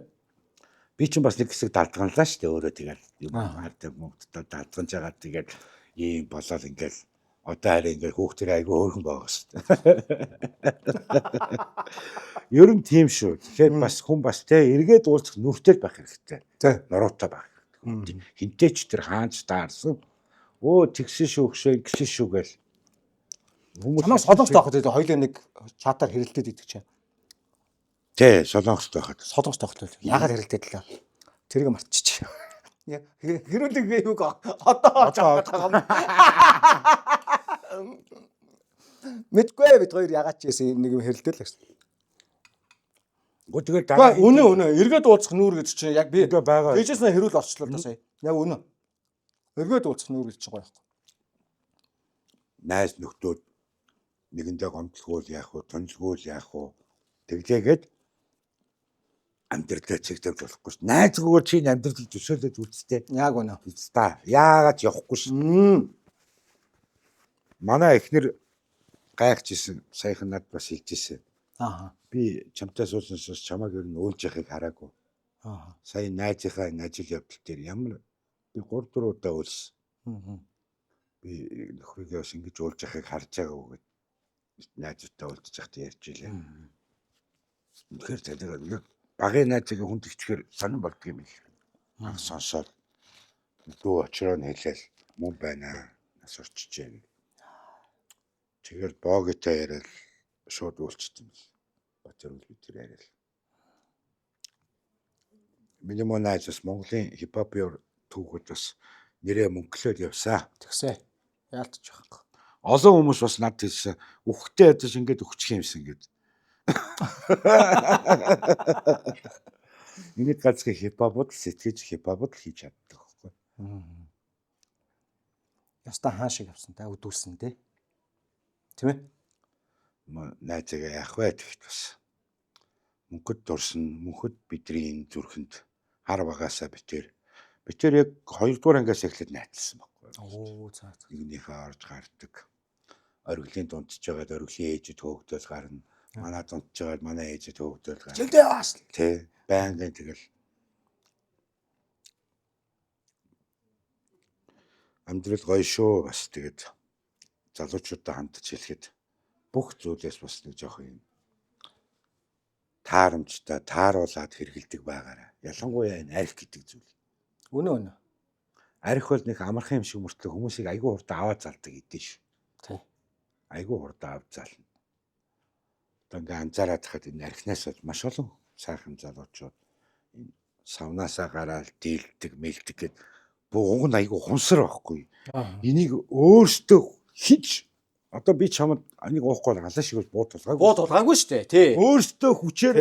Би ч бас нэг хэсэг далдганлаа шүү дээ өөрөө тэгэл юм хардаг мөнгөдөө далдганж байгаа тэгэл ийм болоод ингээл одоо харин ингээл хүүхдэр айгүй хөөрхөн байгаа шүү дээ. Ер нь тийм шүү. Тэгэхээр бас хүн бас те эргээд уулзах нүртэл байх хэрэгтэй. Тий. Нуруутай байх хэрэгтэй. Хинтээ ч тэр хаанч таарсан. Өө тэгсэн шүү гшээ гişэн шүү гэл. Чамаас солонгост байхад тэгээ хоёлаа нэг чатаар хэрэлдээд идэх чинь. Тий, солонгост байхад. Солонгост байхад яагаад хэрэлдээд лээ? Тэрийг мартчих. Хэрүүлэг юуг одоо байгаа юм. Мэдгүй бид хоёр яагаад ч гэсэн нэг юм хэрэлдэл л гэсэн. Гү тэгэл дараа Үнэ эргээд уулзах нүүр гэж чинь яг би байгаа. Ээжээснээ хэрүүл орчлоо да сая. Яг үнэ. Эргээд уулзах нүүр гэж чинь гоё байхгүй. Найз нөхдөөд нэгэндээ гомдлгуул яах вэ, тонцгуул яах вэ? Тэглээгээд амьдралаа чигтэй болохгүй ш. Найзгүйгээр чи амьдрал төсөөлөд үзтээ. Яг үнэ. Та яагаад явахгүй ш. Манай эхнэр гайхажсэн. Саяхан над бас хэлжсэн. Аа. Би чамтай сууснаас чамайг ер нь өөлж яхахыг хараагүй. Аа. Сая найзынхаа энэ ажил явдал дээр ямар би 3-4 удаа өөлсөн. Би нөхрийгөө бас ингэж өөлж яхахыг харж байгаагүй гэд найзтай уулзж байхдаа ярьж илээ. Тэгэхээр тэгээд багын найзыг хүнд ичгээр сонирн болдго юм л. Сонсоод дүү очроо хэлээл мөн байна. Нас урчжээ. Тэгээд боогтой яриад шууд уулзчихсан юм. Батэр үл бид тэр яриад. Миний найз бас Монголын хипхопын түүхүүд бас нэрээ мөнгөлөөд явсаа. Тэгсэ. Яалтчих واخ. Олон хүмүүс бас над хэлсэн. Үхтэй ядаж ингэж өгчих юмсан гэд. Ингээд ганцхан хипхопод сэтгэж хипхопод хийж чаддаг байхгүй. Яста хаан шиг авсан та өдүүлсэн те. Тийм ээ. Найзгаа яах вэ тэгт бас. Мөнхөд дурсан, мөнхөд бидний энэ зүрхэнд хар багаасаа битэр яг 2 дугаар ангиас эхлээд найзлсан байхгүй. Оо цаа. Нэгнийхээ орж гардаг. Оргилын дундж байгаад оргилын ээжэд хөөгдөөл гарна. Манай дундж байгаад манай ээжэд хөөгдөөл гарна. Жилдээ бас Тэ байнгын тэгэл амьдрал гоё шүү бас тэгээд залуучуудаа хамтж хэлэхэд бүх зүйлээс бас нэг жоох юм таарамжтай тааруулаад хэрэгэлдэг байгаарай. Ялангуяа энэ арх гэдэг зүйл. Үнэ. Арх бол нэг амархан юм шиг мөртлөө хүмүүсийг айгүй хурд аваад залдаг гэдэг шүү. Тий. айгүй хурдан авч зална. Одоо ингээ анзаараад хахад энэ архинаас бол маш олон сайхан залуучууд энэ савнаасаа гараад дийлдэг, мэлдэг гэд уг нь айгүй хунсар байхгүй. Энийг өөртөө хич одоо би чамд энийг уухгүй халаа шиг буу тулгаагүй. Буу тулгаагүй шүү дээ. Тий. Өөртөө хүчээр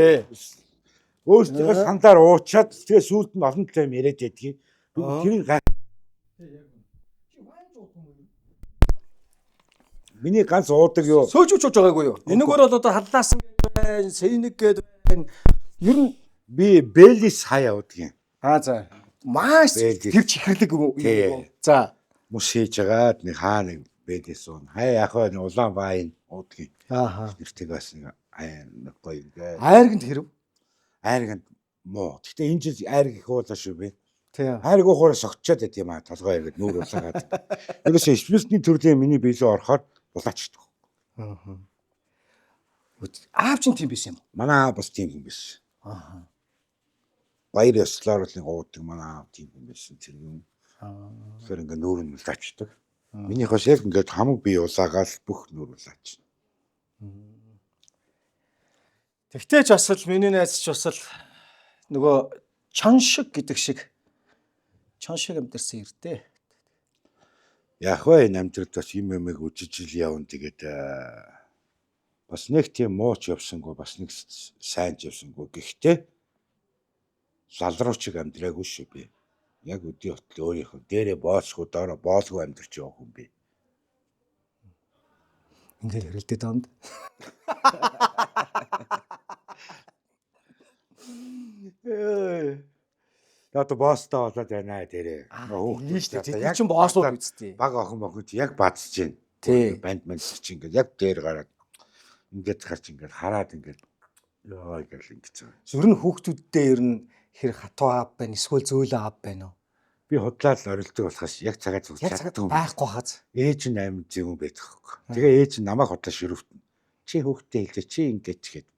өөртөө сандаар уучаад тэгээ сүулт нь олон талаа яриад ядгийг. Тэрийг миний ганц уудаг юу? Сөөжүүлж байгаагүй юу? Энэгээр бол одоо халлаасан гэдэг байна, сэйнэг гэдэг байна. Ер нь би Белис хаяа уудаг юм. за маш тэр чихэрлэг юм. За Мус хийж агаад нэг хаа нэг Белис уун. Хаяа яг нь улаан вайн уудаг юм. Нэртэйг бас нэг нэг гоё ингээ. айрганд хэрв. Айрганд муу. Гэтэ энэ жил айрг их уулаа шүү би. Тий. Айрг уухаар согчоод байт юм аа. Толгой эргэд нүүр улаагаад. Ерөөсөө спиртний төрлийн миний биелээ орохоор булаачдаг. Аав чинь тийм байсан юм. Манай аав бас тийм юм биш. Баяр ёслоор л уудаг манай аав тийм юм байсан тэр юм. Тэгэхээр ингээ нүүр нь улаачдаг. Минийх бас яг ингээд хамаг бие улаагаал бүх нүүр улаач. Тэгтээ ч бас л миний найз ч бас л нөгөө чон шиг гэдэг шиг амьдэрсэн ирдэ. Яг вэ намдрд бас юм юмэг үжиж ил явна тэгээд бас нэг тийм мууч явсангүй бас нэг сайн явсангүй гэхдээ залруучиг амьдраагүй шүү би. Яг өдөө хотл өөрийнхөө дээрээ боолсгүй доороо боолгүй амьдрч явах хүн би. Ингээд хэрэлдээд таамд. Одоо боостоо болоод байна дээрээ. Яг чинь бооснууд үсттэй. Баг охин мохид яг бадж чинь. Тий. Банд чи ингээд яг дээр гараад ингээд гарч ингээд хараад ингээд ёо гэл ингэж байгаа. Ер нь хүүхдүүддээ ер нь хэр хатуу аав байна, эсвэл зөөлөн аав байна уу? Би худлаад орилдог болохоос яг цагаад Яг байхгүй хаз. Ээж нь амин зөв юм байдаг хөөх. Тэгээ ээж нь намайг худлаа ширүүвтэн. Чи хүүхдээ хэлээ чи ингэж гээд.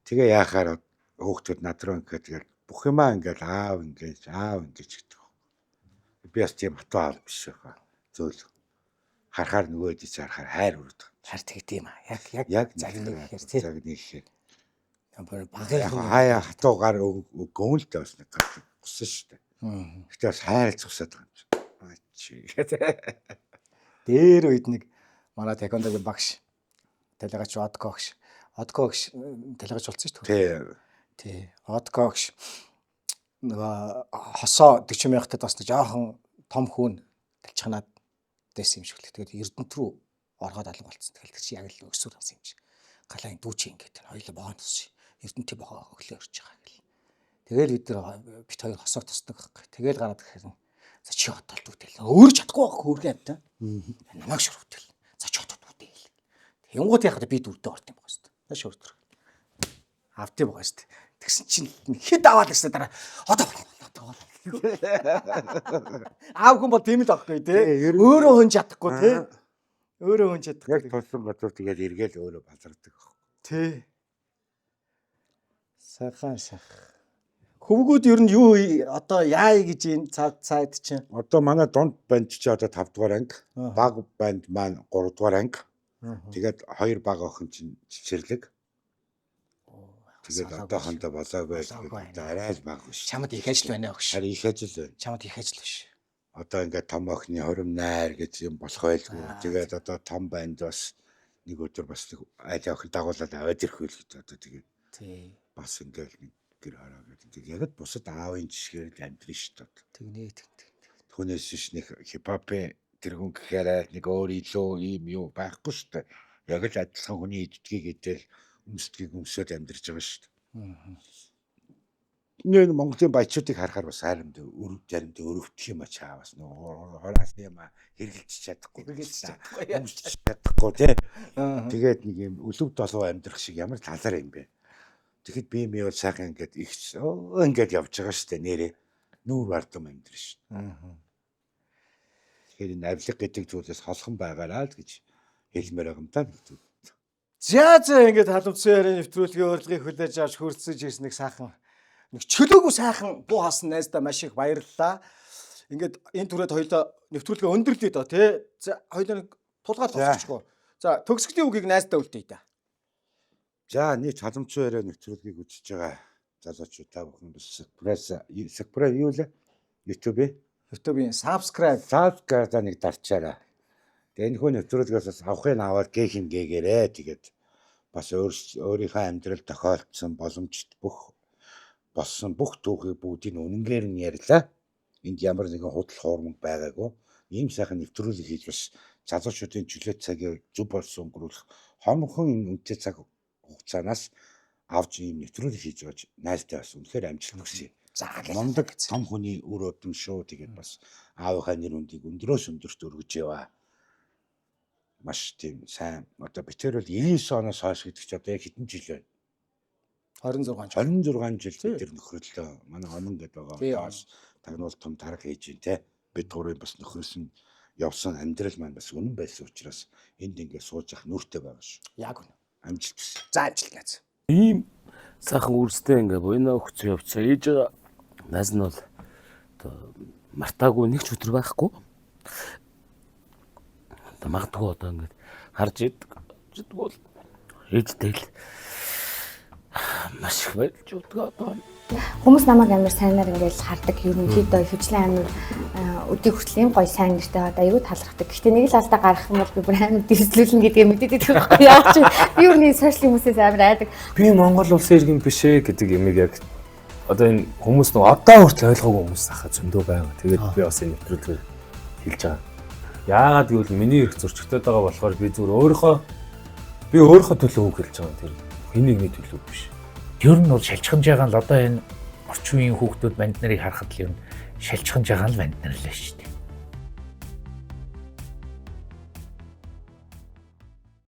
Тэгээ яахаар хүүхдүүд над руу ингээд тэгээд бүх юмаа ингээд аав ингэж гэдэг. Би бас тийм хатуу аав биш байхаа. Зөөл. Харахаар нөгөө ээж харахаар хайр хүрдэг. Хар тэгдэм аа. Яг загныг ихээр тий. Загныг ихээр. Багын хаяа хатуугаар гөмөлтэй бас нэг гарч гусан шүү дээ. Гэтэ бас хайрлж усаад байгаа юм чи. Дээр үед нэг манай тэквондогийн багш талигач Одкогш талигач болсон шүү дээ. Тий. Одкогш нөгөө хосоо 40 мянгатад бас жоохон том хүүн талчханаад дэсэн юм шиг л. Тэгээд Эрдэнэт рүү оргоод алга болцсон. Тэгэл чи яг л өсвөр хасан юм чи. Галаа дүүч ингээд хоёулаа богоно тусчих. Эрдэнэт богоо өглөө ирж байгаа гэл. Тэгэл бид нар бит хоёр хосоо тусдаг байхгүй. Тэгэл гараад ирэхээр за чи хотол дүүтэл. Өөрөө чадахгүй байхгүй хөргөө амтаа. Намайг шүрвтэл. За чи хотол дүүтэл. Тэнгууд яхад би дүүртээ орт юм байгаа шүү дээ. За шүрдэр. Автыг байгаа шүү дээ. Тэгсэн чинь хэд аваад ирсэн дараа одоо аав хүн бол тийм л байхгүй тий. Өөрөө хүн чадахгүй тий. Өөрөө хүн чадахгүй. Яг тулсан газар тэгээд эргээл өөрөө базардаг. Тий. Сайхан. Хөвгүүд ер нь юу одоо яая гэж энэ цаад чинь. Одоо манай дунд банд чи одоо 5 дугаар анги, баг банд маань 3 дугаар анги. Тэгээд 2 баг охин чинь чичэрлэг. Тэгээд одоохондоо болоогүй арай л баг биш. Чамд их ажил байна өгш. Харин их ажил байна. Чамд их ажил биш. Одоо ингээд том охины хорим найр гэж юм болох байлгүй. Тэгээд одоо том банд бас нэг өдөр бас айл охин дагуулаад аваад ирэх үйл гэж одоо тэгээд тий. Бас ингээд нэг гэр хараа гэдэг. Яг бусад аавын жишгээр л амьдрын шүү дээ. Тэгнэ. Түүнээс биш нэг хипхопын тэрхүүн гэхээр нэг өөр илүү юм юу байхгүй шүү дээ. Яг л адилхан хүний иддгийг гэдэл өмсдгийг өмсөд амьдарч байгаа шүү дээ. Энэ Монголын баячуудыг харахаар бас харамд заримд өрөвдөх юм а чаавас нөө хороос юм хэрглэж чадахгүй өмсч чадахгүй тий. Тэгээд нэг юм өлөв долоо амьдрах шиг ямар талаар юм бэ? Тэгэхэд би юм бол сайхан ингээд их ингээд явж байгаа шүү дээ нэрээ. Нүүр бардам амьдрын шүү. Тэгэхээр энэ авлиг гэдэг зүйлээс холхон байгаараа л гэж хэлмээр байгаа юм даа. За ингээд халуунцсан ярийн нэвтрүүлгийн урилгыг хүлээж авч хүрэлцэж ирсэн нэг сайхан нэг чөлөөгүй сайхан буу хасан найздаа маш их баярлалаа. Ингээд энэ түрээд хоёулаа нэвтрүүлгээ өндөрлөө доо тий. За хоёулаа нэг тулгаад болчихгоо. За төгсгөлийн үгийг найздаа үлдээе та. За нийт халамжгүй яриа нэвтрүүлгийг үзэж байгаа залуучууд та бүхэн бас subscribe юу лээ? YouTube-ийн subscribe Subscribe-аа нэг дарчаарай. Тэгээ энэ хүн нэвтрүүлгээс бас авахыг аваад гээгээрээ тэгээд бас өөрийнхөө амьдрал тохиолдсон боломжит болсон бүх түүхийг бүгдийг үнэнгээр нь ярьлаа. Энд ямар нэгэн худал хуурмаг байгаагүй. Ийм сайхан нэвтрүүлэг хийж бас залуучуудын чөлөө цагийг зөв болсон өнгөрүүлэх хомхон энэ үнэтэй цаг хугацаанаас авч ийм нэвтрүүлэг хийж байгаа найзтай бас үнэхээр амжилт хүсье. За Мондөг том хүний үр өдөн шүү. Тэгээд бас аавынхаа нэр хүндийг өндөрөөс өндөрт өргөж яваа. Маш тийм сайн. Одоо битэр бол 99 оноос хойш гэдэг чи одоо яг хэдэн жил вэ? 26 жил бид тэр нөхрөлөө манай онон гэдэг байгаа. Бас тагнуул том тарга хийж байна те. Бид гурийн бас нөхрөөс нь явсан амьдрал маань бас үнэн байсан учраас энд ингээд сууж ах нүртэй байгаа шүү. Яг үнэ. Амжилт хүсье. За амжилт гэж. Ийм сайхан үрстэй ингээ буйнаа өгцөө явцаа ээж байгаа. Наас нь бол одоо мартаагүй нэг ч өдөр байхгүй. Одоо магадгүй одоо ингээ харж иддэг бол ээжтэй л маш их байлж удаа одоо Хүмүүс намайг амар сайнаар ингээл хардаг. Ерөнхийдөө хөвчлэн амар өдий хүртэл гоё сайн нэртэй одоо аюу талархдаг. Гэхдээ нэг л алдаа гарах юм бол би бүр амар дэвслүүлнэ гэдгийг мэдээд байдаг байхгүй яа чи. Би өөрний сошиал хүмүүсээс амар айдаг. би Монгол улсын иргэн биш ээ гэдэг юмыг яг одоо энэ хүмүүс нэг одоо хүртэл ойлгоогүй хүмүүс ахаа зөндөө байгаа. Тэгээд би бас энэ нэвтрүүлгээр хэлж байгаа. Яагаад гэвэл миний эрх зөрчигдөд байгаа болохоор би зүгээр өөрийнхөө төлөө үг хэлж байгаа. Тэр хин нэгний төлөө биш. Ер нь бол шалчханж байгаа л одоо энэ орчин үеийн хүүхдүүд банд нарыг харахад л ер нь шалчханж байгаа л банд нар л шүү дээ.